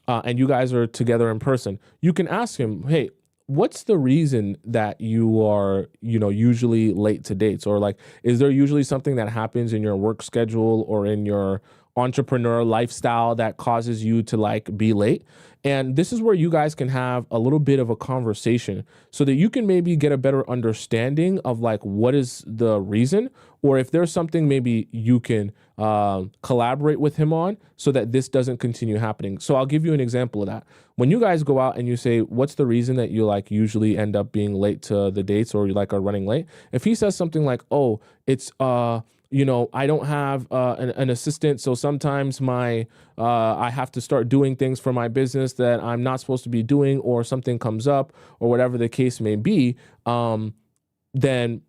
And you guys are together in person, you can ask him, hey, what's the reason that you are, usually late to dates? Or like, is there usually something that happens in your work schedule or in your entrepreneur lifestyle that causes you to like be late? And this is where you guys can have a little bit of a conversation so that you can maybe get a better understanding of like what is the reason, or if there's something maybe you can collaborate with him on so that this doesn't continue happening. So I'll give you an example of that. When you guys go out and you say, what's the reason that you like usually end up being late to the dates or you like are running late? If he says something like, oh, it's I don't have an assistant, so sometimes I have to start doing things for my business that I'm not supposed to be doing, or something comes up, or whatever the case may be, then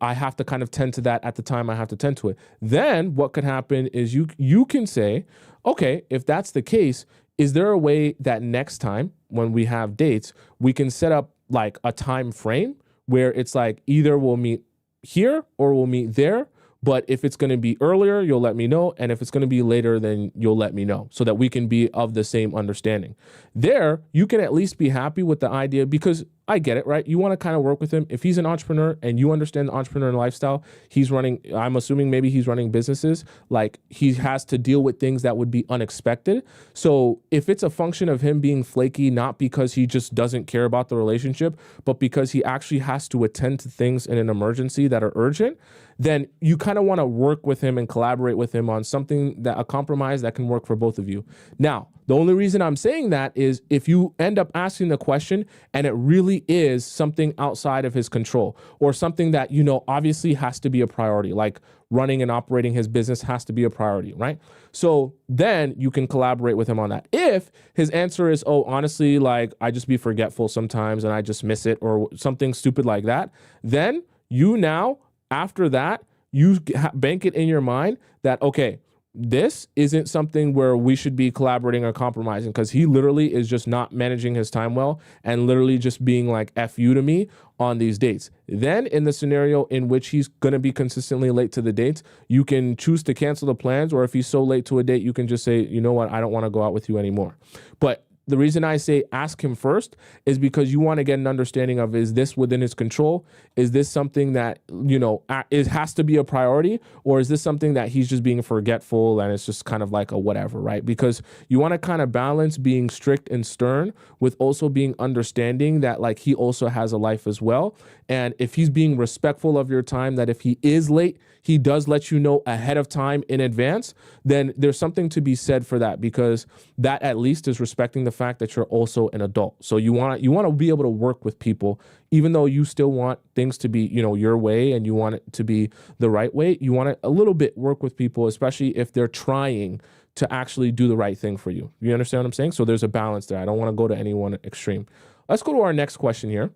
I have to kind of tend to that at the time I have to tend to it. Then what could happen is you can say, okay, if that's the case, is there a way that next time when we have dates, we can set up like a time frame where it's like either we'll meet here or we'll meet there, but if it's going to be earlier, you'll let me know, and if it's going to be later, then you'll let me know, so that we can be of the same understanding. There, you can at least be happy with the idea, because I get it, right? You want to kind of work with him. If he's an entrepreneur and you understand the entrepreneur lifestyle, he's running, I'm assuming maybe he's running businesses, like he has to deal with things that would be unexpected. So if it's a function of him being flaky, not because he just doesn't care about the relationship, but because he actually has to attend to things in an emergency that are urgent, then you kind of want to work with him and collaborate with him on something, that a compromise that can work for both of you. Now, the only reason I'm saying that is if you end up asking the question and it really is something outside of his control, or something that, you know, obviously has to be a priority, like running and operating his business has to be a priority, right? So then you can collaborate with him on that. If his answer is, oh, honestly, like I just be forgetful sometimes and I just miss it, or something stupid like that, then you now, after that, you bank it in your mind that, okay, this isn't something where we should be collaborating or compromising, because he literally is just not managing his time well and literally just being like F you to me on these dates. Then in the scenario in which he's going to be consistently late to the dates, you can choose to cancel the plans, or if he's so late to a date, you can just say, you know what, I don't want to go out with you anymore. But the reason I say ask him first is because you want to get an understanding of, is this within his control? Is this something that, you know, it has to be a priority? Or is this something that he's just being forgetful and it's just kind of like a whatever, right? Because you want to kind of balance being strict and stern with also being understanding that like he also has a life as well. And if he's being respectful of your time, that if he is late, he does let you know ahead of time in advance, then there's something to be said for that, because that at least is respecting the fact that you're also an adult. So you want to be able to work with people, even though you still want things to be, you know, your way and you want it to be the right way. You want to a little bit work with people, especially if they're trying to actually do the right thing for you. You understand what I'm saying? So there's a balance there. I don't want to go to any one extreme. Let's go to our next question here.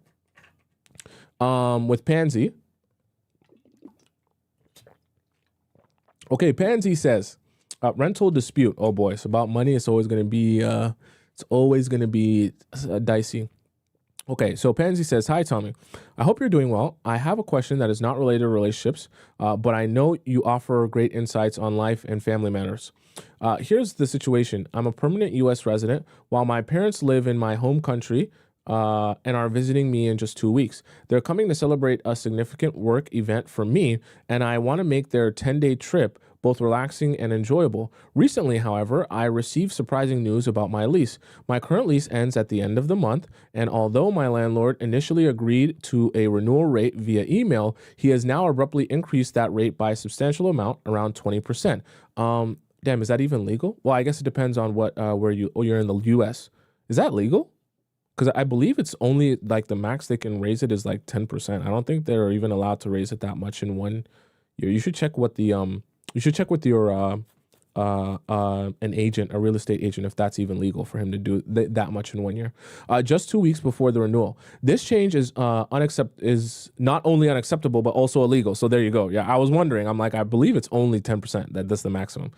With Pansy. Okay, Pansy says, rental dispute. Oh boy, it's about money. It's always going to be dicey. Okay, so Pansy says, hi, Tommy. I hope you're doing well. I have a question that is not related to relationships, but I know you offer great insights on life and family matters. Here's the situation. I'm a permanent U.S. resident, while my parents live in my home country and are visiting me in just 2 weeks. They're coming to celebrate a significant work event for me, and I want to make their 10-day trip both relaxing and enjoyable. Recently, however, I received surprising news about my lease. My current lease ends at the end of the month, and although my landlord initially agreed to a renewal rate via email, he has now abruptly increased that rate by a substantial amount, around 20%. Damn, is that even legal? Well, I guess it depends on what you're in the U.S. Is that legal? Because I believe it's only like the max they can raise it is like 10%. I don't think they're even allowed to raise it that much in 1 year. You should check what the you should check with your an agent, a real estate agent, if that's even legal for him to do that much in 1 year. Just 2 weeks before the renewal. This change is not only unacceptable, but also illegal. So there you go. Yeah, I was wondering. I'm like, I believe it's only 10%. That's the maximum.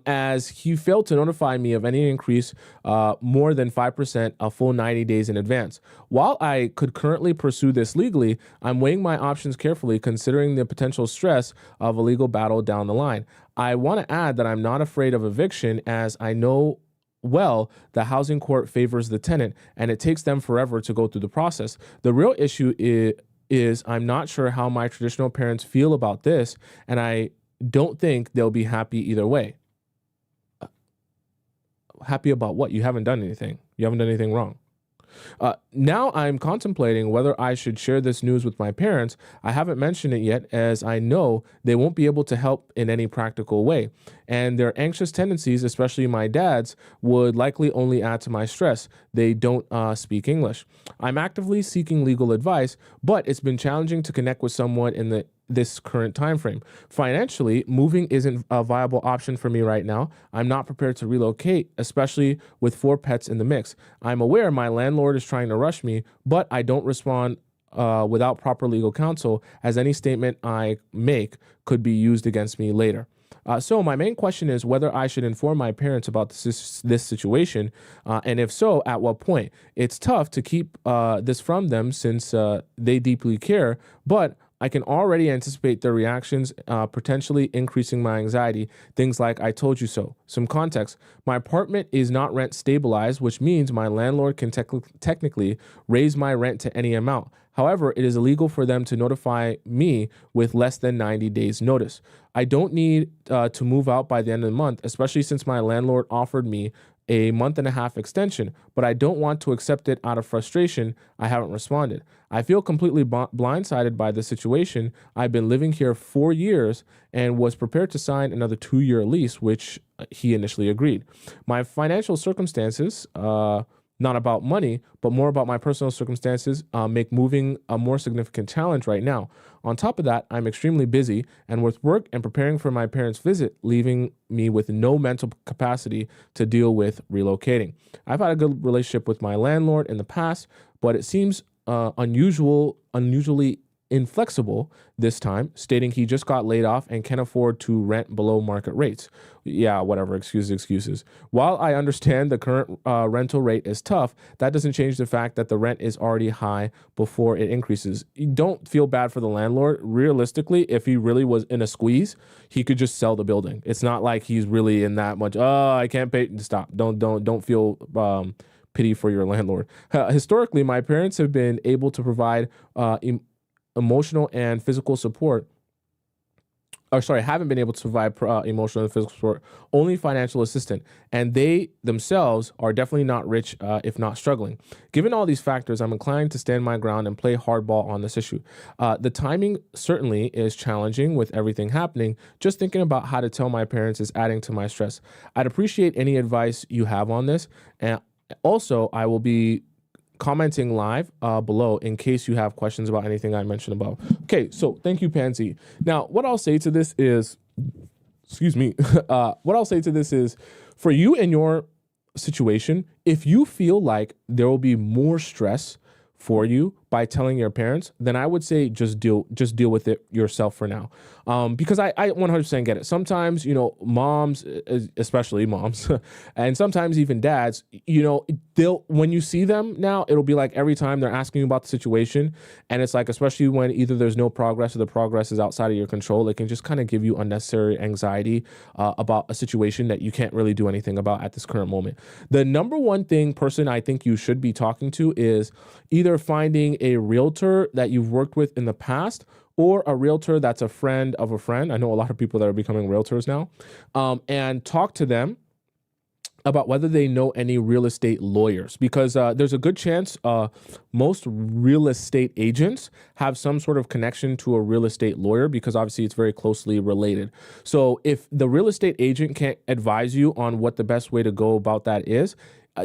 As he failed to notify me of any increase more than 5% a full 90 days in advance. While I could currently pursue this legally, I'm weighing my options carefully, considering the potential stress of a legal battle down the line. I want to add that I'm not afraid of eviction, as I know well the housing court favors the tenant and it takes them forever to go through the process. The real issue is I'm not sure how my traditional parents feel about this, and I don't think they'll be happy either way. Happy about what? You haven't done anything. You haven't done anything wrong. Now I'm contemplating whether I should share this news with my parents. I haven't mentioned it yet, as I know they won't be able to help in any practical way. And their anxious tendencies, especially my dad's, would likely only add to my stress. They don't speak English. I'm actively seeking legal advice, but it's been challenging to connect with someone in this current time frame. Financially, moving isn't a viable option for me right now. I'm not prepared to relocate, especially with 4 pets in the mix. I'm aware my landlord is trying to rush me, but I don't respond without proper legal counsel, as any statement I make could be used against me later. So my main question is whether I should inform my parents about this situation, and if so, at what point. It's tough to keep this from them since they deeply care, but I can already anticipate their reactions, potentially increasing my anxiety. Things like, I told you so. Some context. My apartment is not rent stabilized, which means my landlord can technically raise my rent to any amount. However, it is illegal for them to notify me with less than 90 days notice. I don't need to move out by the end of the month, especially since my landlord offered me a month-and-a-half extension, but I don't want to accept it out of frustration. I haven't responded. I feel completely blindsided by the situation. I've been living here 4 years and was prepared to sign another 2-year lease, which he initially agreed. My financial circumstances, not about money, but more about my personal circumstances, make moving a more significant challenge right now. On top of that, I'm extremely busy and with work and preparing for my parents' visit, leaving me with no mental capacity to deal with relocating. I've had a good relationship with my landlord in the past, but it seems unusually inflexible this time, stating he just got laid off and can't afford to rent below market rates. Yeah, whatever, excuses. While I understand the current rental rate is tough, that doesn't change the fact that the rent is already high before it increases. You don't feel bad for the landlord. Realistically, if he really was in a squeeze, he could just sell the building. It's not like he's really in that much, I can't pay. Stop. Don't feel pity for your landlord. Historically, my parents have been able to provide emotional and physical support. Haven't been able to provide emotional and physical support, only financial assistance. And they themselves are definitely not rich, if not struggling. Given all these factors, I'm inclined to stand my ground and play hardball on this issue. The timing certainly is challenging with everything happening. Just thinking about how to tell my parents is adding to my stress. I'd appreciate any advice you have on this. And also, I will be commenting live below in case you have questions about anything I mentioned above. Okay, so thank you, Pansy. Now, what I'll say to this is, what I'll say to this is, for you and your situation, if you feel like there will be more stress for you by telling your parents, then I would say just deal with it yourself for now. Because I 100% get it. Sometimes, moms, especially moms, and sometimes even dads, when you see them now, it'll be like every time they're asking you about the situation. And it's like, especially when either there's no progress or the progress is outside of your control, it can just kind of give you unnecessary anxiety about a situation that you can't really do anything about at this current moment. The number one person I think you should be talking to is either finding a realtor that you've worked with in the past or a realtor that's a friend of a friend. I know a lot of people that are becoming realtors now, and talk to them about whether they know any real estate lawyers, because there's a good chance most real estate agents have some sort of connection to a real estate lawyer, because obviously it's very closely related. So if the real estate agent can't advise you on what the best way to go about that is,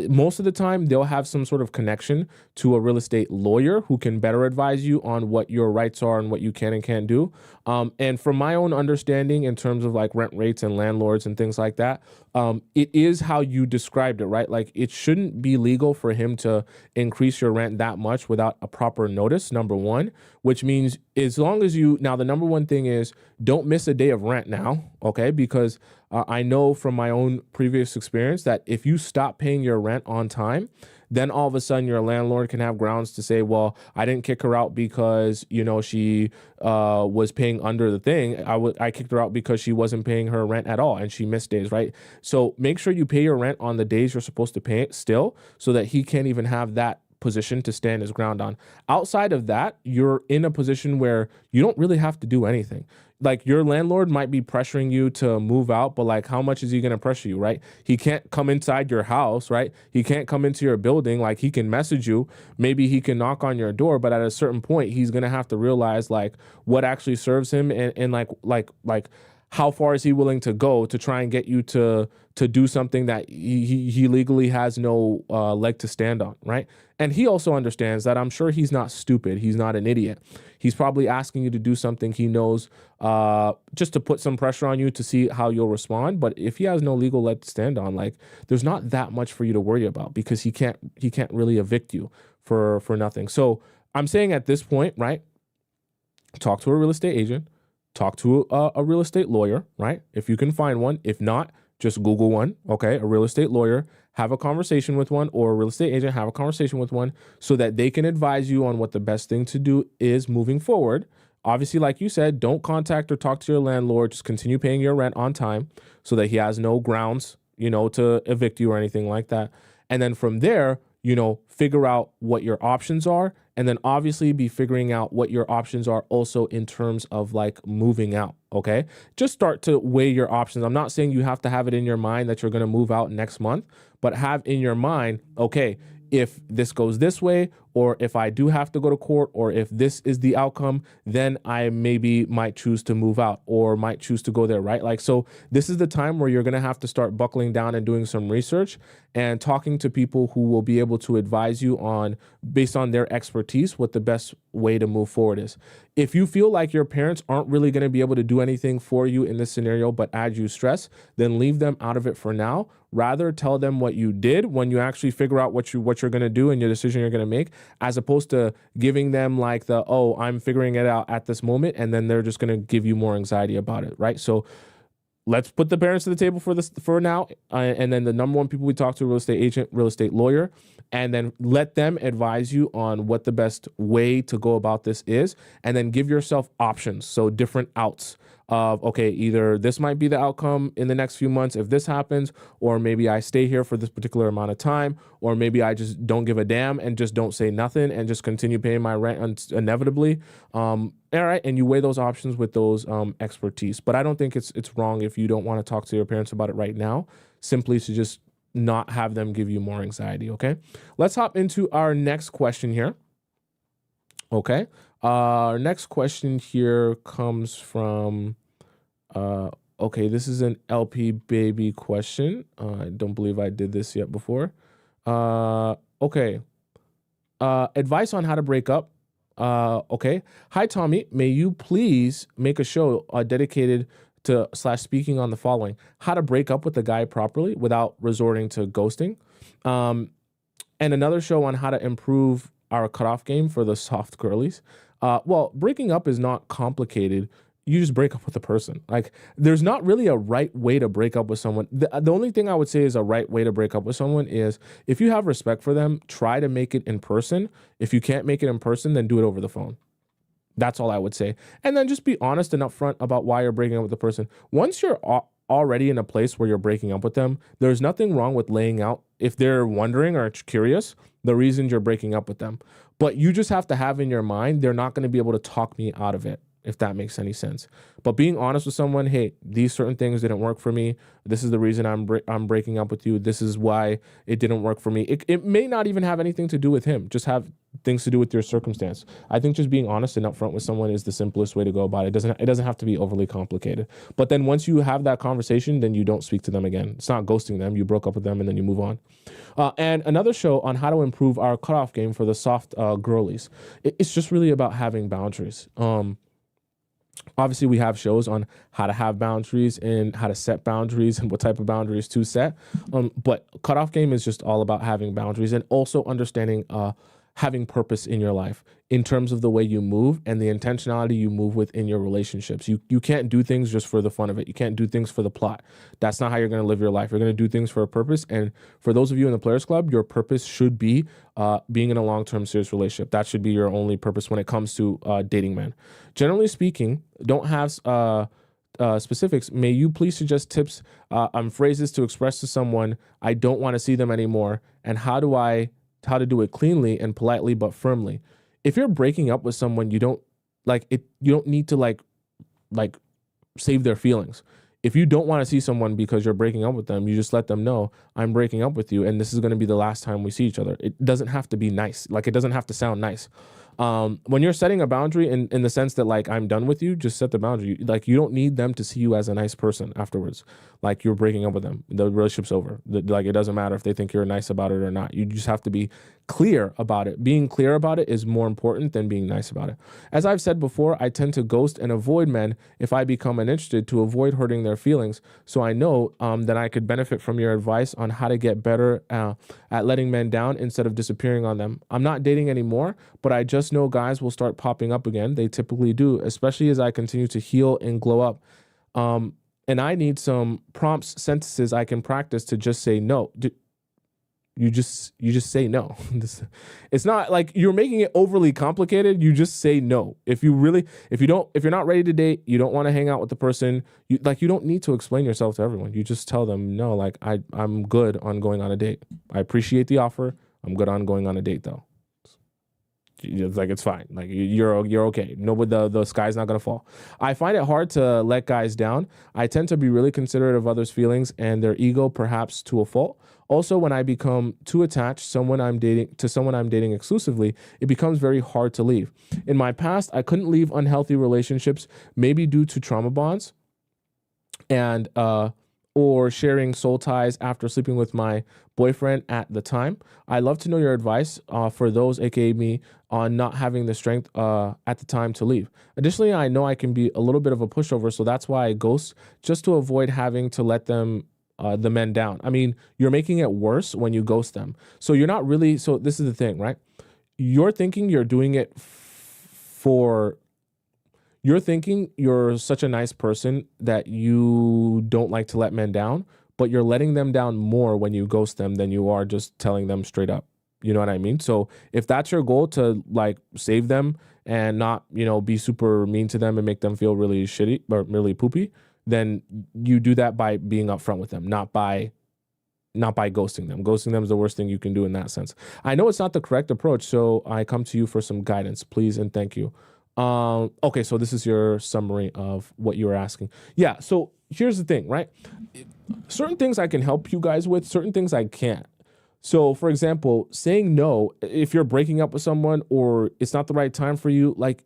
most of the time they'll have some sort of connection to a real estate lawyer who can better advise you on what your rights are and what you can and can't do. And from my own understanding in terms of like rent rates and landlords and things like that, it is how you described it, right? Like it shouldn't be legal for him to increase your rent that much without a proper notice, number one, which means as long as now the number one thing is don't miss a day of rent now, okay? Because I know from my own previous experience that if you stop paying your rent on time, then all of a sudden your landlord can have grounds to say, well, I didn't kick her out because, she was paying under the thing. I kicked her out because she wasn't paying her rent at all and she missed days, right? So make sure you pay your rent on the days you're supposed to pay it still, so that he can't even have that position to stand his ground on. Outside of that, you're in a position where you don't really have to do anything. Like your landlord might be pressuring you to move out, but like how much is he going to pressure you, right? He can't come inside your house, right? He can't come into your building. Like he can message you, maybe he can knock on your door, but at a certain point he's going to have to realize like what actually serves him and like how far is he willing to go to try and get you to do something that he legally has no leg to stand on, right? And he also understands that I'm sure he's not stupid. He's not an idiot. He's probably asking you to do something he knows just to put some pressure on you to see how you'll respond. But if he has no legal leg to stand on, like there's not that much for you to worry about, because he can't really evict you for nothing. So I'm saying at this point, right, talk to a real estate agent, talk to a real estate lawyer, right? If you can find one. If not, just Google one, okay? A real estate lawyer, have a conversation with one, or a real estate agent, have a conversation with one so that they can advise you on what the best thing to do is moving forward. Obviously, like you said, don't contact or talk to your landlord. Just continue paying your rent on time so that he has no grounds, to evict you or anything like that. And then from there, figure out what your options are, and then obviously be figuring out what your options are also in terms of like moving out, okay? Just start to weigh your options. I'm not saying you have to have it in your mind that you're going to move out next month, but have in your mind, okay, if this goes this way, or if I do have to go to court, or if this is the outcome, then I maybe might choose to move out or might choose to go there, right? Like, so this is the time where you're going to have to start buckling down and doing some research and talking to people who will be able to advise you on, based on their expertise, what the best way to move forward is. If you feel like your parents aren't really going to be able to do anything for you in this scenario, but add you stress, then leave them out of it for now. Rather tell them what you did when you actually figure out what you're going to do and your decision you're going to make, as opposed to giving them like I'm figuring it out at this moment, and then they're just going to give you more anxiety about it, right? So let's put the parents to the table for now, and then the number one people we talk to, real estate agent, real estate lawyer, and then let them advise you on what the best way to go about this is, and then give yourself options, so different outs of, okay, either this might be the outcome in the next few months if this happens, or maybe I stay here for this particular amount of time, or maybe I just don't give a damn and just don't say nothing and just continue paying my rent inevitably. All right, and you weigh those options with those expertise. But I don't think it's wrong if you don't want to talk to your parents about it right now, simply to just not have them give you more anxiety, okay? Let's hop into our next question here. Okay. Our next question here comes from, okay, this is an LP baby question. I don't believe I did this yet before. Okay. Advice on how to break up. Okay. Hi, Tommy. May you please make a show dedicated to /speaking on the following: how to break up with a guy properly without resorting to ghosting. And another show on how to improve our cutoff game for the soft girlies. Well, breaking up is not complicated. You just break up with a person. Like, there's not really a right way to break up with someone. The only thing I would say is a right way to break up with someone is, if you have respect for them, try to make it in person. If you can't make it in person, then do it over the phone. That's all I would say. And then just be honest and upfront about why you're breaking up with the person. Once you're already in a place where you're breaking up with them, there's nothing wrong with laying out, if they're wondering or curious, the reasons you're breaking up with them. But you just have to have in your mind, they're not going to be able to talk me out of it, if that makes any sense. But being honest with someone, hey, these certain things didn't work for me. This is the reason I'm breaking up with you. This is why it didn't work for me. It may not even have anything to do with him. Just have things to do with your circumstance. I think just being honest and upfront with someone is the simplest way to go about it. It doesn't have to be overly complicated. But then once you have that conversation, then you don't speak to them again. It's not ghosting them. You broke up with them and then you move on. And another show on how to improve our cutoff game for the soft girlies. It's just really about having boundaries. Obviously, we have shows on how to have boundaries and how to set boundaries and what type of boundaries to set. But cutoff game is just all about having boundaries and also understanding having purpose in your life in terms of the way you move and the intentionality you move within your relationships. You can't do things just for the fun of it. You can't do things for the plot. That's not how you're going to live your life. You're going to do things for a purpose. And for those of you in the Players Club, your purpose should be being in a long-term serious relationship. That should be your only purpose when it comes to dating men. Generally speaking, don't have specifics. May you please suggest tips on phrases to express to someone I don't want to see them anymore, and how to do it cleanly and politely but firmly. If you're breaking up with someone, you don't need to like save their feelings. If you don't want to see someone because you're breaking up with them, you just let them know, I'm breaking up with you and this is going to be the last time we see each other. It doesn't have to be nice. Like, it doesn't have to sound nice. When you're setting a boundary in the sense that, like, I'm done with you, just set the boundary. Like, you don't need them to see you as a nice person afterwards. Like, you're breaking up with them. The relationship's over. Like, it doesn't matter if they think you're nice about it or not. You just have to be clear about it. Being clear about it is more important than being nice about it. As I've said before, I tend to ghost and avoid men if I become uninterested to avoid hurting their feelings. So I know that I could benefit from your advice on how to get better at letting men down instead of disappearing on them. I'm not dating anymore, but I just know guys will start popping up again. They typically do, especially as I continue to heal and glow up. And I need some prompts, sentences I can practice to just say no. You just say no. It's not like you're making it overly complicated. You just say no. If you're not ready to date, you don't want to hang out with the person, you don't need to explain yourself to everyone. You just tell them, no, like I'm good on going on a date. I appreciate the offer. I'm good on going on a date though. It's like, it's fine. Like you're okay. The sky's not gonna fall. I find it hard to let guys down. I tend to be really considerate of others' feelings and their ego, perhaps to a fault. Also, when I become too attached to someone I'm dating exclusively, it becomes very hard to leave. In my past, I couldn't leave unhealthy relationships, maybe due to trauma bonds and or sharing soul ties after sleeping with my boyfriend at the time. I'd love to know your advice for those, aka me, on not having the strength at the time to leave. Additionally, I know I can be a little bit of a pushover, so that's why I ghost, just to avoid having to let the men down. I mean, you're making it worse when you ghost them. So you're not really, so this is the thing, right? You're thinking you're doing it you're thinking you're such a nice person that you don't like to let men down, but you're letting them down more when you ghost them than you are just telling them straight up. You know what I mean? So if that's your goal, to like save them and not, be super mean to them and make them feel really shitty or really poopy, then you do that by being upfront with them, not by ghosting them. Ghosting them is the worst thing you can do in that sense. I know it's not the correct approach, so I come to you for some guidance, please and thank you. Okay, so this is your summary of what you were asking. Yeah, so here's the thing, right? Certain things I can help you guys with, certain things I can't. So, for example, saying no, if you're breaking up with someone or it's not the right time for you, like,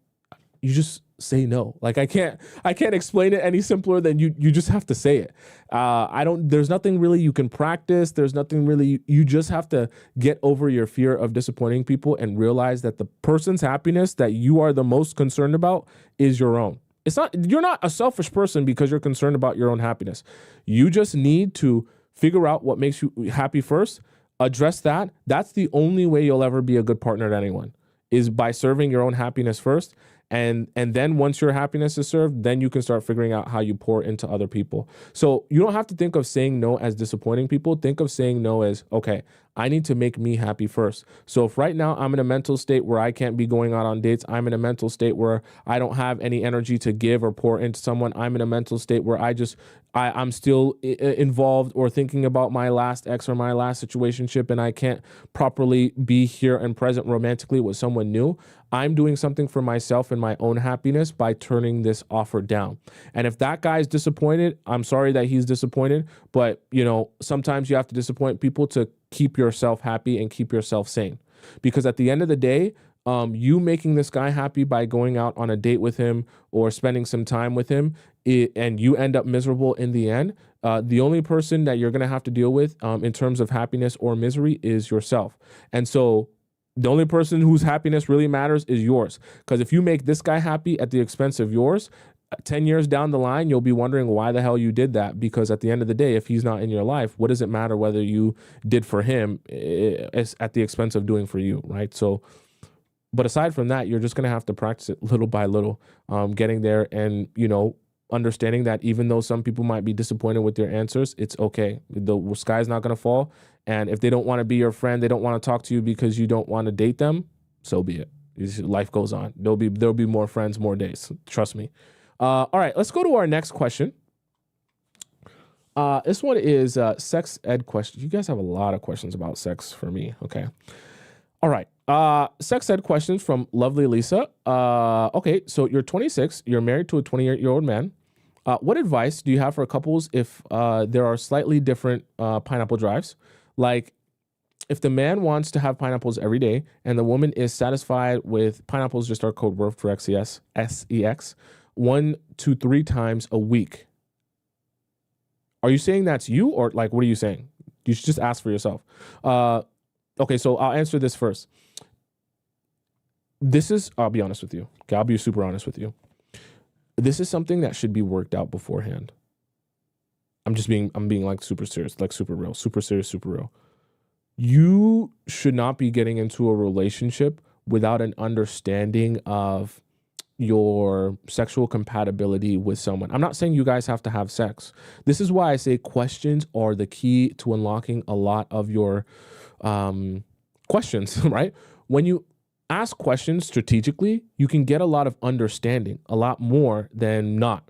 you just say no. Like, I can't explain it any simpler than you just have to say it. There's nothing really you can practice. There's nothing really, you just have to get over your fear of disappointing people and realize that the person's happiness that you are the most concerned about is your own. You're not a selfish person because you're concerned about your own happiness. You just need to figure out what makes you happy first, address that. That's the only way you'll ever be a good partner to anyone, is by serving your own happiness first. And then once your happiness is served, then you can start figuring out how you pour into other people. So you don't have to think of saying no as disappointing people. Think of saying no as, okay, I need to make me happy first. So if right now I'm in a mental state where I can't be going out on dates, I'm in a mental state where I don't have any energy to give or pour into someone, I'm in a mental state where I'm still involved or thinking about my last ex or my last situationship, and I can't properly be here and present romantically with someone new, I'm doing something for myself and my own happiness by turning this offer down. And if that guy's disappointed, I'm sorry that he's disappointed, but sometimes you have to disappoint people to keep yourself happy and keep yourself sane. Because at the end of the day, you making this guy happy by going out on a date with him or spending some time with him, and you end up miserable in the end, the only person that you're going to have to deal with in terms of happiness or misery is yourself. And so the only person whose happiness really matters is yours. Because if you make this guy happy at the expense of yours, 10 years down the line, you'll be wondering why the hell you did that. Because at the end of the day, if he's not in your life, what does it matter whether you did for him at the expense of doing for you, right? So, but aside from that, you're just going to have to practice it little by little, getting there and, understanding that even though some people might be disappointed with your answers, it's okay. The sky's not going to fall. And if they don't want to be your friend, they don't want to talk to you because you don't want to date them, so be it. Life goes on. There'll be more friends, more days. Trust me. All right, let's go to our next question. This one is sex ed question. You guys have a lot of questions about sex for me. Okay. All right. Sex ed questions from lovely Lisa. Okay, so you're 26. You're married to a 28-year-old man. What advice do you have for couples if there are slightly different pineapple drives? Like, if the man wants to have pineapples every day and the woman is satisfied with pineapples, just our code word for SEX, 1 to 3 times a week. Are you saying that's you, or like, what are you saying? You should just ask for yourself. Okay, so I'll answer this first. I'll be honest with you. Okay, I'll be super honest with you. This is something that should be worked out beforehand. I'm being like super serious, like super real, super serious, super real. You should not be getting into a relationship without an understanding of your sexual compatibility with someone. I'm not saying you guys have to have sex. This is why I say questions are the key to unlocking a lot of your questions, right? When you ask questions strategically, you can get a lot of understanding, a lot more than not.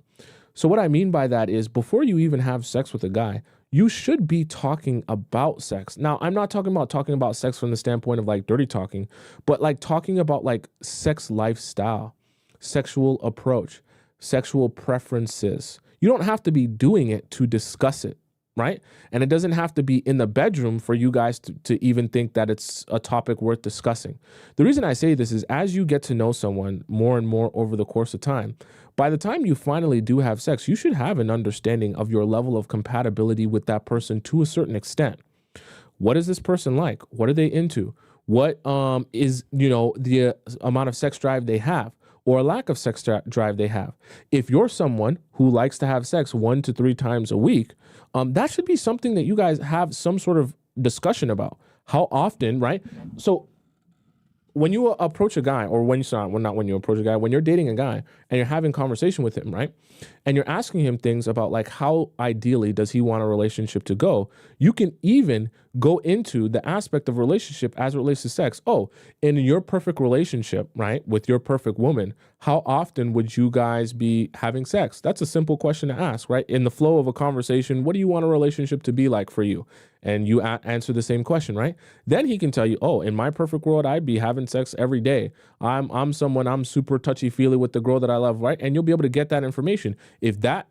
So what I mean by that is before you even have sex with a guy, you should be talking about sex. Now, I'm not talking about sex from the standpoint of like dirty talking, but like talking about like sex lifestyle, sexual approach, sexual preferences. You don't have to be doing it to discuss it, right? And it doesn't have to be in the bedroom for you guys to even think that it's a topic worth discussing. The reason I say this is as you get to know someone more and more over the course of time, by the time you finally do have sex, you should have an understanding of your level of compatibility with that person to a certain extent. What is this person like? What are they into? What is, the amount of sex drive they have or lack of sex drive they have? If you're someone who likes to have sex 1 to 3 times a week, that should be something that you guys have some sort of discussion about. How often, right? So when you approach a guy, or when you approach a guy, when you're dating a guy and you're having conversation with him, right? And you're asking him things about like how ideally does he want a relationship to go? You can even go into the aspect of relationship as it relates to sex. Oh, in your perfect relationship, right, with your perfect woman, how often would you guys be having sex? That's a simple question to ask, right? In the flow of a conversation, what do you want a relationship to be like for you? And you answer the same question, right? Then he can tell you, oh, in my perfect world, I'd be having sex every day. I'm super touchy-feely with the girl that I love, right? And you'll be able to get that information.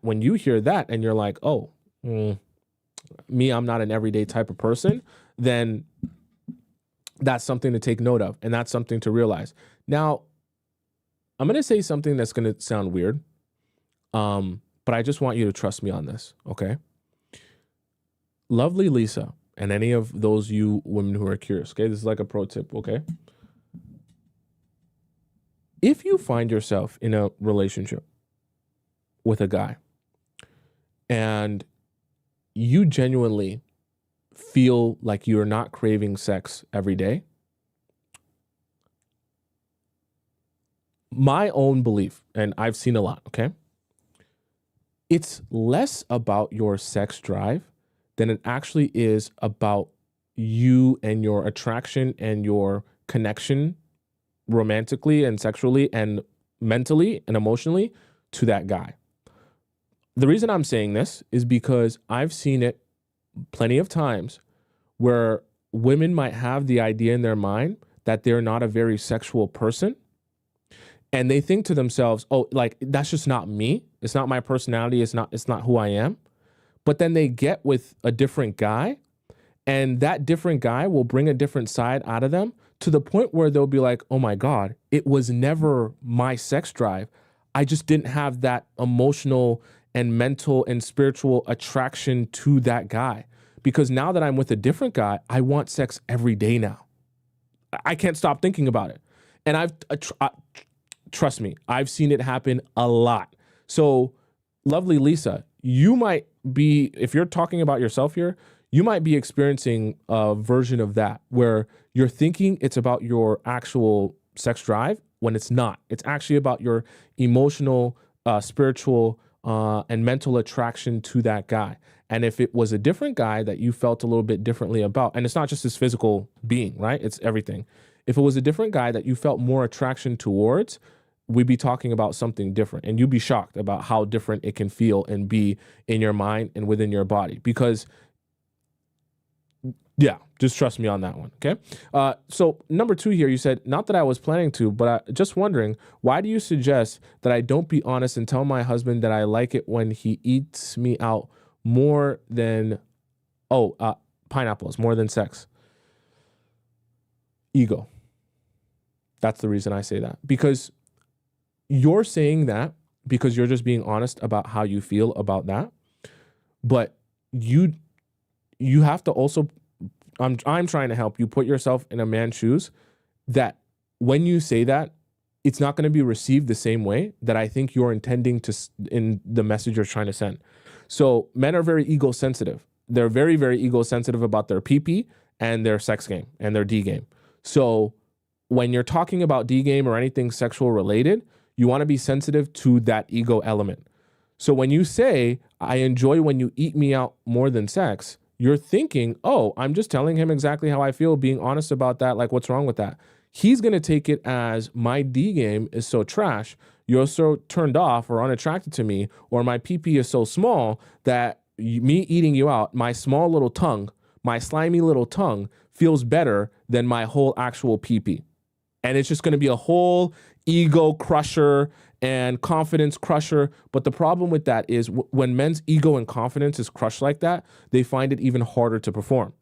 When you hear that and you're like, oh, me, I'm not an everyday type of person, then that's something to take note of. And that's something to realize. Now, I'm going to say something that's going to sound weird, but I just want you to trust me on this, okay? Lovely Lisa, and any of those you women who are curious, okay? This is like a pro tip, okay? If you find yourself in a relationship with a guy and you genuinely feel like you're not craving sex every day, my own belief, and I've seen a lot, okay? It's less about your sex drive than it actually is about you and your attraction and your connection romantically and sexually and mentally and emotionally to that guy. The reason I'm saying this is because I've seen it plenty of times where women might have the idea in their mind that they're not a very sexual person. And they think to themselves, oh, like, that's just not me. It's not my personality. It's not who I am. But then they get with a different guy, and that different guy will bring a different side out of them to the point where they'll be like, oh my God, it was never my sex drive. I just didn't have that emotional and mental and spiritual attraction to that guy. Because now that I'm with a different guy, I want sex every day now. I can't stop thinking about it. And trust me, I've seen it happen a lot. So, lovely Lisa, you might be, if you're talking about yourself here, you might be experiencing a version of that where you're thinking it's about your actual sex drive when it's not. It's actually about your emotional, spiritual, and mental attraction to that guy. And if it was a different guy that you felt a little bit differently about, and it's not just his physical being, right? It's everything. If it was a different guy that you felt more attraction towards, we'd be talking about something different, and you'd be shocked about how different it can feel and be in your mind and within your body. Because, yeah, just trust me on that one, okay? So number 2 here, you said, not that I was planning to, but just wondering, why do you suggest that I don't be honest and tell my husband that I like it when he eats me out more than, pineapples, more than sex? Ego. That's the reason I say that. Because you're saying that because you're just being honest about how you feel about that. But you have to also I'm trying to help you put yourself in a man's shoes, that when you say that, it's not going to be received the same way that I think you're intending to in the message you're trying to send. So men are very ego sensitive. They're very, very ego sensitive about their PP and their sex game and their D game. So when you're talking about D game or anything sexual related, you want to be sensitive to that ego element. So when you say, I enjoy when you eat me out more than sex, you're thinking, oh, I'm just telling him exactly how I feel, being honest about that. Like, what's wrong with that? He's going to take it as my D game is so trash. You're so turned off or unattracted to me, or my PP is so small that me eating you out, my small little tongue, my slimy little tongue feels better than my whole actual PP. And it's just going to be a whole ego crusher and confidence crusher. But the problem with that is when men's ego and confidence is crushed like that, they find it even harder to perform.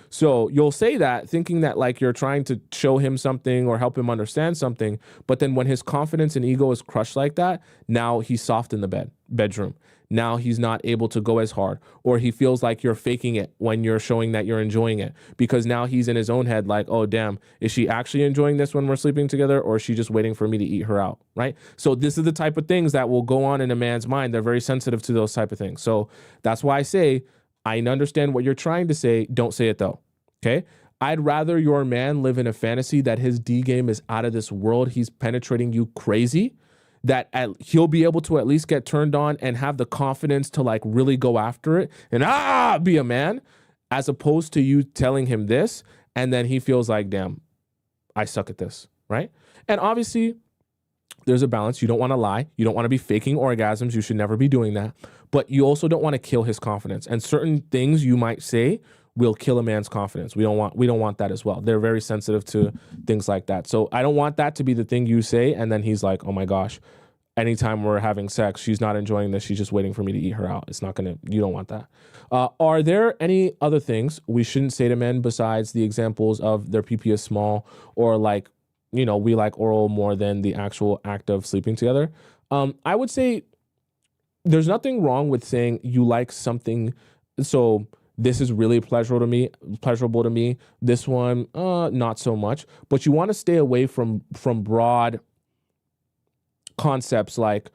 So you'll say that thinking that like you're trying to show him something or help him understand something. But then when his confidence and ego is crushed like that, now he's soft in the bedroom. Now he's not able to go as hard, or he feels like you're faking it when you're showing that you're enjoying it, because now he's in his own head like, oh, damn, is she actually enjoying this when we're sleeping together, or is she just waiting for me to eat her out, right? So this is the type of things that will go on in a man's mind. They're very sensitive to those type of things. So that's why I say, I understand what you're trying to say. Don't say it though, okay? I'd rather your man live in a fantasy that his D game is out of this world. He's penetrating you crazy, that he'll be able to at least get turned on and have the confidence to like really go after it and be a man, as opposed to you telling him this and then he feels like, damn, I suck at this, right? And obviously there's a balance. You don't want to lie. You don't want to be faking orgasms. You should never be doing that. But you also don't want to kill his confidence. And certain things you might say will kill a man's confidence. We don't want that as well. They're very sensitive to things like that. So I don't want that to be the thing you say and then he's like, oh my gosh, anytime we're having sex, she's not enjoying this. She's just waiting for me to eat her out. You don't want that. Are there any other things we shouldn't say to men besides the examples of their PP is small, or like, we like oral more than the actual act of sleeping together? I would say there's nothing wrong with saying you like something. So this is really pleasurable to me. This one, not so much. But you want to stay away from broad concepts like,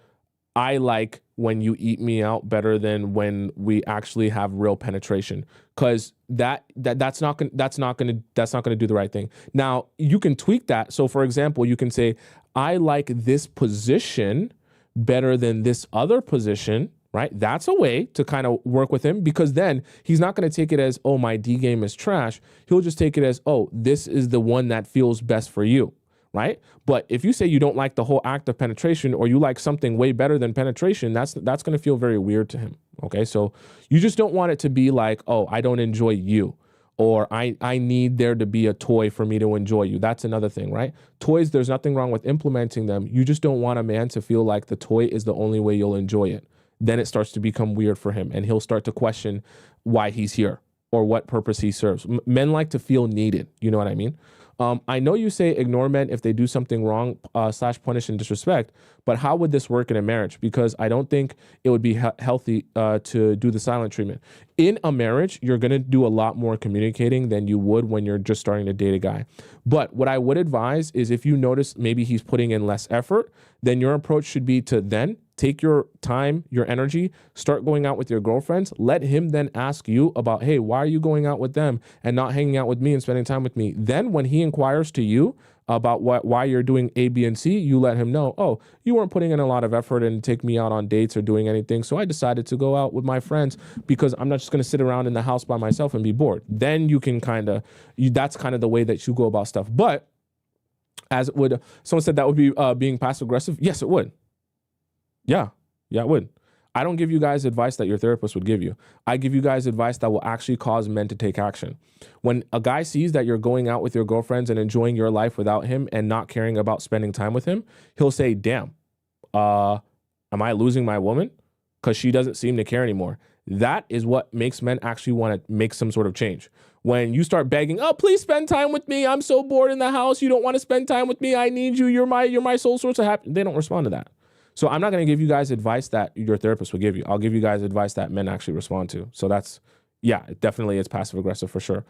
I like when you eat me out better than when we actually have real penetration, because that's not gonna do the right thing. Now you can tweak that. So for example, you can say, I like this position better than this other position, right? That's a way to kind of work with him, because then he's not going to take it as, oh, my D game is trash. He'll just take it as, oh, this is the one that feels best for you, right? But if you say you don't like the whole act of penetration, or you like something way better than penetration, that's going to feel very weird to him, okay? So you just don't want it to be like, oh, I don't enjoy you, or I need there to be a toy for me to enjoy you. That's another thing, right? Toys, there's nothing wrong with implementing them. You just don't want a man to feel like the toy is the only way you'll enjoy it. Then it starts to become weird for him, and he'll start to question why he's here or what purpose he serves. Men like to feel needed. You know what I mean? I know you say ignore men if they do something wrong / punish and disrespect, but how would this work in a marriage? Because I don't think it would be healthy to do the silent treatment. In a marriage, you're going to do a lot more communicating than you would when you're just starting to date a guy. But what I would advise is, if you notice maybe he's putting in less effort, then your approach should be to then take your time, your energy, start going out with your girlfriends. Let him then ask you about, hey, why are you going out with them and not hanging out with me and spending time with me? Then when he inquires to you about why you're doing A, B, and C, you let him know, oh, you weren't putting in a lot of effort and take me out on dates or doing anything. So I decided to go out with my friends because I'm not just going to sit around in the house by myself and be bored. Then you can that's kind of the way that you go about stuff. But someone said that would be being passive aggressive. Yes, it would. Yeah, it would. I don't give you guys advice that your therapist would give you. I give you guys advice that will actually cause men to take action. When a guy sees that you're going out with your girlfriends and enjoying your life without him and not caring about spending time with him, he'll say, damn, am I losing my woman? Because she doesn't seem to care anymore. That is what makes men actually want to make some sort of change. When you start begging, oh, please spend time with me. I'm so bored in the house. You don't want to spend time with me. I need you. You're my sole source of happiness. They don't respond to that. So I'm not going to give you guys advice that your therapist will give you. I'll give you guys advice that men actually respond to. So that's Yeah, it definitely is passive aggressive for sure.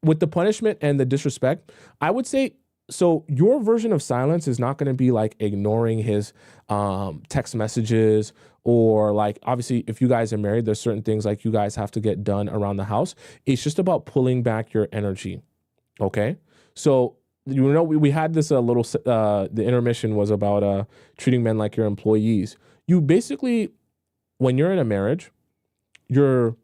With the punishment and the disrespect, I would say, so your version of silence is not going to be like ignoring his text messages, or like, obviously if you guys are married, there's certain things like you guys have to get done around the house. It's just about pulling back your energy. Okay. So, we had this little, the intermission was about treating men like your employees. You basically, when you're in a marriage, the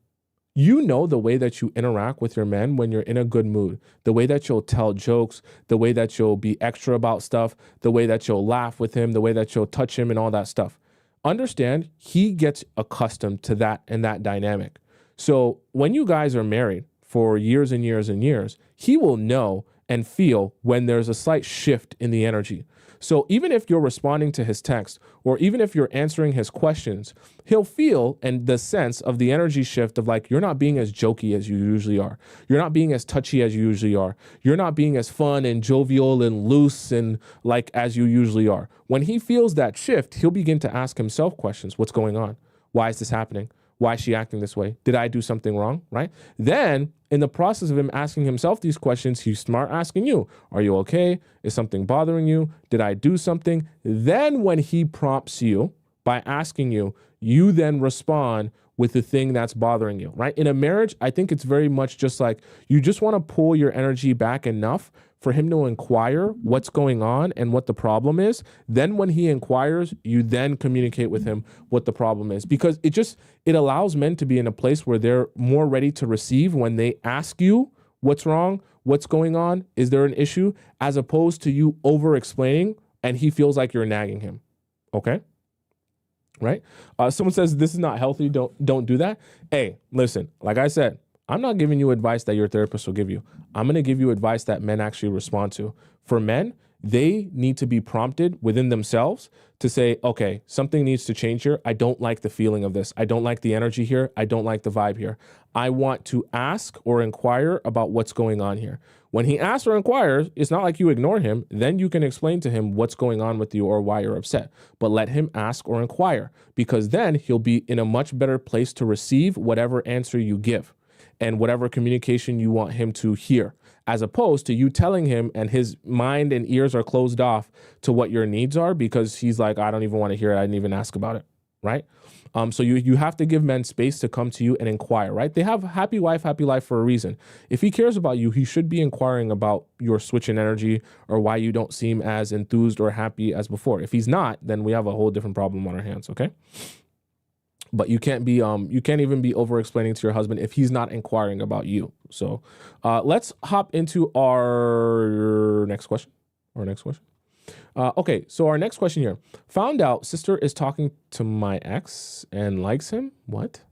way that you interact with your men when you're in a good mood, the way that you'll tell jokes, the way that you'll be extra about stuff, the way that you'll laugh with him, the way that you'll touch him and all that stuff. Understand, he gets accustomed to that and that dynamic. So when you guys are married for years and years and years, he will know and feel when there's a slight shift in the energy. So even if you're responding to his text, or even if you're answering his questions, he'll feel and the sense of the energy shift of like, you're not being as jokey as you usually are. You're not being as touchy as you usually are. You're not being as fun and jovial and loose and like as you usually are. When he feels that shift, he'll begin to ask himself questions. What's going on? Why is this happening? Why is she acting this way? Did I do something wrong? Right? Then in the process of him asking himself these questions, he's smart asking you, are you okay? Is something bothering you? Did I do something? Then when he prompts you by asking you, you then respond with the thing that's bothering you, right? In a marriage, I think it's very much just like you just want to pull your energy back enough for him to inquire what's going on and what the problem is. Then when he inquires, you then communicate with him what the problem is, because it allows men to be in a place where they're more ready to receive when they ask you what's wrong, what's going on, is there an issue, as opposed to you over explaining and he feels like you're nagging him. Okay? Right? Someone says this is not healthy. Don't do that. Hey, listen, like I said, I'm not giving you advice that your therapist will give you. I'm going to give you advice that men actually respond to. For men, they need to be prompted within themselves to say, okay, something needs to change here. I don't like the feeling of this. I don't like the energy here. I don't like the vibe here. I want to ask or inquire about what's going on here. When he asks or inquires, it's not like you ignore him. Then you can explain to him what's going on with you or why you're upset. But let him ask or inquire, because then he'll be in a much better place to receive whatever answer you give and whatever communication you want him to hear, as opposed to you telling him and his mind and ears are closed off to what your needs are, because he's like, I don't even want to hear it. I didn't even ask about it, right? So you have to give men space to come to you and inquire, right? They have happy wife, happy life for a reason. If he cares about you, he should be inquiring about your switch in energy or why you don't seem as enthused or happy as before. If he's not, then we have a whole different problem on our hands, okay? But you can't even be over explaining to your husband if he's not inquiring about you. So let's hop into our next question. Okay, so our next question here. Found out sister is talking to my ex and likes him. What?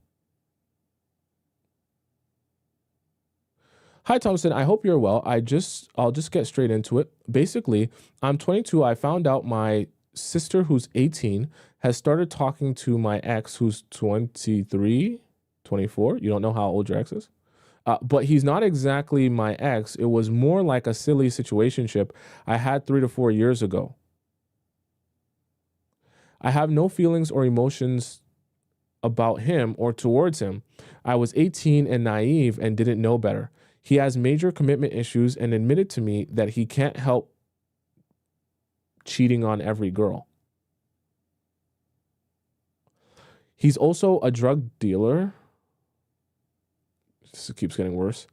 Hi, Tomisin. I hope you're well. I'll just get straight into it. Basically, I'm 22. I found out my sister, who's 18, has started talking to my ex, who's 23, 24. You don't know how old your ex is? But he's not exactly my ex. It was more like a silly situationship I had 3 to 4 years ago. I have no feelings or emotions about him or towards him. I was 18 and naive and didn't know better. He has major commitment issues and admitted to me that he can't help cheating on every girl. He's also a drug dealer. This keeps getting worse.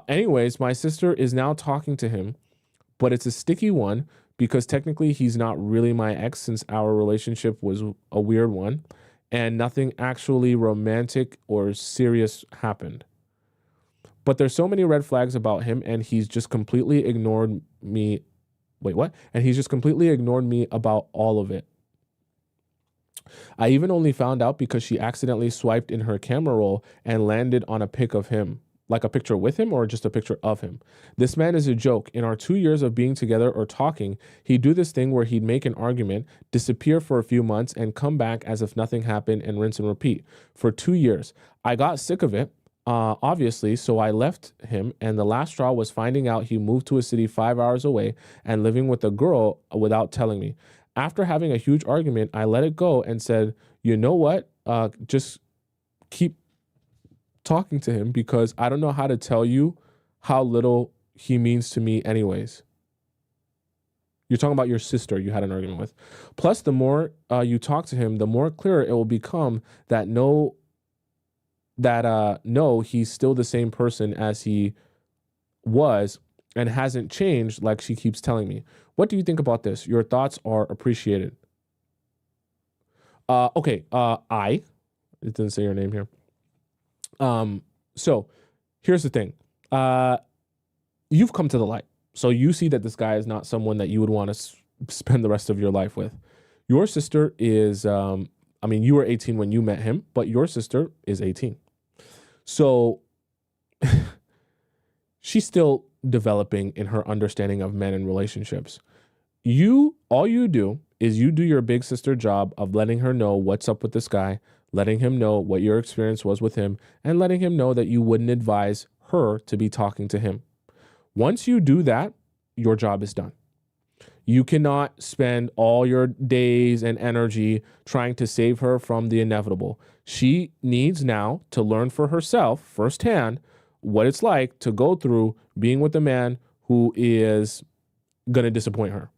Anyways, my sister is now talking to him, but it's a sticky one because technically he's not really my ex since our relationship was a weird one and nothing actually romantic or serious happened. But there's so many red flags about him and he's just completely ignored me. Wait, what? And he's just completely ignored me about all of it. I even only found out because she accidentally swiped in her camera roll and landed on a pic of him, like a picture with him or just a picture of him. This man is a joke. In our 2 years of being together or talking, he'd do this thing where he'd make an argument, disappear for a few months, and come back as if nothing happened and rinse and repeat. For 2 years. I got sick of it, obviously, so I left him, and the last straw was finding out he moved to a city 5 hours away and living with a girl without telling me. After having a huge argument, I let it go and said, you know what? Just keep talking to him because I don't know how to tell you how little he means to me anyways. You're talking about your sister you had an argument with. Plus, the more you talk to him, the more clear it will become that no, he's still the same person as he was and hasn't changed like she keeps telling me. What do you think about this? Your thoughts are appreciated. Okay, it didn't say your name here. So here's the thing. You've come to the light. So you see that this guy is not someone that you would want to spend the rest of your life with. Your sister is, you were 18 when you met him, but your sister is 18. So she's still developing in her understanding of men and relationships. All you do is you do your big sister job of letting her know what's up with this guy, letting him know what your experience was with him, and letting him know that you wouldn't advise her to be talking to him. Once you do that, your job is done. You cannot spend all your days and energy trying to save her from the inevitable. She needs now to learn for herself firsthand what it's like to go through being with a man who is going to disappoint her.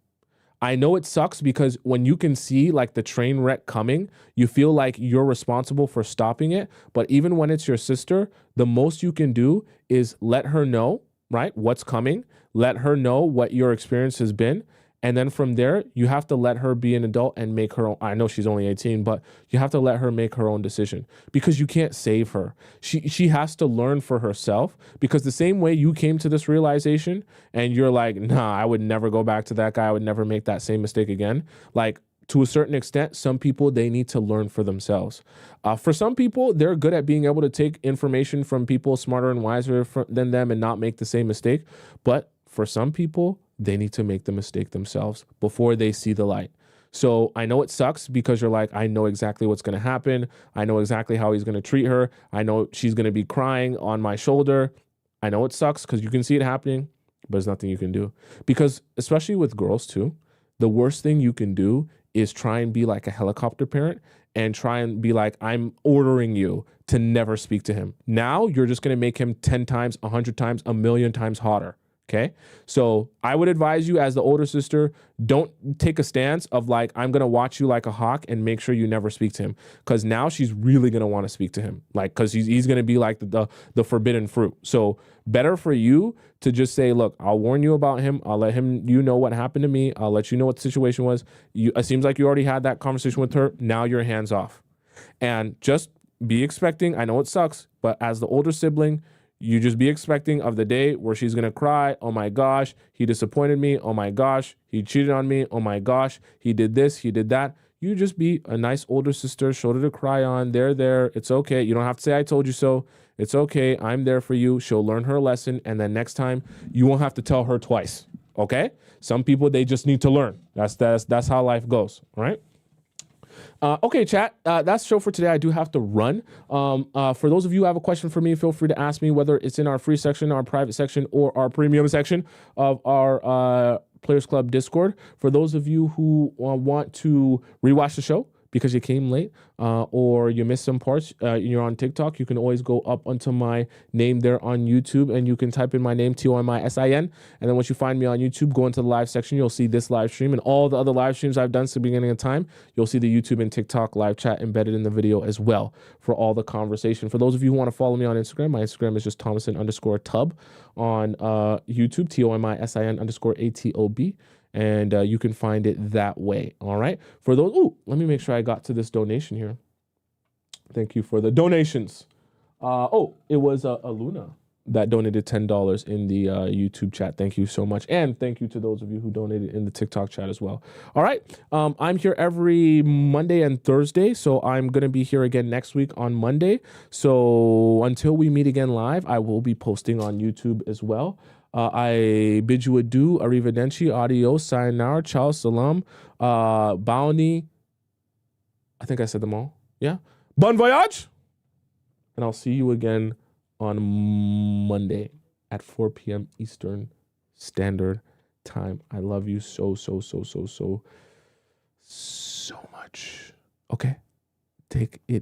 I know it sucks because when you can see like the train wreck coming, you feel like you're responsible for stopping it. But even when it's your sister, the most you can do is let her know, right, what's coming. Let her know what your experience has been. And then from there, you have to let her be an adult and make her own. I know she's only 18, but you have to let her make her own decision because you can't save her. She has to learn for herself, because the same way you came to this realization and you're like, nah, I would never go back to that guy. I would never make that same mistake again. Like, to a certain extent, some people, they need to learn for themselves. For some people, they're good at being able to take information from people smarter and wiser than them and not make the same mistake. But for some people, they need to make the mistake themselves before they see the light. So I know it sucks because you're like, I know exactly what's going to happen. I know exactly how he's going to treat her. I know she's going to be crying on my shoulder. I know it sucks because you can see it happening, but there's nothing you can do. Because especially with girls too, the worst thing you can do is try and be like a helicopter parent and try and be like, I'm ordering you to never speak to him. Now you're just going to make him 10 times, 100 times, 1,000,000 times hotter. Okay. So I would advise you as the older sister, don't take a stance of like, I'm going to watch you like a hawk and make sure you never speak to him. Cause now she's really going to want to speak to him. Like, cause he's going to be like the forbidden fruit. So better for you to just say, look, I'll warn you about him. I'll let him, know what happened to me. I'll let you know what the situation was. It seems like you already had that conversation with her. Now you're hands off, and just be expecting. I know it sucks, but as the older sibling, you just be expecting of the day where she's going to cry. Oh my gosh, he disappointed me. Oh my gosh, he cheated on me. Oh my gosh, he did this, he did that. You just be a nice older sister, shoulder to cry on. They're there. It's okay. You don't have to say, I told you so. It's okay. I'm there for you. She'll learn her lesson. And then next time you won't have to tell her twice. Okay. Some people, they just need to learn. That's how life goes. All right. Okay, chat. That's the show for today. I do have to run. For those of you who have a question for me, feel free to ask me, whether it's in our free section, our private section, or our premium section of our Players Club Discord. For those of you who want to rewatch the show because you came late or you missed some parts, you're on TikTok, you can always go up onto my name there on YouTube and you can type in my name, Tomisin. And then once you find me on YouTube, go into the live section, you'll see this live stream and all the other live streams I've done since the beginning of time. You'll see the YouTube and TikTok live chat embedded in the video as well for all the conversation. For those of you who want to follow me on Instagram, my Instagram is just Tomisin_tub on YouTube, Tomisin_ATOB. And you can find it that way. All right. For those, let me make sure I got to this donation here. Thank you for the donations. It was Aluna that donated $10 in the YouTube chat. Thank you so much. And thank you to those of you who donated in the TikTok chat as well. All right. I'm here every Monday and Thursday. So I'm going to be here again next week on Monday. So until we meet again live, I will be posting on YouTube as well. I bid you adieu, arrivederci, adios, sayonara, ciao, salam, baoni. I think I said them all. Yeah. Bon voyage. And I'll see you again on Monday at 4 p.m. Eastern Standard Time. I love you so much. Okay. Take it